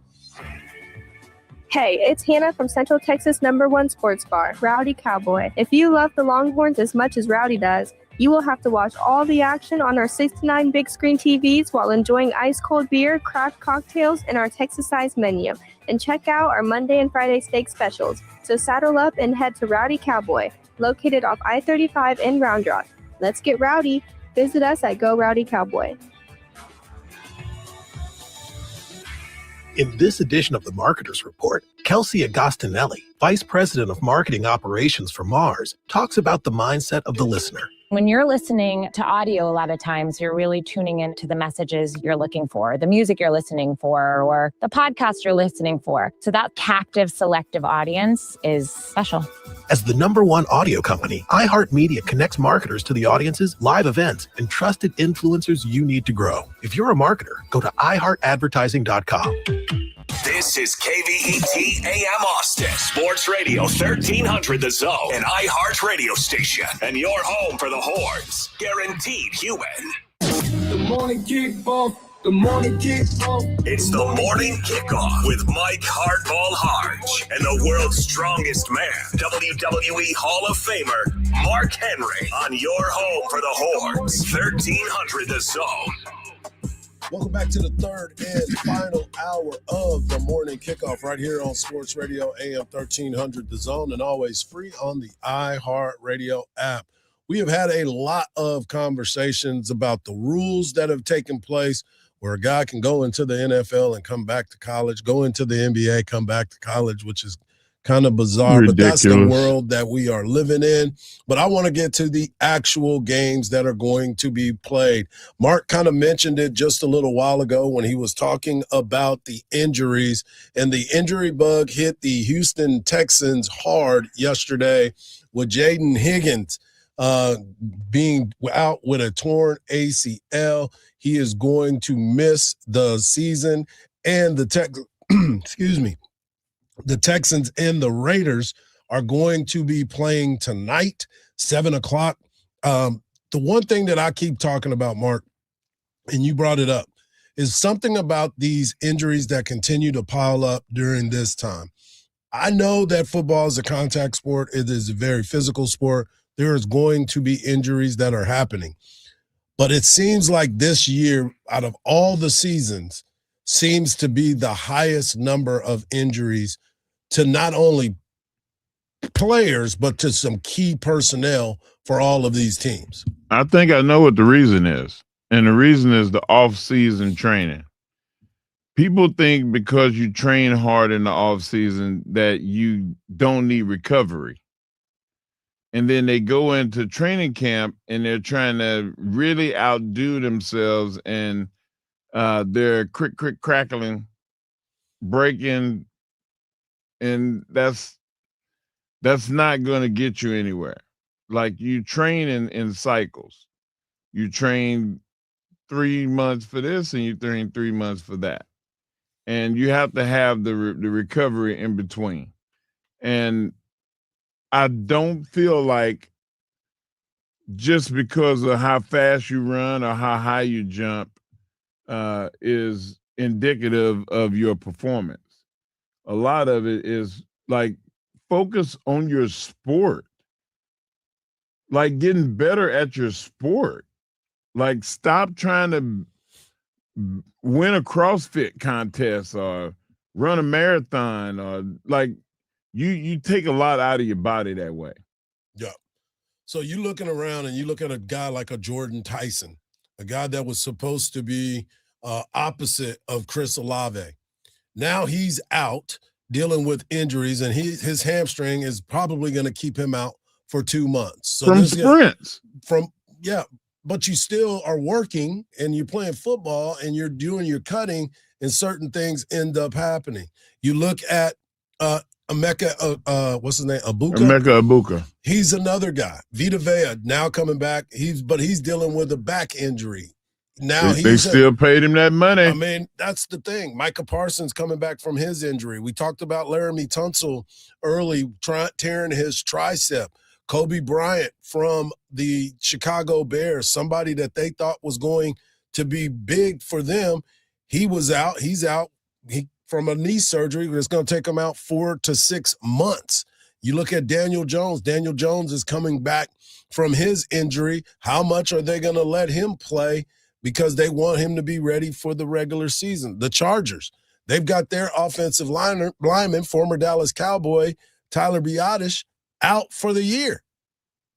Speaker 16: Hey, it's Hannah from Central Texas' #1 sports bar, Rowdy Cowboy. If you love the Longhorns as much as Rowdy does, you will have to watch all the action on our 69 big screen TVs while enjoying ice cold beer, craft cocktails, and our Texas-sized menu. And check out our Monday and Friday steak specials. So saddle up and head to Rowdy Cowboy, located off I-35 in Round Rock. Let's get rowdy. Visit us at Go Rowdy Cowboy.
Speaker 17: In this edition of the Marketers Report, Kelsey Agostinelli, Vice President of Marketing Operations for Mars, talks about the mindset of the listener.
Speaker 18: When you're listening to audio, a lot of times you're really tuning into the messages you're looking for, the music you're listening for, or the podcast you're listening for. So that captive, selective audience is special.
Speaker 17: As the #1 audio company, iHeartMedia connects marketers to the audiences, live events, and trusted influencers you need to grow. If you're a marketer, go to iHeartAdvertising.com.
Speaker 4: This is KVET AM Austin, Sports Radio 1300 The Zone, an iHeart radio station, and your home for the Horns. Guaranteed human.
Speaker 3: The morning kickoff. The morning kickoff.
Speaker 4: It's the morning kickoff with Mike Hardball Hardge and the world's strongest man, WWE Hall of Famer Mark Henry, on your home for the Horns. 1300 The Zone.
Speaker 1: Welcome back to the third and final hour of the morning kickoff right here on Sports Radio AM 1300 The Zone, and always free on the iHeartRadio app. We have had a lot of conversations about the rules that have taken place where a guy can go into the NFL and come back to college, go into the NBA, come back to college, which is kind of bizarre,
Speaker 2: Ridiculous.
Speaker 1: But that's the world that we are living in. But I want to get to the actual games that are going to be played. Mark kind of mentioned it just a little while ago when he was talking about the injuries, and the injury bug hit the Houston Texans hard yesterday with Jaden Higgins being out with a torn ACL. He is going to miss the season, and the Texans and the Raiders are going to be playing tonight, 7:00. The one thing that I keep talking about, Mark, and you brought it up, is something about these injuries that continue to pile up during this time. I know that football is a contact sport. It is a very physical sport. There is going to be injuries that are happening. But it seems like this year, out of all the seasons, seems to be the highest number of injuries to not only players, but to some key personnel for all of these teams.
Speaker 2: I think I know what the reason is. And the reason is the off-season training. People think because you train hard in the off-season that you don't need recovery. And then they go into training camp and they're trying to really outdo themselves, and they're crackling, breaking, and that's not going to get you anywhere. Like, you train in cycles. You train 3 months for this and you train 3 months for that. And you have to have the recovery in between. And I don't feel like just because of how fast you run or how high you jump is indicative of your performance. A lot of it is like, focus on your sport. like getting better at your sport. Like stop trying to win a CrossFit contest or run a marathon, or like you take a lot out of your body that way.
Speaker 1: Yeah. So you're looking around and you look at a guy like a Jordan Tyson, a guy that was supposed to be opposite of Chris Olave. Now he's out dealing with injuries, and his hamstring is probably going to keep him out for 2 months. So
Speaker 2: from sprints.
Speaker 1: But you still are working and you're playing football and you're doing your cutting, and certain things end up happening. You look at Emeka, what's his name?
Speaker 2: Emeka Egbuka.
Speaker 1: He's another guy. Vita Vea now coming back. He's dealing with a back injury. Now
Speaker 2: they still paid him that money.
Speaker 1: I mean, that's the thing. Micah Parsons coming back from his injury. We talked about Laramie Tunsil early, tearing his tricep. Kobe Bryant from the Chicago Bears, somebody that they thought was going to be big for them. He was out. He's out from a knee surgery that's going to take him out 4 to 6 months. You look at Daniel Jones. Daniel Jones is coming back from his injury. How much are they going to let him play? Because they want him to be ready for the regular season. The Chargers, they've got their offensive lineman, former Dallas Cowboy, Tyler Biadasz, out for the year.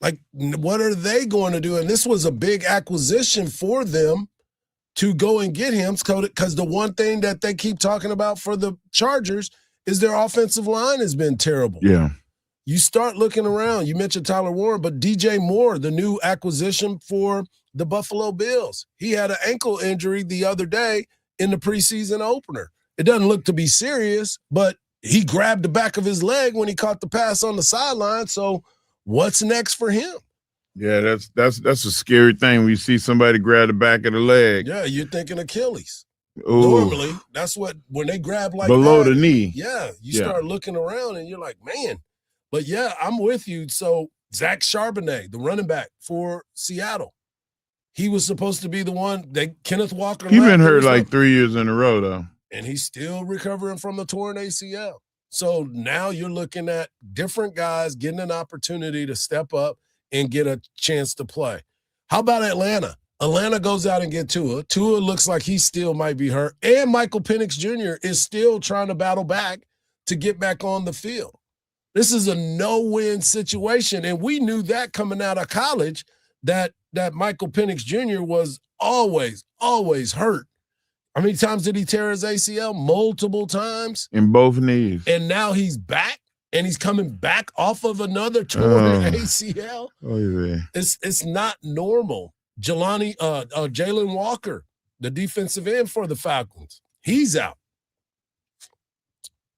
Speaker 1: Like, what are they going to do? And this was a big acquisition for them to go and get him, because the one thing that they keep talking about for the Chargers is their offensive line has been terrible.
Speaker 2: Yeah.
Speaker 1: You start looking around. You mentioned Tyler Warren, but DJ Moore, the new acquisition for the Buffalo Bills, he had an ankle injury the other day in the preseason opener. It doesn't look to be serious, but he grabbed the back of his leg when he caught the pass on the sideline. So what's next for him?
Speaker 2: Yeah, that's a scary thing when you see somebody grab the back of the leg.
Speaker 1: Yeah, you're thinking Achilles.
Speaker 2: Ooh.
Speaker 1: Normally, that's what, when they grab like
Speaker 2: below
Speaker 1: that,
Speaker 2: the knee.
Speaker 1: Yeah, you start looking around and you're like, man. But yeah, I'm with you. So Zach Charbonnet, the running back for Seattle, he was supposed to be the one. Kenneth Walker.
Speaker 2: He's been hurt like 3 years in a row, though.
Speaker 1: And he's still recovering from the torn ACL. So now you're looking at different guys getting an opportunity to step up and get a chance to play. How about Atlanta? Atlanta goes out and get Tua. Tua looks like he still might be hurt. And Michael Penix Jr. is still trying to battle back to get back on the field. This is a no-win situation. And we knew that coming out of college, that Michael Penix Jr. was always hurt. How many times did he tear his ACL? Multiple times.
Speaker 2: In both knees.
Speaker 1: And now he's back, and he's coming back off of another torn ACL.
Speaker 2: Oh, yeah.
Speaker 1: It's not normal. Jalen Walker, the defensive end for the Falcons, he's out.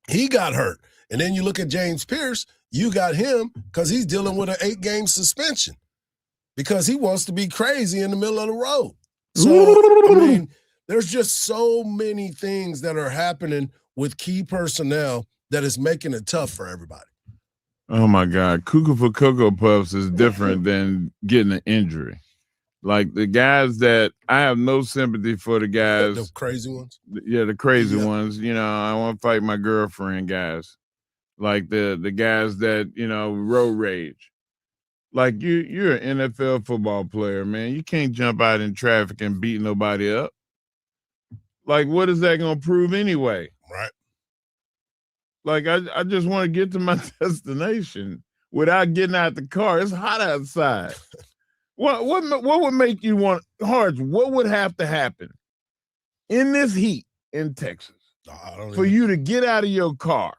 Speaker 1: He got hurt. And then you look at James Pierce, you got him because he's dealing with an 8-game suspension because he wants to be crazy in the middle of the road. So, I mean, there's just so many things that are happening with key personnel that is making it tough for everybody.
Speaker 2: Oh, my God. Cuckoo for Cocoa Puffs is different than getting an injury. Like the guys that I have no sympathy for, the guys.
Speaker 1: The crazy ones?
Speaker 2: Yeah, the crazy ones. You know, I want to fight my girlfriend guys. Like the guys that, you know, road rage. Like you're an NFL football player, man. You can't jump out in traffic and beat nobody up. Like, what is that going to prove anyway?
Speaker 1: Right.
Speaker 2: Like, I just want to get to my destination without getting out the car. It's hot outside. What would make you want, Hardge, what would have to happen in this heat in Texas for you to get out of your car?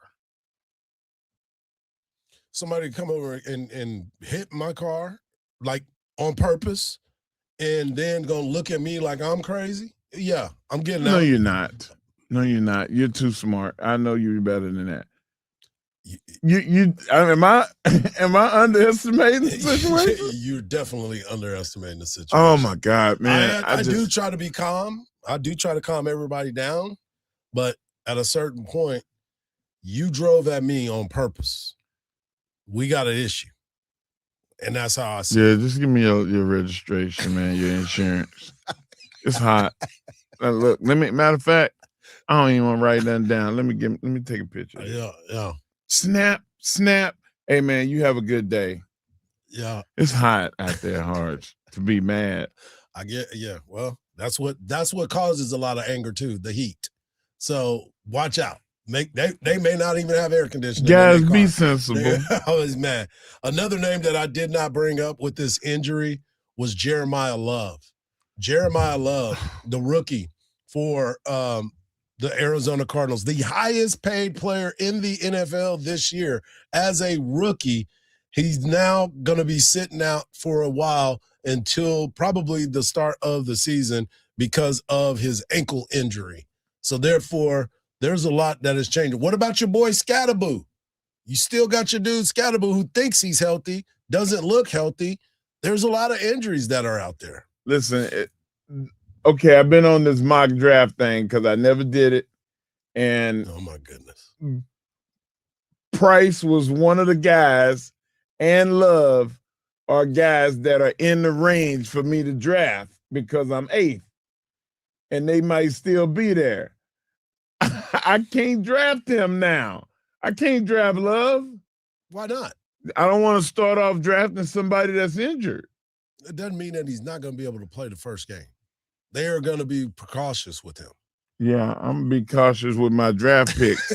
Speaker 1: Somebody come over and hit my car, like on purpose, and then gonna look at me like I'm crazy? Yeah, I'm getting out.
Speaker 2: No, you're not. No, you're not. You're too smart. I know you're better than that. Am I underestimating the situation?
Speaker 1: You're definitely underestimating the situation.
Speaker 2: Oh my God, man!
Speaker 1: I do try to be calm. I do try to calm everybody down, but at a certain point, you drove at me on purpose. We got an issue, and that's how I see it.
Speaker 2: Yeah, just give me your registration, man. Your insurance. It's hot. Look, matter of fact, I don't even want to write nothing down. Let me take a picture.
Speaker 1: Yeah.
Speaker 2: Snap. Hey, man, you have a good day.
Speaker 1: Yeah.
Speaker 2: It's hot out there, Hardge, to be mad.
Speaker 1: I get, yeah. Well, that's what causes a lot of anger too, the heat. So watch out. They may not even have air conditioning.
Speaker 2: Guys, be sensible.
Speaker 1: They're always mad. Another name that I did not bring up with this injury was Jeremiah Love. Jeremiah Love, the rookie for the Arizona Cardinals, the highest paid player in the NFL this year as a rookie. He's now going to be sitting out for a while until probably the start of the season because of his ankle injury. So therefore, there's a lot that is changing. What about your boy Scatterboo? You still got your dude Scatterboo who thinks he's healthy, doesn't look healthy. There's a lot of injuries that are out there.
Speaker 2: Listen, okay, I've been on this mock draft thing because I never did it. And
Speaker 1: oh my goodness.
Speaker 2: Price was one of the guys, and Love are guys that are in the range for me to draft because I'm 8th. And they might still be there. I can't draft him now. I can't draft Love.
Speaker 1: Why not?
Speaker 2: I don't want to start off drafting somebody that's injured.
Speaker 1: It doesn't mean that he's not going to be able to play the first game. They are going to be precautious with him.
Speaker 2: Yeah, I'm going to be cautious with my draft picks.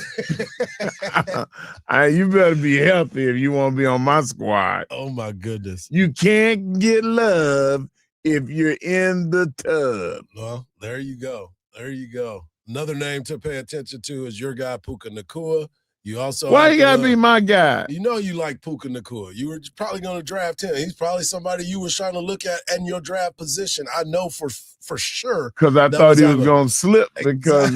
Speaker 2: You better be healthy if you want to be on my squad.
Speaker 1: Oh, my goodness.
Speaker 2: You can't get Love if you're in the tub.
Speaker 1: Well, there you go. There you go. Another name to pay attention to is your guy, Puka Nacua. You also
Speaker 2: why you gotta be my guy?
Speaker 1: You know you like Puka Nacua. You were probably going to draft him. He's probably somebody you were trying to look at in your draft position. I know for sure.
Speaker 2: Because I thought he was going to slip because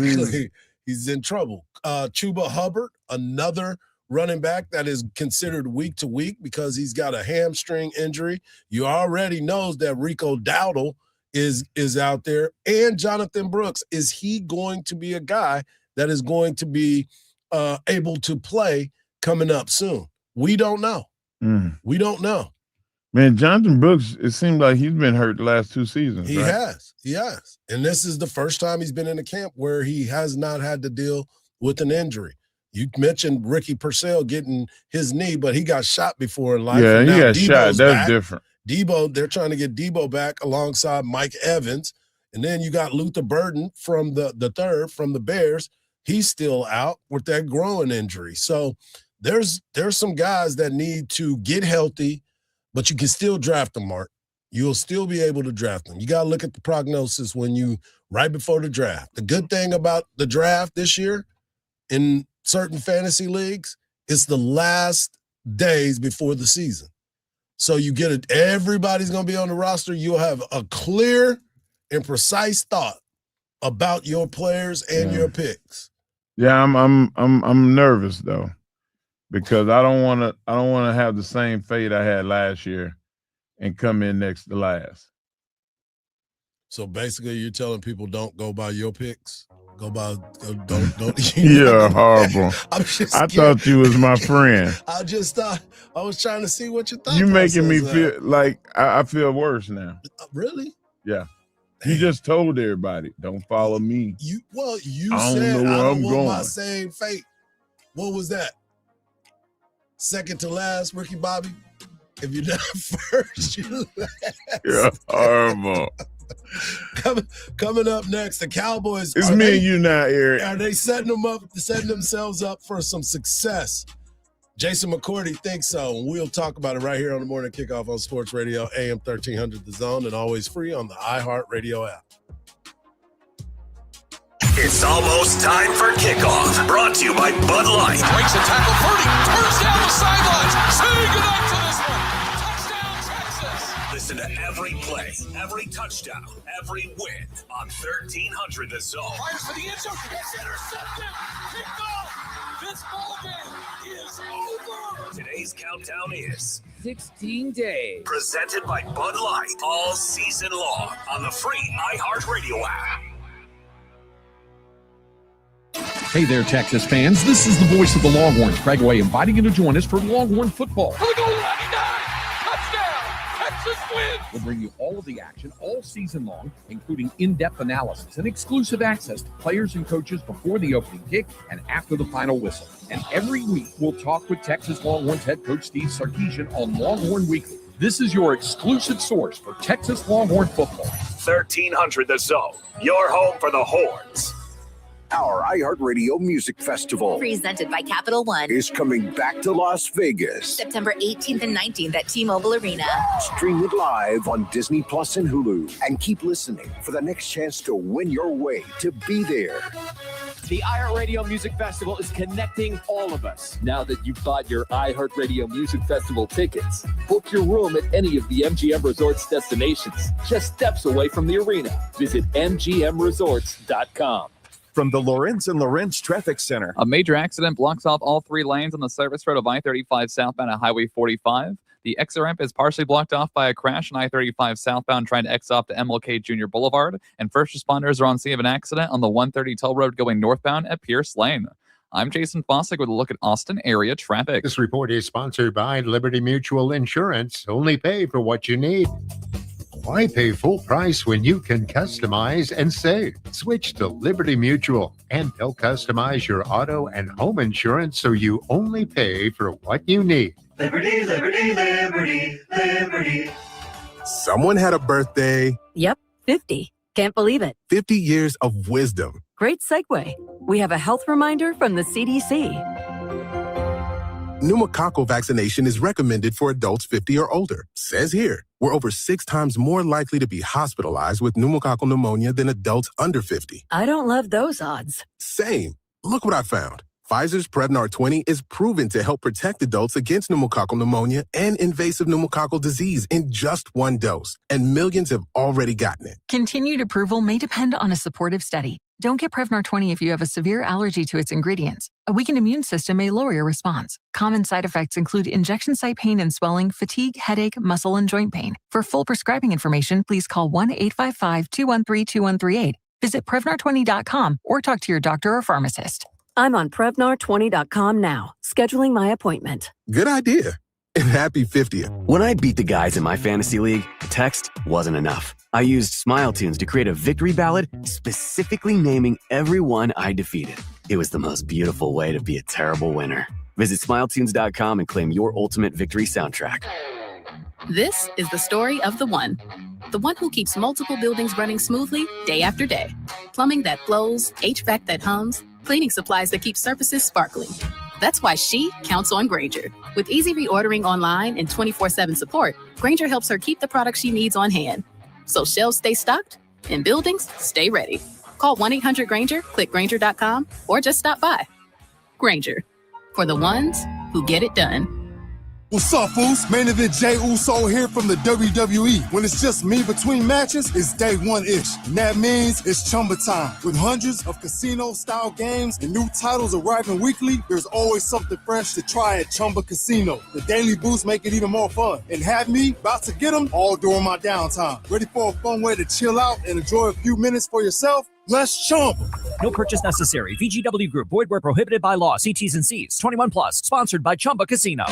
Speaker 1: he's in trouble. Chuba Hubbard, another running back that is considered week to week because he's got a hamstring injury. You already knows that Rico Dowdle is out there, and Jonathan Brooks. Is he going to be a guy that is going to be able to play coming up soon? We don't know. We don't know.
Speaker 2: Man, Jonathan Brooks, it seems like he's been hurt the last 2 seasons.
Speaker 1: He
Speaker 2: right?
Speaker 1: has. And this is the first time he's been in a camp where he has not had to deal with an injury. You mentioned Ricky Purcell getting his knee, but he got shot before in life.
Speaker 2: Yeah, he got
Speaker 1: Debo's
Speaker 2: shot. That's
Speaker 1: back.
Speaker 2: different.
Speaker 1: Debo, they're trying to get Debo back alongside Mike Evans. And then you got Luther Burden from the third from the Bears. He's still out with that groin injury. So there's some guys that need to get healthy, but you can still draft them, Mark. You'll still be able to draft them. You got to look at the prognosis right before the draft. The good thing about the draft this year in certain fantasy leagues, it's the last days before the season. So you get it. Everybody's going to be on the roster. You'll have a clear and precise thought about your players and your picks.
Speaker 2: Yeah, I'm nervous though, because I don't want to have the same fate I had last year and come in next to last.
Speaker 1: So basically, you're telling people don't go by your picks. Don't.
Speaker 2: You're horrible. I thought you was my friend.
Speaker 1: I just thought I was trying to see what you thought.
Speaker 2: You making me feel like I feel worse now.
Speaker 1: Really?
Speaker 2: Yeah. You just told everybody, don't follow me.
Speaker 1: You
Speaker 2: I
Speaker 1: said
Speaker 2: don't know where
Speaker 1: I don't
Speaker 2: I'm
Speaker 1: want
Speaker 2: going.
Speaker 1: my same fate. What was that? Second to last, Ricky Bobby. If you're not first, you last.
Speaker 2: You're horrible.
Speaker 1: Coming up next, the Cowboys.
Speaker 2: It's me and you now, Eric.
Speaker 1: Are they setting themselves up for some success? Jason McCourty thinks so. And we'll talk about it right here on the Morning Kickoff on Sports Radio, AM 1300 The Zone, and always free on the iHeartRadio app.
Speaker 4: It's almost time for Kickoff. Brought to you by Bud Light.
Speaker 3: Breaks a tackle, 30, turns down the sidelines. Say goodnight to this one. Touchdown, Texas.
Speaker 4: Listen to every play, every touchdown, every win on 1300 The Zone.
Speaker 3: Fires for the end zone. It's intercepted. Kicked off. This ballgame is over.
Speaker 4: Today's countdown is
Speaker 6: 16 days.
Speaker 4: Presented by Bud Light all season long on the free iHeartRadio app.
Speaker 20: Hey there, Texas fans. This is the voice of the Longhorns, Craig Way, inviting you to join us for Longhorn football.
Speaker 3: For the goal line, he dives. Touchdown. Texas wins.
Speaker 20: We'll bring you all of the action all season long, including in-depth analysis and exclusive access to players and coaches before the opening kick and after the final whistle. And every week, we'll talk with Texas Longhorns head coach Steve Sarkisian on Longhorn Weekly, This is your exclusive source for Texas Longhorn football.
Speaker 4: 1300 The Zone, your home for the Horns.
Speaker 6: Our iHeartRadio Music Festival,
Speaker 26: Presented by Capital One,
Speaker 6: is coming back to Las Vegas.
Speaker 26: September 18th and 19th at T-Mobile Arena.
Speaker 6: Stream it live on Disney Plus and Hulu. And keep listening for the next chance to win your way to be there.
Speaker 9: The iHeartRadio Music Festival is connecting all of us. Now that you've bought your iHeartRadio Music Festival tickets, book your room at any of the MGM Resorts destinations, just steps away from the arena. Visit MGMResorts.com.
Speaker 21: From the Lorenz and Lorenz Traffic Center.
Speaker 22: A major accident blocks off all 3 lanes on the service road of I-35 southbound at Highway 45. The exit ramp is partially blocked off by a crash on I-35 southbound trying to exit off to MLK Jr. Boulevard. And first responders are on scene of an accident on the 130 toll road going northbound at Pierce Lane. I'm Jason Fossick with a look at Austin area traffic.
Speaker 23: This report is sponsored by Liberty Mutual Insurance. Only pay for what you need. Why pay full price when you can customize and save? Switch to Liberty Mutual, and they'll customize your auto and home insurance so you only pay for what you need.
Speaker 24: Liberty, liberty, liberty, liberty.
Speaker 5: Someone had a birthday.
Speaker 25: Yep, 50. Can't believe it.
Speaker 5: 50 years of wisdom.
Speaker 25: Great segue. We have a health reminder from the CDC.
Speaker 5: Pneumococcal vaccination is recommended for adults 50 or older. Says here, we're over 6 times more likely to be hospitalized with pneumococcal pneumonia than adults under 50.
Speaker 25: I don't love those odds.
Speaker 5: Same. Look what I found. Pfizer's Prevnar 20 is proven to help protect adults against pneumococcal pneumonia and invasive pneumococcal disease in just 1 dose. And millions have already gotten it.
Speaker 28: Continued approval may depend on a supportive study. Don't get Prevnar 20 if you have a severe allergy to its ingredients. A weakened immune system may lower your response. Common side effects include injection site pain and swelling, fatigue, headache, muscle, and joint pain. For full prescribing information, please call 1-855-213-2138. Visit Prevnar20.com or talk to your doctor or pharmacist.
Speaker 25: I'm on Prevnar20.com now, scheduling my appointment.
Speaker 5: Good idea. And happy 50th.
Speaker 29: When I beat the guys in my fantasy league, text wasn't enough. I used Smile Tunes to create a victory ballad specifically naming everyone I defeated. It was the most beautiful way to be a terrible winner. Visit SmileTunes.com and claim your ultimate victory soundtrack.
Speaker 30: This is the story of the one who keeps multiple buildings running smoothly day after day. Plumbing that flows, HVAC that hums, cleaning supplies that keep surfaces sparkling. That's why she counts on Grainger. With easy reordering online and 24/7 support, Grainger helps her keep the products she needs on hand. So shelves stay stocked and buildings stay ready. Call 1-800-GRAINGER, click Grainger.com, or just stop by. Grainger, for the ones who get it done.
Speaker 31: What's up, fools? Main event Jey Uso here from the WWE. When it's just me between matches, it's day one-ish. And that means it's Chumba time. With hundreds of casino-style games and new titles arriving weekly, there's always something fresh to try at Chumba Casino. The daily boosts make it even more fun. And have me about to get them all during my downtime. Ready for a fun way to chill out and enjoy a few minutes for yourself? Let's Chumba.
Speaker 13: No purchase necessary. VGW Group. Void where prohibited by law. See T's and C's. 21 plus. Sponsored by Chumba Casino.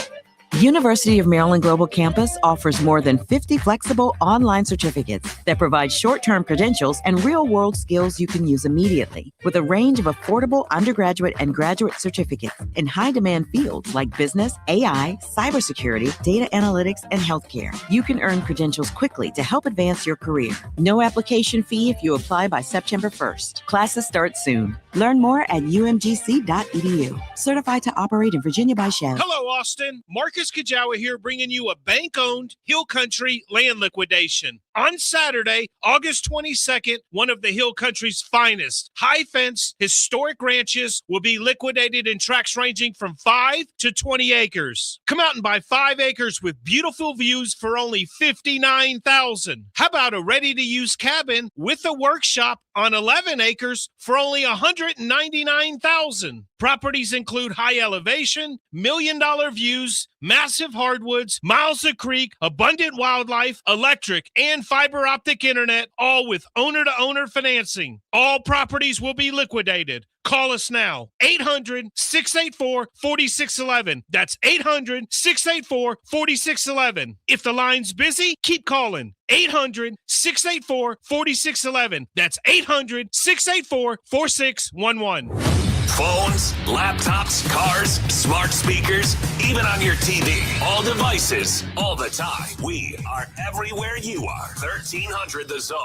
Speaker 32: University of Maryland Global Campus offers more than 50 flexible online certificates that provide short-term credentials and real-world skills you can use immediately. With a range of affordable undergraduate and graduate certificates in high-demand fields like business, AI, cybersecurity, data analytics, and healthcare, you can earn credentials quickly to help advance your career. No application fee if you apply by September 1st. Classes start soon. Learn more at umgc.edu. Certified to operate in Virginia by Shell.
Speaker 33: Hello, Austin. Marcus Kajawa here, bringing you a bank-owned Hill Country land liquidation. On Saturday, August 22nd, one of the Hill Country's finest high-fence historic ranches will be liquidated in tracts ranging from 5 to 20 acres. Come out and buy 5 acres with beautiful views for only $59,000. How about a ready-to-use cabin with a workshop on 11 acres for only $199,000? Properties include high elevation, million-dollar views, massive hardwoods, miles of creek, abundant wildlife, electric, and fiber optic internet, all with owner-to-owner financing. All properties will be liquidated. Call us now, 800-684-4611. That's 800-684-4611. If the line's busy, keep calling. 800-684-4611. That's 800-684-4611.
Speaker 4: Phones, laptops, cars, smart speakers, even on your TV. All devices, all the time. We are everywhere you are. 1300 The Zone.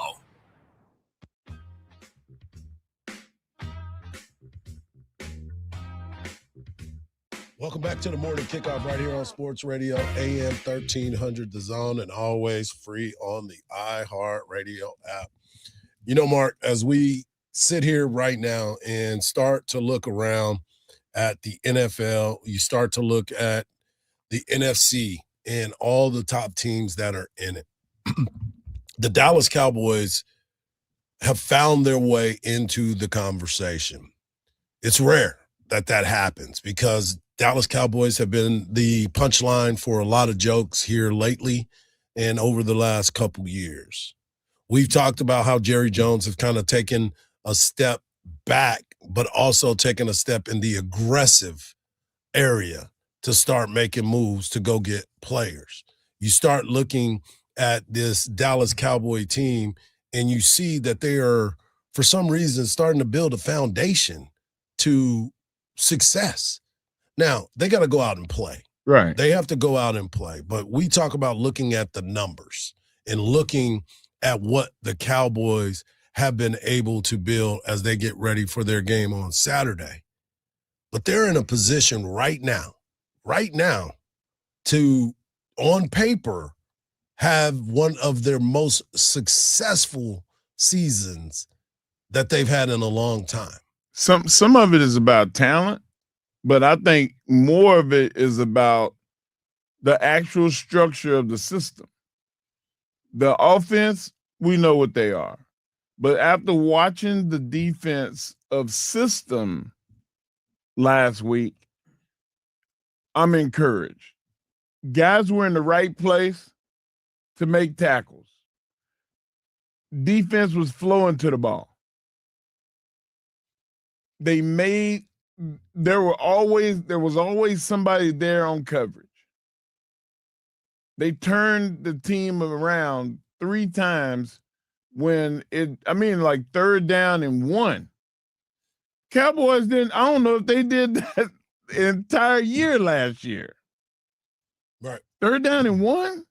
Speaker 1: Welcome back to the morning kickoff right here on Sports Radio, AM 1300 The Zone, and always free on the iHeartRadio app. You know, Mark, as we sit here right now and start to look around at the NFL, you start to look at the NFC and all the top teams that are in it. The Dallas Cowboys have found their way into the conversation. It's rare that happens because Dallas Cowboys have been the punchline for a lot of jokes here lately and over the last couple years. We've talked about how Jerry Jones have kind of taken a step back, but also taken a step in the aggressive area to start making moves to go get players. You start looking at this Dallas Cowboy team and you see that they are, for some reason, starting to build a foundation to success. Now, they got to go out and play.
Speaker 2: Right.
Speaker 1: They have to go out and play. But we talk about looking at the numbers and looking at what the Cowboys have been able to build as they get ready for their game on Saturday. But they're in a position right now, to, on paper, have one of their most successful seasons that they've had in a long time.
Speaker 2: Some of it is about talent, but I think more of it is about the actual structure of the system. The offense, we know what they are. But after watching the defense of system last week, I'm encouraged. Guys were in the right place to make tackles. Defense was flowing to the ball. There was always somebody there on coverage. They turned the team around 3 times when like 3rd down and 1. Cowboys didn't, I don't know if they did that the entire year last year.
Speaker 1: Right.
Speaker 2: 3rd down and 1?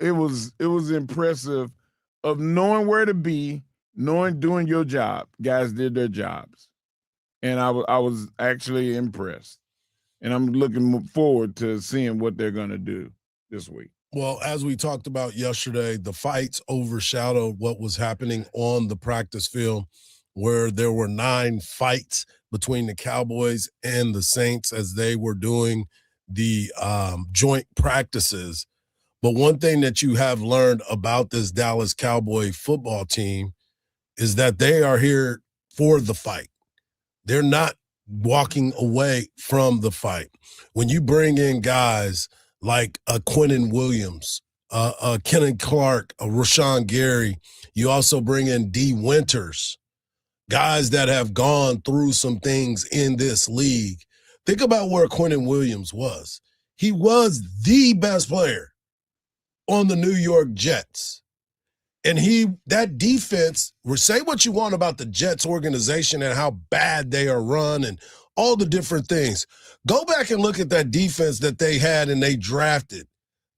Speaker 2: It was impressive of knowing where to be, doing your job. Guys did their jobs. And I was actually impressed. And I'm looking forward to seeing what they're going to do this week.
Speaker 1: Well, as we talked about yesterday, the fights overshadowed what was happening on the practice field, where there were 9 fights between the Cowboys and the Saints as they were doing the joint practices. But one thing that you have learned about this Dallas Cowboy football team is that they are here for the fight. They're not walking away from the fight. When you bring in guys like Quinnen Williams, Kenny Clark, Rashawn Gary, you also bring in D. Winters, guys that have gone through some things in this league. Think about where Quinnen Williams was. He was the best player on the New York Jets. And that defense, say what you want about the Jets organization and how bad they are run and all the different things. Go back and look at that defense that they had and they drafted.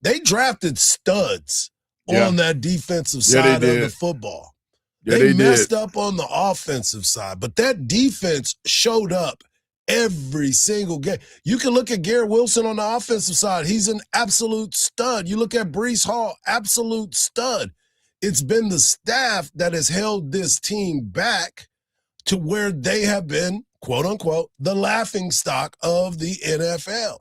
Speaker 1: They drafted studs on that defensive side of the football. They messed up on the offensive side, but that defense showed up every single game. You can look at Garrett Wilson on the offensive side. He's an absolute stud. You look at Breece Hall, absolute stud. It's been the staff that has held this team back to where they have been, quote unquote, the laughingstock of the NFL.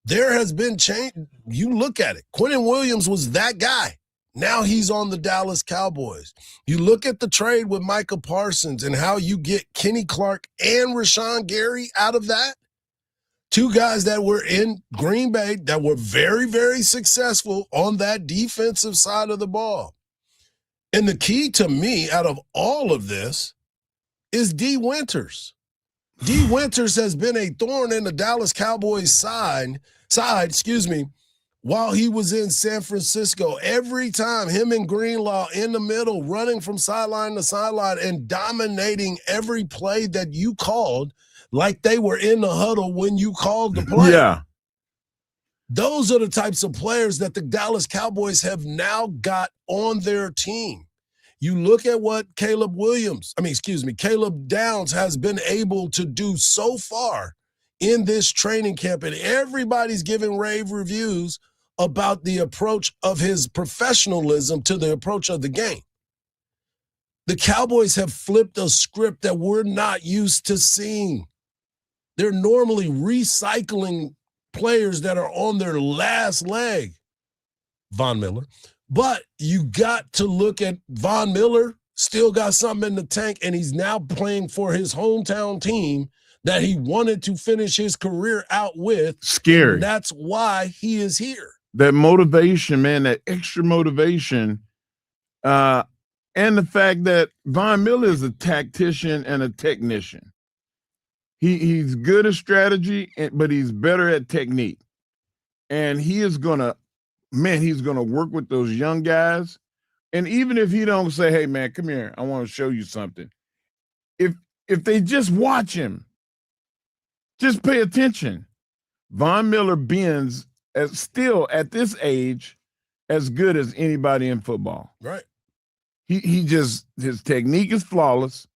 Speaker 1: There has been change. You look at it. Quinnen Williams was that guy. Now he's on the Dallas Cowboys. You look at the trade with Micah Parsons and how you get Kenny Clark and Rashawn Gary out of that. 2 guys that were in Green Bay that were very, very successful on that defensive side of the ball. And the key to me out of all of this is D. Winters. D. Winters has been a thorn in the Dallas Cowboys side, while he was in San Francisco. Every time, him and Greenlaw in the middle, running from sideline to sideline and dominating every play that you called like they were in the huddle when you called the play.
Speaker 2: Yeah.
Speaker 1: Those are the types of players that the Dallas Cowboys have now got on their team. You look at what Caleb Downs has been able to do so far in this training camp, and everybody's giving rave reviews about the approach of his professionalism to the approach of the game. The Cowboys have flipped a script that we're not used to seeing. They're normally recycling players that are on their last leg, Von Miller. But you got to look at Von Miller, still got something in the tank, and he's now playing for his hometown team that he wanted to finish his career out with.
Speaker 2: Scary.
Speaker 1: And that's why he is here.
Speaker 2: That motivation, man, that extra motivation, and the fact that Von Miller is a tactician and a technician. He's good at strategy, but he's better at technique. And he is going to, he's going to work with those young guys. And even if he don't say, hey, man, come here, I want to show you something. If they just watch him, just pay attention. Von Miller bends still at this age as good as anybody in football.
Speaker 1: Right.
Speaker 2: His technique is flawless.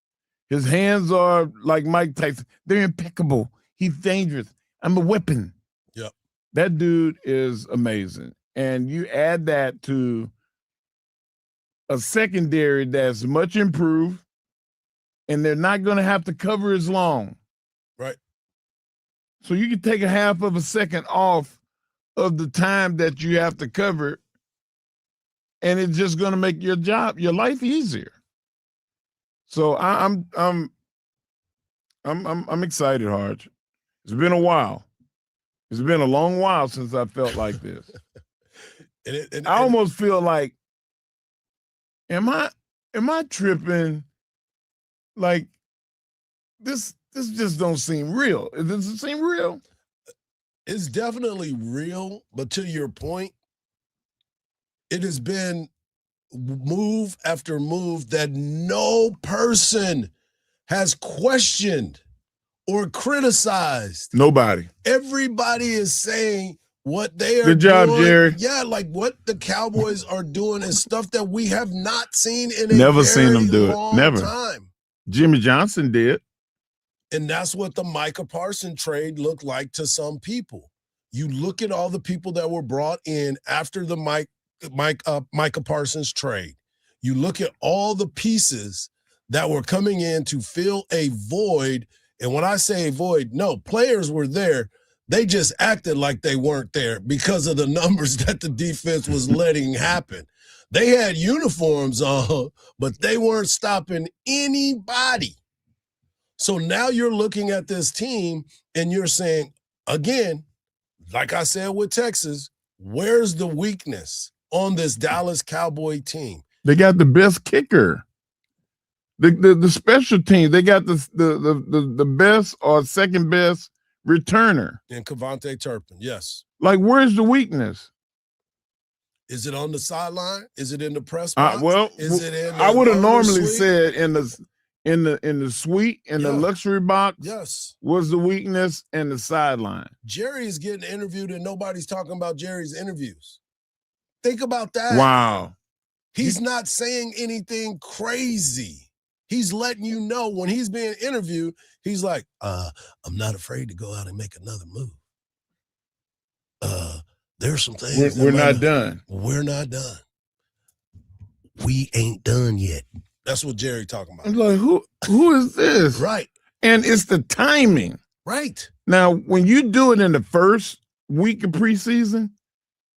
Speaker 2: His hands are like Mike Tyson. They're impeccable. He's dangerous. I'm a weapon.
Speaker 1: Yep.
Speaker 2: That dude is amazing. And you add that to a secondary that's much improved, and they're not going to have to cover as long.
Speaker 1: Right.
Speaker 2: So you can take a half of a second off of the time that you have to cover, and it's just going to make your life easier. So I'm excited, Hardge. It's been a while. It's been a long while since I felt like this. I almost feel like, am I tripping? Like this just don't seem real. Does it seem real?
Speaker 1: It's definitely real, but to your point, it has been move after move that no person has questioned or criticized.
Speaker 2: Nobody.
Speaker 1: Everybody is saying what they are
Speaker 2: Good job,
Speaker 1: doing.
Speaker 2: Jerry.
Speaker 1: Yeah, like what the Cowboys are doing is stuff that we have not seen in a
Speaker 2: Never
Speaker 1: very
Speaker 2: seen them do it.
Speaker 1: long
Speaker 2: Never.
Speaker 1: time.
Speaker 2: Jimmy Johnson did.
Speaker 1: And that's what the Micah Parsons trade looked like to some people. You look at all the people that were brought in after the Micah Parsons trade. You look at all the pieces that were coming in to fill a void. And when I say a void, no, players were there. They just acted like they weren't there because of the numbers that the defense was letting happen. They had uniforms on, but they weren't stopping anybody. So now you're looking at this team and you're saying, again, like I said with Texas, where's the weakness on this Dallas Cowboy team?
Speaker 2: They got the best kicker. The special team, they got the best or second best returner.
Speaker 1: And Kevontae Turpin, yes.
Speaker 2: Like, where's the weakness?
Speaker 1: Is it on the sideline? Is it in the press box? Is it in
Speaker 2: I would have normally
Speaker 1: suite?
Speaker 2: said in the suite, in the luxury box,
Speaker 1: yes,
Speaker 2: was the weakness, and the sideline.
Speaker 1: Jerry is getting interviewed and nobody's talking about Jerry's interviews. Think about that.
Speaker 2: Wow.
Speaker 1: He's not saying anything crazy. He's letting you know when he's being interviewed, he's like, I'm not afraid to go out and make another move. There's some things.
Speaker 2: We're not done.
Speaker 1: We're not done. We ain't done yet. That's what Jerry talking about.
Speaker 2: I'm like, who is this?
Speaker 1: Right.
Speaker 2: And it's the timing.
Speaker 1: Right.
Speaker 2: Now, when you do it in the first week of preseason,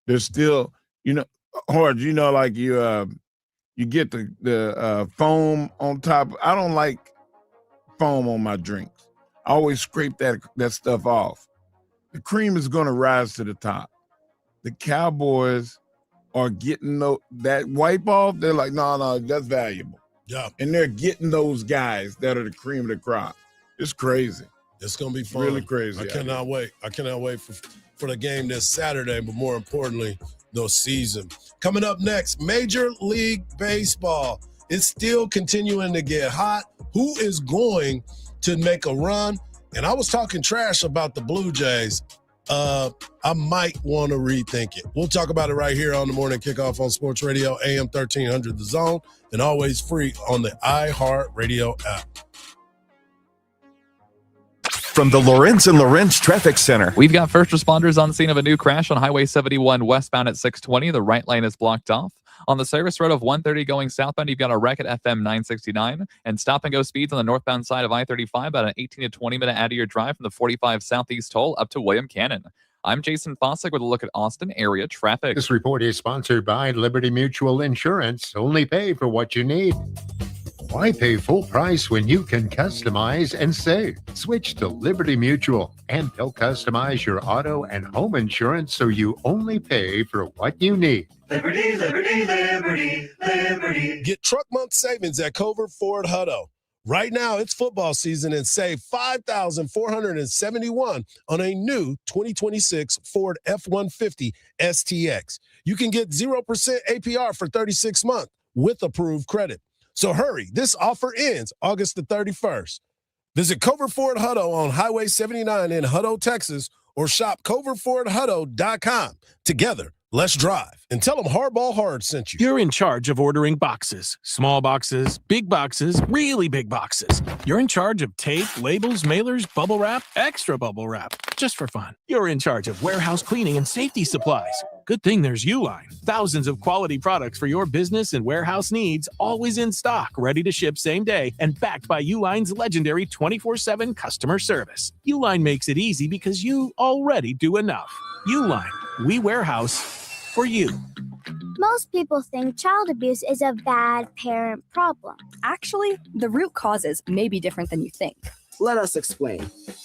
Speaker 2: there's still, Hard, like you get the foam on top. I don't like foam on my drinks. I always scrape that stuff off. The cream is going to rise to the top. The Cowboys are getting that wipe off. They're like, no, that's valuable.
Speaker 1: Yeah.
Speaker 2: And they're getting those guys that are the cream of the crop. It's crazy.
Speaker 1: It's going to be fun.
Speaker 2: Really crazy.
Speaker 1: I cannot wait. I cannot wait for the game this Saturday, but more importantly, the season. Coming up next, Major League Baseball. It's still continuing to get hot. Who is going to make a run? And I was talking trash about the Blue Jays. I might want to rethink it. We'll talk about it right here on the Morning Kickoff on Sports Radio, AM 1300 The Zone, and always free on the iHeartRadio app.
Speaker 21: From the Lorenz and Lorenz Traffic Center.
Speaker 22: We've got first responders on scene of a new crash on Highway 71 westbound at 620. The right lane is blocked off. On the service road of 130 going southbound, you've got a wreck at FM 969. And stop-and-go speeds on the northbound side of I-35, about an 18 to 20-minute out-of-your drive from the 45 Southeast toll up to William Cannon. I'm Jason Fossick with a look at Austin area traffic.
Speaker 23: This report is sponsored by Liberty Mutual Insurance. Only pay for what you need. Why pay full price when you can customize and save? Switch to Liberty Mutual, and they'll customize your auto and home insurance so you only pay for what you need.
Speaker 24: Liberty, liberty, liberty, liberty.
Speaker 1: Get truck month savings at Covert Ford Hutto. Right now, it's football season and save $5,471 on a new 2026 Ford F-150 STX. You can get 0% APR for 36 months with approved credit. So hurry, this offer ends August the 31st. Visit Covert Ford Hutto on Highway 79 in Hutto, Texas, or shop covertfordhutto.com. Together, let's drive. And tell them Hardball Hardge sent you.
Speaker 3: You're in charge of ordering boxes. Small boxes, big boxes, really big boxes. You're in charge of tape, labels, mailers, bubble wrap, extra bubble wrap, just for fun. You're in charge of warehouse cleaning and safety supplies. Good thing there's Uline. Thousands of quality products for your business and warehouse needs, always in stock, ready to ship same day, and backed by Uline's legendary 24/7 customer service. Uline makes it easy because you already do enough. Uline, we warehouse for you.
Speaker 7: Most people think child abuse is a bad parent problem.
Speaker 8: Actually, the root causes may be different than you think.
Speaker 10: Let us explain.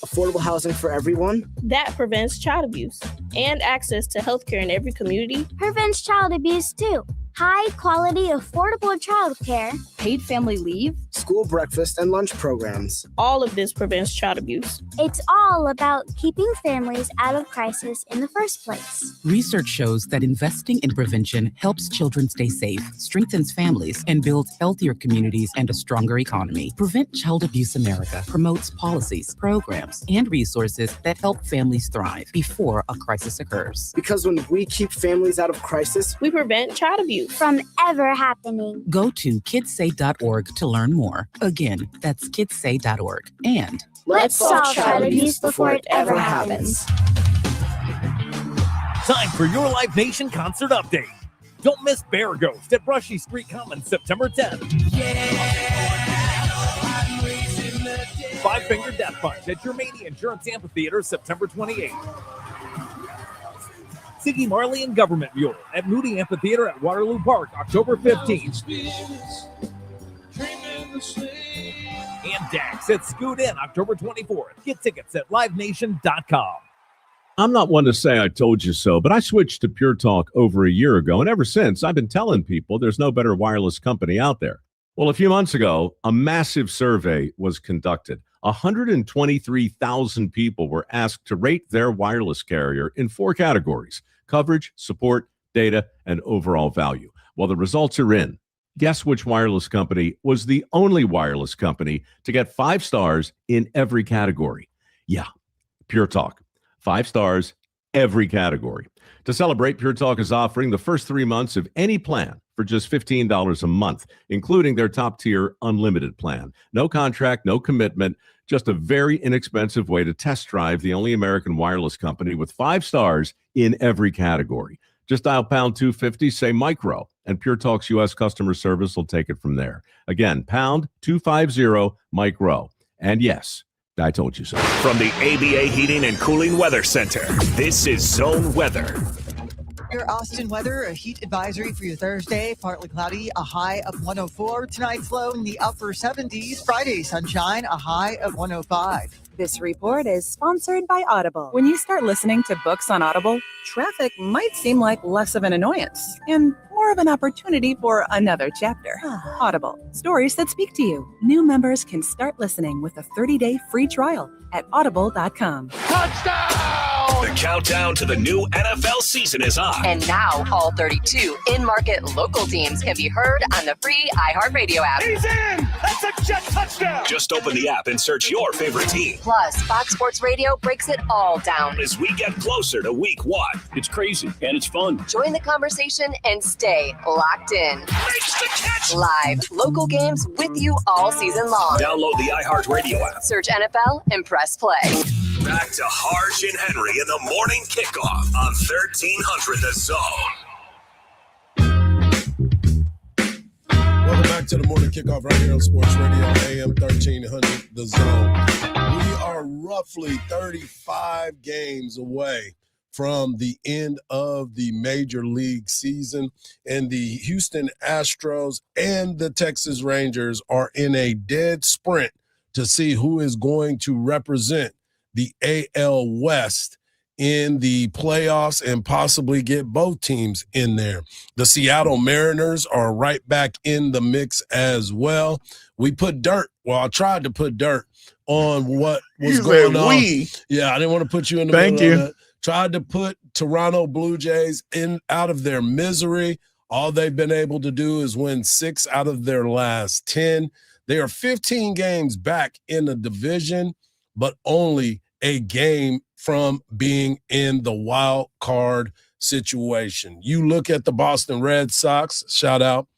Speaker 10: Affordable housing for everyone.
Speaker 11: That prevents child abuse. And access to healthcare in every community.
Speaker 7: Prevents child abuse too. High quality, affordable childcare.
Speaker 8: Paid family leave.
Speaker 10: School breakfast and lunch programs.
Speaker 11: All of this prevents child abuse.
Speaker 7: It's all about keeping families out of crisis in the first place.
Speaker 12: Research shows that investing in prevention helps children stay safe, strengthens families, and builds healthier communities and a stronger economy. Prevent Child Abuse America promotes policies, programs, and resources that help families thrive before a crisis occurs.
Speaker 10: Because when we keep families out of crisis,
Speaker 11: we prevent child abuse
Speaker 7: from ever happening.
Speaker 12: Go to kidssay.org to learn more. Again, that's kidssay.org. And
Speaker 7: let's solve child abuse before it ever happens.
Speaker 14: Time for your Live Nation concert update. Don't miss Bear Ghost at Brushy Street Commons September 10th. Five Finger Death Punch at Germania Insurance Amphitheater September 28th. Siggy Marley and Government Mule at Moody Amphitheater at Waterloo Park, October 15th. And Dax at Scoot In, October 24th. Get tickets at livenation.com.
Speaker 15: I'm not one to say I told you so, but I switched to Pure Talk over a year ago, and ever since, I've been telling people there's no better wireless company out there. Well, a few months ago, a massive survey was conducted. 123,000 people were asked to rate their wireless carrier in 4 categories: coverage, support, data, and overall value. Well, the results are in. Guess which wireless company was the only wireless company to get 5 stars in every category? Yeah, Pure Talk. 5 stars, every category. To celebrate, Pure Talk is offering the first 3 months of any plan for just $15 a month, including their top-tier unlimited plan. No contract, no commitment, just a very inexpensive way to test drive the only American wireless company with 5 stars in every category. Just dial pound 250, say micro, and Pure Talk's U.S. customer service will take it from there. Again, pound 250 micro. And yes, I told you so.
Speaker 4: From the ABA Heating and Cooling Weather Center, this is Zone Weather.
Speaker 16: Your Austin weather, a heat advisory for your Thursday, partly cloudy, a high of 104. Tonight's low in the upper 70s. Friday, sunshine, a high of 105.
Speaker 28: This report is sponsored by Audible. When you start listening to books on Audible, traffic might seem like less of an annoyance and more of an opportunity for another chapter. Audible, stories that speak to you. New members can start listening with a 30-day free trial at audible.com.
Speaker 14: Touchdown!
Speaker 4: The countdown to the new NFL season is on.
Speaker 5: And now, all 32 in-market local teams can be heard on the free iHeartRadio app.
Speaker 4: He's in! That's a Jet touchdown! Just open the app and search your favorite team.
Speaker 5: Plus, Fox Sports Radio breaks it all down.
Speaker 4: As we get closer to week 1. It's crazy, and it's fun.
Speaker 5: Join the conversation and stay locked in.
Speaker 4: Makes the catch!
Speaker 5: Live, local games with you all season long.
Speaker 4: Download the iHeartRadio app.
Speaker 5: Search NFL and press play.
Speaker 4: Back to Hardge and Henry in the morning kickoff on 1300 The Zone.
Speaker 1: Welcome back to the morning kickoff right here on Sports Radio, AM 1300 The Zone. We are roughly 35 games away from the end of the major league season, and the Houston Astros and the Texas Rangers are in a dead sprint to see who is going to represent the AL West in the playoffs and possibly get both teams in there. The Seattle Mariners are right back in the mix as well. We put dirt. Well, I tried to put dirt on what was going on. Yeah, I didn't want to put you in the middle of that. Tried to put Toronto Blue Jays out of their misery. All they've been able to do is win 6 out of their last 10. They are 15 games back in the division, but only a game from being in the wild card situation. You look at the Boston Red Sox, shout out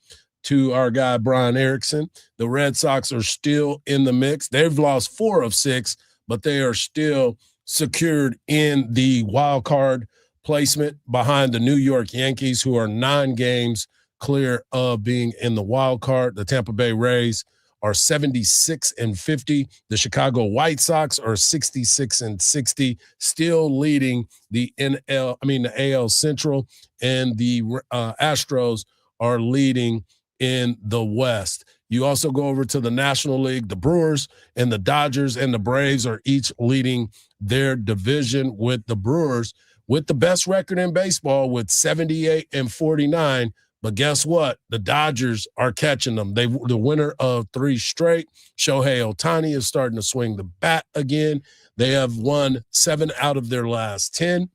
Speaker 1: to our guy Brian Erickson. The Red Sox are still in the mix. They've lost 4 of 6, but they are still secured in the wild card placement behind the New York Yankees, who are 9 games clear of being in the wild card. The Tampa Bay Rays are 76-50. The Chicago White Sox are 66-60, still leading the AL Central, and the Astros are leading in the West. You also go over to the National League. The Brewers and the Dodgers and the Braves are each leading their division, with the Brewers with the best record in baseball with 78-49. But guess what? The Dodgers are catching them. They the winner of 3 straight. Shohei Ohtani is starting to swing the bat again. They have won 7 out of their last 10,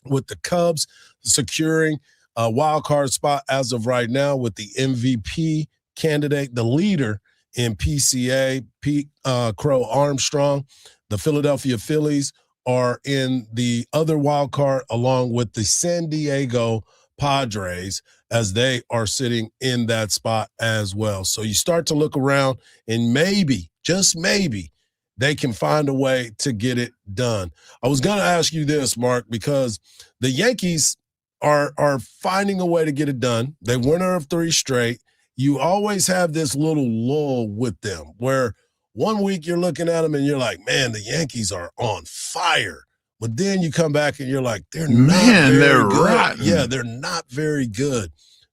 Speaker 1: with the Cubs securing a wild card spot as of right now, with the MVP candidate, the leader in PCA, Pete Crow Armstrong. The Philadelphia Phillies are in the other wild card, along with the San Diego Padres, as they are sitting in that spot as well. So you start to look around, and maybe, just maybe, they can find a way to get it done. I was going to ask you this, Mark, because the Yankees are finding a way to get it done. They winner of 3 straight. You always have this little lull with them where one week you're looking at them and you're like, man, the Yankees are on fire. But then you come back and you're like, they're rotten. Yeah, they're not very good.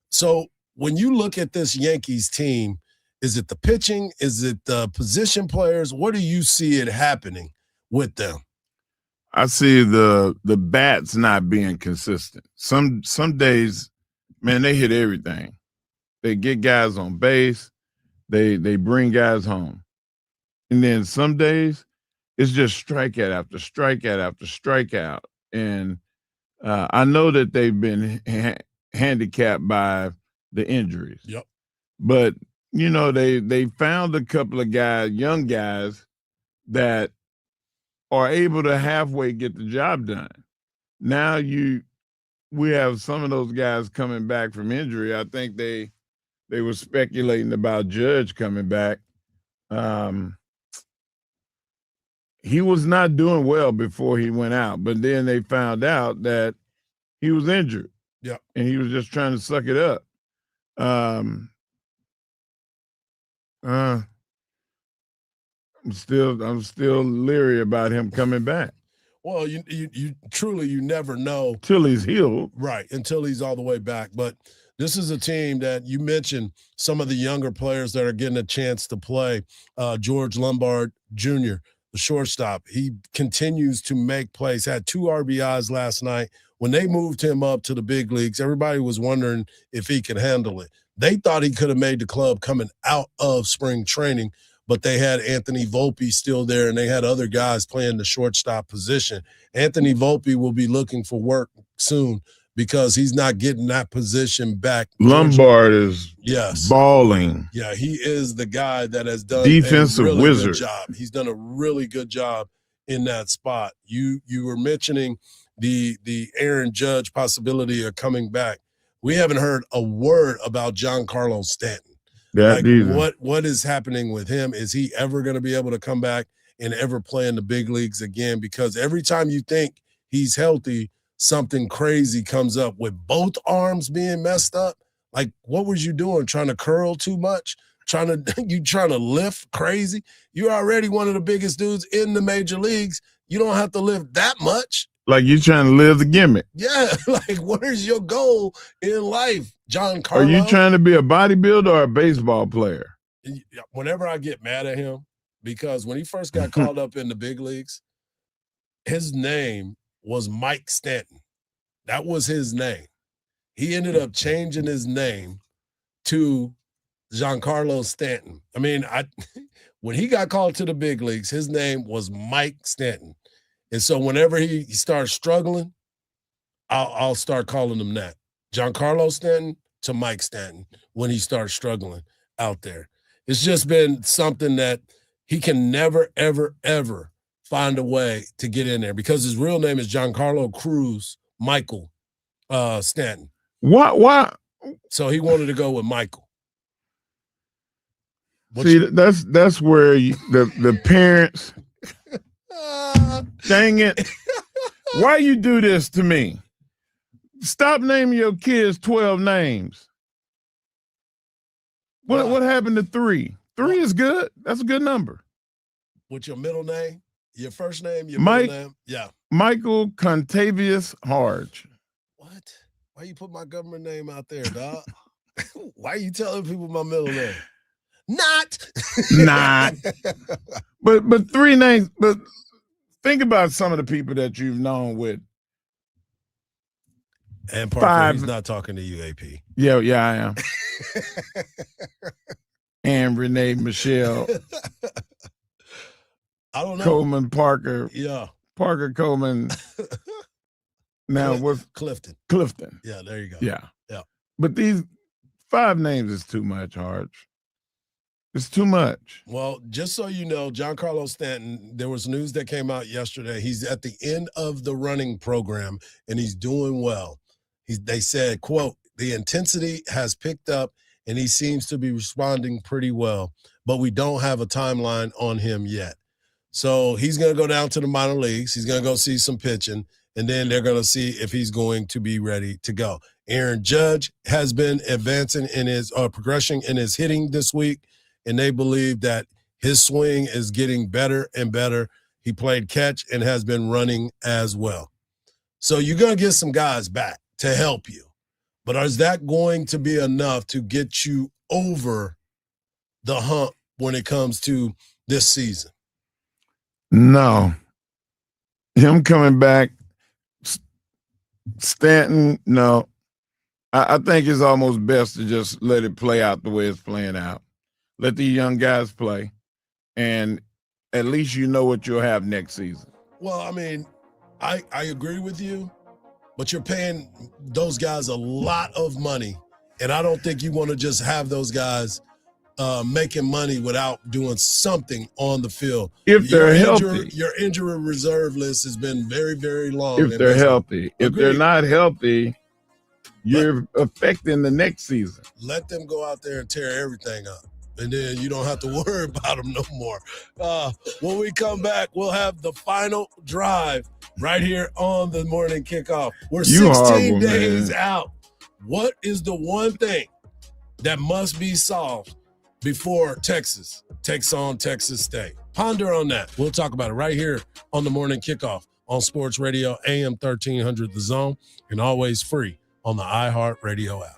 Speaker 1: So when you look at this Yankees team, is it the pitching? Is it the position players? What do you see it happening with them?
Speaker 2: I see the bats not being consistent. Some days, man, they hit everything. They get guys on base. They bring guys home. And then some days, it's just strikeout after strikeout after strikeout. And I know that they've been handicapped by the injuries.
Speaker 1: Yep.
Speaker 2: But, you know, they found a couple of young guys that are able to halfway get the job done. Now we have some of those guys coming back from injury. I think they were speculating about Judge coming back. He was not doing well before he went out, but then they found out that he was injured.
Speaker 1: Yeah.
Speaker 2: And he was just trying to suck it up. I'm still leery about him coming back.
Speaker 1: Well, you truly, you never know.
Speaker 2: Till he's healed.
Speaker 1: Right, until he's all the way back. But this is a team that you mentioned some of the younger players that are getting a chance to play. George Lombard Jr., the shortstop, he continues to make plays, had 2 RBIs last night. When they moved him up to the big leagues, everybody was wondering if he could handle it. They thought he could have made the club coming out of spring training, but they had Anthony Volpe still there, and they had other guys playing the shortstop position. Anthony Volpe will be looking for work soon because he's not getting that position back.
Speaker 2: Lombard is balling.
Speaker 1: Yeah, he is the guy that has done
Speaker 2: defensive
Speaker 1: a really
Speaker 2: wizard
Speaker 1: good job. He's done a really good job in that spot. You were mentioning the Aaron Judge possibility of coming back. We haven't heard a word about Giancarlo Stanton. What is happening with him? Is he ever going to be able to come back and ever play in the big leagues again? Because every time you think he's healthy, something crazy comes up with both arms being messed up. Like, what was you doing? Trying to curl too much? Trying to lift crazy? You're already one of the biggest dudes in the major leagues. You don't have to lift that much.
Speaker 2: Like you're trying to live the gimmick.
Speaker 1: Yeah, like what is your goal in life, Giancarlo?
Speaker 2: Are you trying to be a bodybuilder or a baseball player?
Speaker 1: Whenever I get mad at him, because when he first got called up in the big leagues, his name was Mike Stanton. That was his name. He ended up changing his name to Giancarlo Stanton. I mean, when he got called to the big leagues, his name was Mike Stanton. And so whenever he starts struggling, I'll start calling him that. Giancarlo Stanton to Mike Stanton when he starts struggling out there. It's just been something that he can never, ever, ever find a way to get in there because his real name is Giancarlo Cruz Michael Stanton.
Speaker 2: Why?
Speaker 1: So he wanted to go with Michael.
Speaker 2: That's where the parents. Dang it! Why you do this to me? Stop naming your kids 12 names. What happened to 3? 3 is good. That's a good number.
Speaker 1: What's your middle name? Your first name? Your middle name? Yeah.
Speaker 2: Michael Contavious Hardge.
Speaker 1: What? Why you put my government name out there, dog? Why you telling people my middle name? Not.
Speaker 2: But 3 names. But think about some of the people that you've known with.
Speaker 1: And Parker, he's not talking to you, AP.
Speaker 2: Yeah, I am. And Renee Michelle.
Speaker 1: I don't know.
Speaker 2: Coleman Parker.
Speaker 1: Yeah.
Speaker 2: Parker Coleman. Now what's
Speaker 1: Clifton?
Speaker 2: Clifton.
Speaker 1: Yeah, there you go.
Speaker 2: Yeah.
Speaker 1: Yeah.
Speaker 2: But these 5 names is too much, Hardge. It's too much.
Speaker 1: Well, just so you know, Giancarlo Stanton, there was news that came out yesterday. He's at the end of the running program, and he's doing well. They said, quote, the intensity has picked up, and he seems to be responding pretty well, but we don't have a timeline on him yet. So he's going to go down to the minor leagues. He's going to go see some pitching, and then they're going to see if he's going to be ready to go. Aaron Judge has been advancing in his progression in his hitting this week, and they believe that his swing is getting better and better. He played catch and has been running as well. So you're going to get some guys back to help you. But is that going to be enough to get you over the hump when it comes to this season?
Speaker 2: No. Him coming back, Stanton, no. I think it's almost best to just let it play out the way it's playing out. Let the young guys play, and at least you know what you'll have next season.
Speaker 1: Well, I mean, I agree with you, but you're paying those guys a lot of money, and I don't think you want to just have those guys making money without doing something on the field.
Speaker 2: If they're healthy.
Speaker 1: Your injury reserve list has been very, very long.
Speaker 2: If they're healthy. If they're not healthy, you're affecting the next season.
Speaker 1: Let them go out there and tear everything up, and then you don't have to worry about them no more. When we come back, we'll have the final drive right here on the morning kickoff. We're 16 days out. What is the one thing that must be solved before Texas takes on Texas State? Ponder on that. We'll talk about it right here on the morning kickoff on Sports Radio AM 1300 The Zone, and always free on the iHeartRadio app.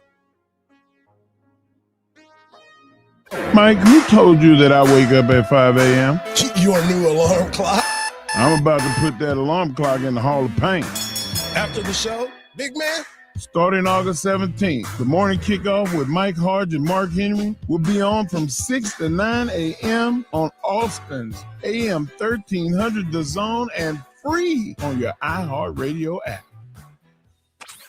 Speaker 2: Mike, who told you that I wake up at 5 a.m.?
Speaker 1: Your new alarm clock?
Speaker 2: I'm about to put that alarm clock in the Hall of Pain.
Speaker 1: After the show, big man,
Speaker 2: Starting August 17th, the morning kickoff with Mike Hardge and Mark Henry will be on from 6 to 9 a.m. on Austin's AM 1300 The Zone and free on your iHeartRadio app.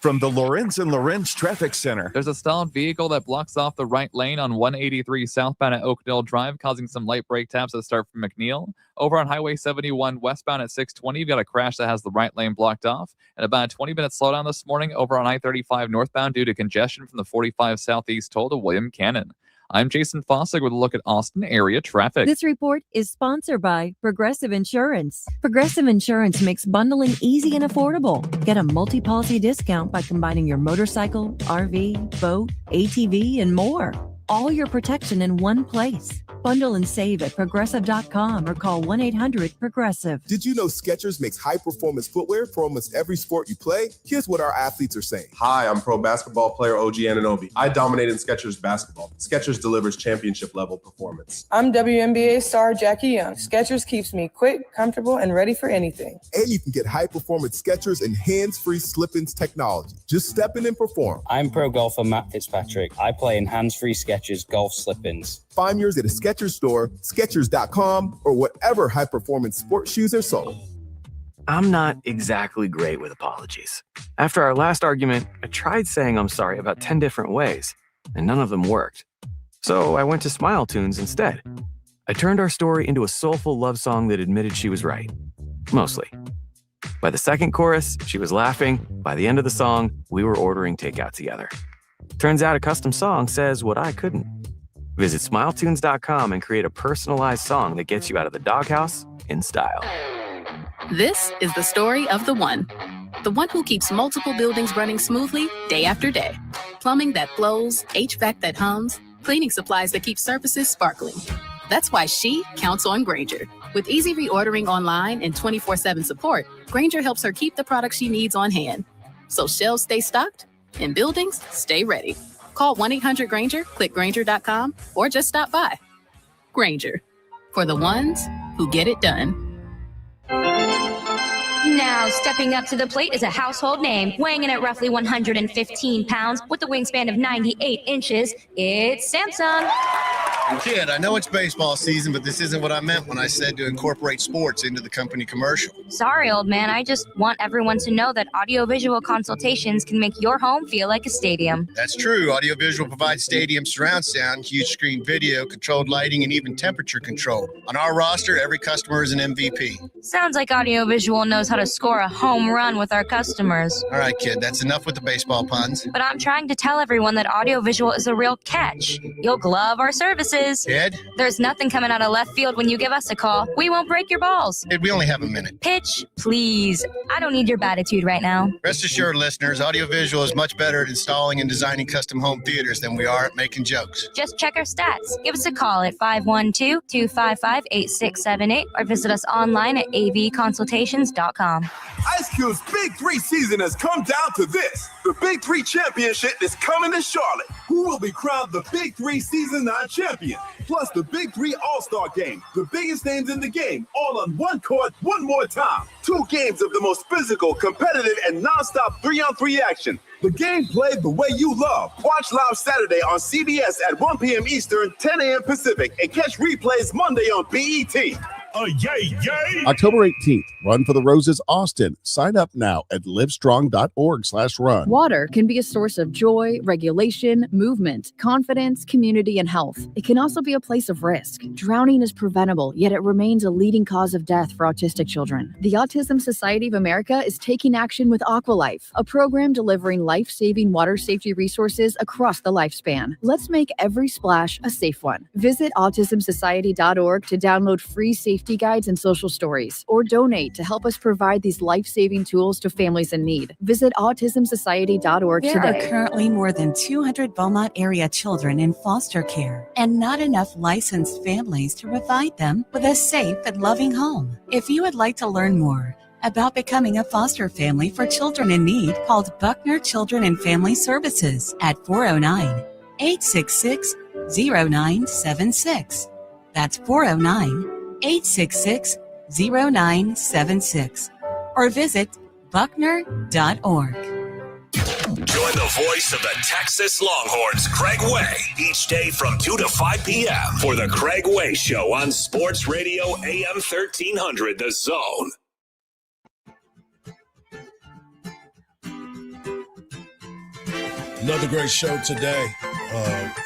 Speaker 21: From the Lorenz and Lorenz Traffic Center.
Speaker 22: There's a stalled vehicle that blocks off the right lane on 183 southbound at Oakdale Drive, causing some light brake taps that start from McNeil. Over on Highway 71 westbound at 620, you've got a crash that has the right lane blocked off. And about a 20-minute slowdown this morning over on I-35 northbound due to congestion from the 45 southeast toll to William Cannon. I'm Jason Fossig with a look at Austin area traffic.
Speaker 6: This report is sponsored by Progressive Insurance. Progressive Insurance makes bundling easy and affordable. Get a multi-policy discount by combining your motorcycle, RV, boat, ATV, and more. All your protection in one place. Bundle and save at Progressive.com or call 1-800-PROGRESSIVE.
Speaker 9: Did you know Skechers makes high-performance footwear for almost every sport you play? Here's what our athletes are saying.
Speaker 13: Hi, I'm pro basketball player OG Anunoby. I dominated Skechers basketball. Skechers delivers championship-level performance.
Speaker 17: I'm WNBA star Jackie Young. Skechers keeps me quick, comfortable, and ready for anything.
Speaker 9: And you can get high-performance Skechers and hands-free slip-ins technology. Just step in and perform.
Speaker 18: I'm pro golfer Matt Fitzpatrick. I play in hands-free Skechers golf slip-ins.
Speaker 9: Find yours at a Skechers store, Skechers.com, or whatever high-performance sports shoes are sold.
Speaker 19: I'm not exactly great with apologies. After our last argument, I tried saying I'm sorry about 10 different ways, and none of them worked. So I went to Smile Tunes instead. I turned our story into a soulful love song that admitted she was right. Mostly. By the second chorus, she was laughing. By the end of the song, we were ordering takeout together. Turns out a custom song says what I couldn't. Visit SmileTunes.com and create a personalized song that gets you out of the doghouse in style.
Speaker 20: This is the story of the one who keeps multiple buildings running smoothly day after day. Plumbing that flows, HVAC that hums, cleaning supplies that keep surfaces sparkling. That's why she counts on Grainger. With easy reordering online and 24/7 support, Grainger helps her keep the products she needs on hand. So shelves stay stocked and buildings stay ready. Call 1-800-GRAINGER, click Grainger.com, or just stop by. Grainger, for the ones who get it done.
Speaker 25: Now, stepping up to the plate is a household name, weighing in at roughly 115 pounds with a wingspan of 98 inches. It's Samsung.
Speaker 26: Kid, I know it's baseball season, but this isn't what I meant when I said to incorporate sports into the company commercial.
Speaker 25: Sorry, old man. I just want everyone to know that audiovisual consultations can make your home feel like a stadium.
Speaker 26: That's true. Audiovisual provides stadium surround sound, huge screen video, controlled lighting, and even temperature control. On our roster, every customer is an MVP.
Speaker 25: Sounds like audiovisual knows how to score a home run with our customers.
Speaker 26: All right, kid, that's enough with the baseball puns.
Speaker 25: But I'm trying to tell everyone that audiovisual is a real catch. You'll love our services.
Speaker 26: Kid?
Speaker 25: There's nothing coming out of left field when you give us a call. We won't break your balls.
Speaker 26: Kid, we only have a minute.
Speaker 25: Pitch, please. I don't need your attitude right now.
Speaker 26: Rest assured, listeners, audiovisual is much better at installing and designing custom home theaters than we are at making jokes.
Speaker 25: Just check our stats. Give us a call at 512-255-8678 or visit us online at avconsultations.com.
Speaker 9: Ice Cube's Big 3 season has come down to this. The Big 3 Championship is coming to Charlotte. Who will be crowned the Big 3 Season 9 champion? Plus the Big 3 All-Star Game. The biggest names in the game, all on one court, one more time. 2 games of the most physical, competitive, and nonstop 3-on-3 action. The game played the way you love. Watch live Saturday on CBS at 1 p.m. Eastern, 10 a.m. Pacific, and catch replays Monday on BET.
Speaker 27: Yay! October 18th, Run for the Roses Austin. Sign up now at livestrong.org/run.
Speaker 8: Water can be a source of joy, regulation, movement, confidence, community, and health. It can also be a place of risk. Drowning is preventable, yet it remains a leading cause of death for autistic children. The Autism Society of America is taking action with Aqualife, a program delivering life-saving water safety resources across the lifespan. Let's make every splash a safe one. Visit autismsociety.org to download free safety guides and social stories, or donate to help us provide these life-saving tools to families in need. Visit autismsociety.org
Speaker 29: There
Speaker 8: today.
Speaker 29: are currently more than 200 Beaumont area children in foster care, and not enough licensed families to provide them with a safe and loving home. If you would like to learn more about becoming a foster family for children in need, call Buckner Children and Family Services at 409-866-0976. That's 409-866-0976, or visit buckner.org.
Speaker 4: Join the voice of the Texas Longhorns, Craig Way, each day from 2 to 5 p.m. for the Craig Way Show on Sports Radio AM 1300, The Zone.
Speaker 1: Another great show today.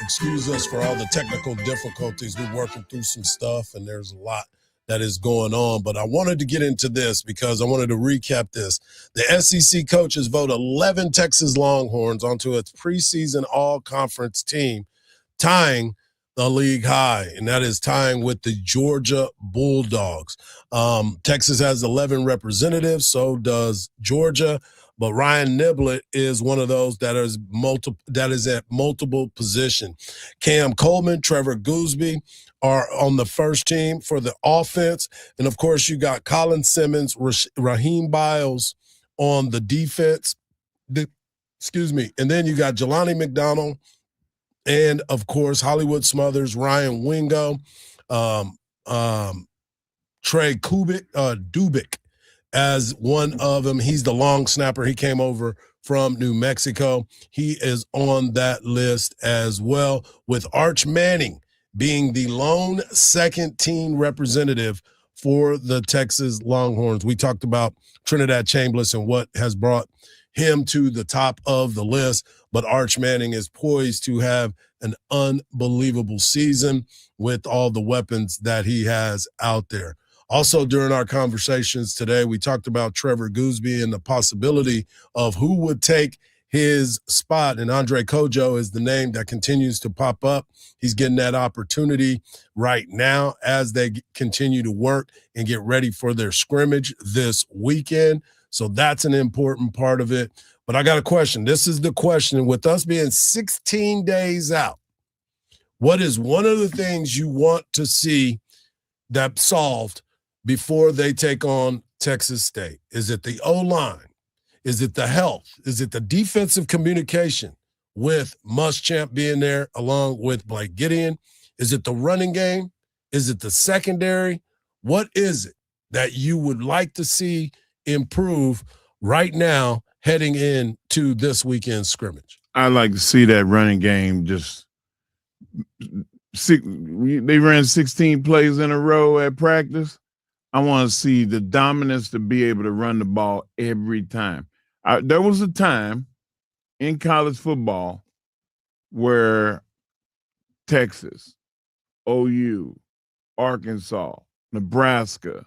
Speaker 1: Excuse us for all the technical difficulties. We're working through some stuff, and there's a lot that is going on. But I wanted to get into this because I wanted to recap this. The SEC coaches vote 11 Texas Longhorns onto its preseason all-conference team, tying the league high, and that is tying with the Georgia Bulldogs. Texas has 11 representatives, so does Georgia. But Ryan Niblett is one of those that is at multiple position. Cam Coleman, Trevor Gooseby are on the first team for the offense. And, of course, you got Colin Simmons, Raheem Biles on the defense. And then you got Jelani McDonald and, of course, Hollywood Smothers, Ryan Wingo, Trey Dubik as one of them. He's the long snapper. He came over from New Mexico. He is on that list as well, with Arch Manning being the lone second-team representative for the Texas Longhorns. We talked about Trinidad Chambliss and what has brought him to the top of the list, but Arch Manning is poised to have an unbelievable season with all the weapons that he has out there. Also, during our conversations today, we talked about Trevor Gooseby and the possibility of who would take his spot. And Andre Kojo is the name that continues to pop up. He's getting that opportunity right now as they continue to work and get ready for their scrimmage this weekend. So that's an important part of it. But I got a question. This is the question. With us being 16 days out, what is one of the things you want to see that solved before they take on Texas State? Is it the O-line? Is it the health? Is it the defensive communication with Muschamp being there along with Blake Gideon? Is it the running game? Is it the secondary? What is it that you would like to see improve right now heading into this weekend's scrimmage?
Speaker 2: I'd like to see that running game they ran 16 plays in a row at practice. I want to see the dominance to be able to run the ball every time. There was a time in college football where Texas, OU, Arkansas, Nebraska,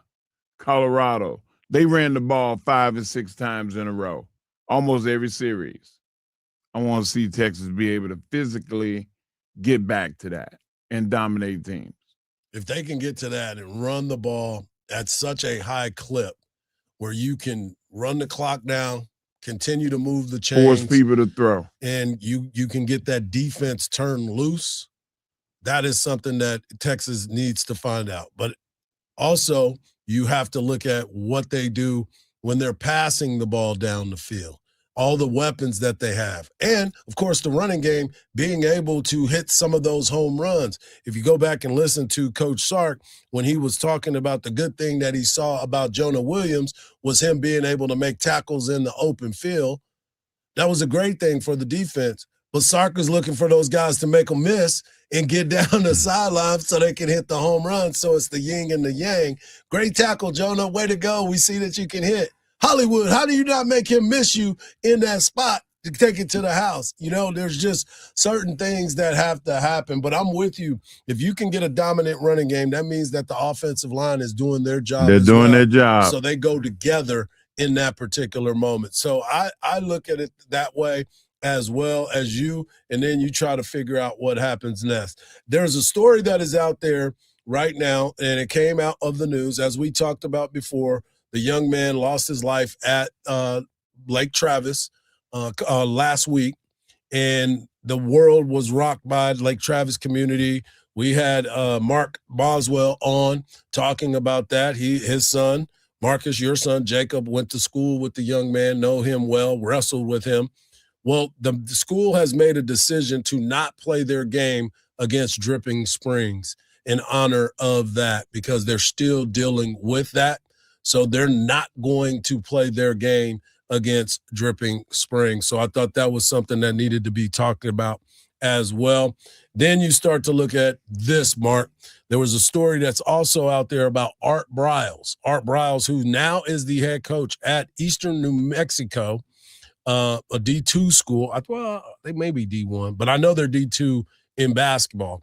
Speaker 2: Colorado, they ran the ball 5 and 6 times in a row, almost every series. I want to see Texas be able to physically get back to that and dominate teams.
Speaker 1: If they can get to that and run the ball at such a high clip where you can run the clock down, continue to move the chains,
Speaker 2: force people to throw,
Speaker 1: and you can get that defense turned loose, that is something that Texas needs to find out. But also, you have to look at what they do when they're passing the ball down the field, all the weapons that they have. And, of course, the running game, being able to hit some of those home runs. If you go back and listen to Coach Sark, when he was talking about the good thing that he saw about Jonah Williams was him being able to make tackles in the open field. That was a great thing for the defense. But Sark is looking for those guys to make them miss and get down the sideline so they can hit the home run. So it's the yin and the yang. Great tackle, Jonah. Way to go. We see that you can hit. Hollywood, how do you not make him miss you in that spot to take it to the house? You know, there's just certain things that have to happen. But I'm with you. If you can get a dominant running game, that means that the offensive line is doing their job.
Speaker 2: They're doing their job.
Speaker 1: So they go together in that particular moment. So I look at it that way as well as you, and then you try to figure out what happens next. There's a story that is out there right now, and it came out of the news, as we talked about before. The young man lost his life at Lake Travis last week, and the world was rocked by Lake Travis community. We had Mark Boswell on talking about that. His son, Marcus, your son, Jacob, went to school with the young man, know him well, wrestled with him. Well, the school has made a decision to not play their game against Dripping Springs in honor of that because they're still dealing with that. So they're not going to play their game against Dripping Springs. So I thought that was something that needed to be talked about as well. Then you start to look at this, Mark. There was a story that's also out there about Art Briles. Art Briles, who now is the head coach at Eastern New Mexico, a D2 school. Well, they may be D1, but I know they're D2 in basketball.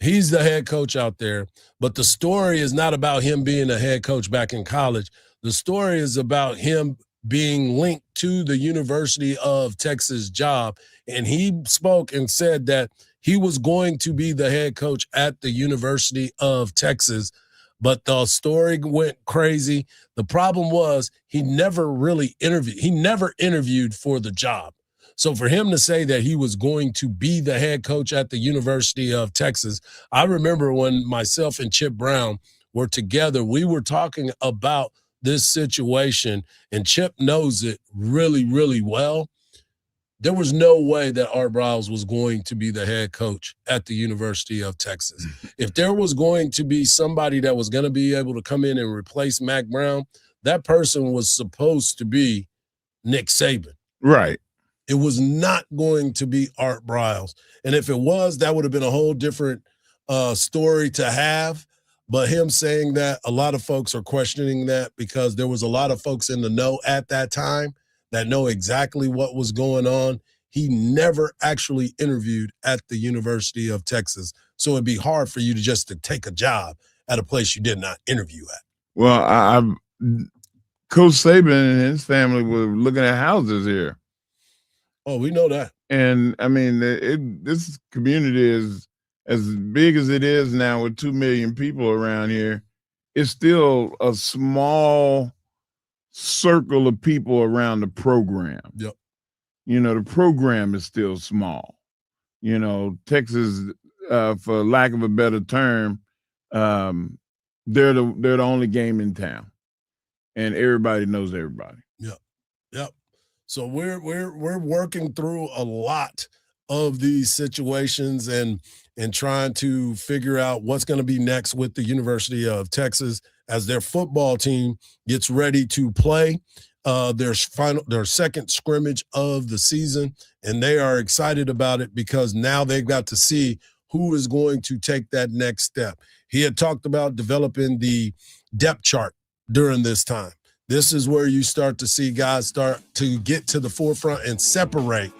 Speaker 1: He's the head coach out there, but the story is not about him being a head coach back in college. The story is about him being linked to the University of Texas job. And he spoke and said that he was going to be the head coach at the University of Texas, but the story went crazy. The problem was he never really interviewed. He never interviewed for the job. So for him to say that he was going to be the head coach at the University of Texas, I remember when myself and Chip Brown were together, we were talking about this situation, and Chip knows it really, really well. There was no way that Art Briles was going to be the head coach at the University of Texas. If there was going to be somebody that was going to be able to come in and replace Mac Brown, that person was supposed to be Nick Saban.
Speaker 2: Right.
Speaker 1: It was not going to be Art Briles. And if it was, that would have been a whole different story to have. But him saying that, a lot of folks are questioning that because there was a lot of folks in the know at that time that know exactly what was going on. He never actually interviewed at the University of Texas. So it'd be hard for you to take a job at a place you did not interview at.
Speaker 2: Well, Coach Saban and his family were looking at houses here.
Speaker 1: Oh, we know that.
Speaker 2: And, I mean, this community is as big as it is now with 2 million people around here. It's still a small circle of people around the program.
Speaker 1: Yep.
Speaker 2: You know, the program is still small. You know, Texas, for lack of a better term, they're the only game in town, and everybody knows everybody.
Speaker 1: Yep. So we're working through a lot of these situations and trying to figure out what's going to be next with the University of Texas as their football team gets ready to play their second scrimmage of the season, and they are excited about it because now they've got to see who is going to take that next step. He had talked about developing the depth chart during this time. This is where you start to see guys start to get to the forefront and separate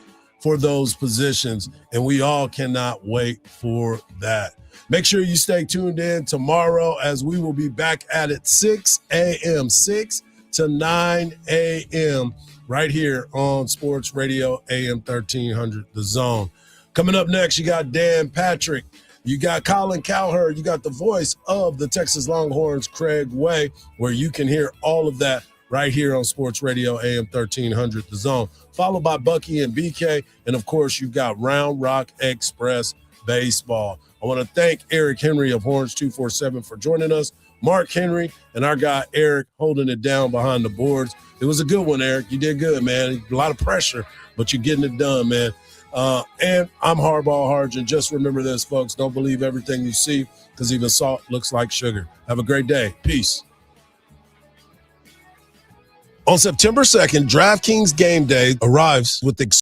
Speaker 1: for those positions, and we all cannot wait for that. Make sure you stay tuned in tomorrow as we will be back at it 6 a.m., 6 to 9 a.m. right here on Sports Radio AM 1300, The Zone. Coming up next, you got Dan Patrick. You got Colin Cowherd. You got the voice of the Texas Longhorns, Craig Way, where you can hear all of that right here on Sports Radio AM 1300, The Zone. Followed by Bucky and BK. And, of course, you've got Round Rock Express Baseball. I want to thank Eric Henry of Horns 247 for joining us. Mark Henry and our guy Eric holding it down behind the boards. It was a good one, Eric. You did good, man. A lot of pressure, but you're getting it done, man. And I'm Hardball Hardge, and just remember this, folks. Don't believe everything you see because even salt looks like sugar. Have a great day. Peace. On September 2nd, DraftKings Game Day arrives with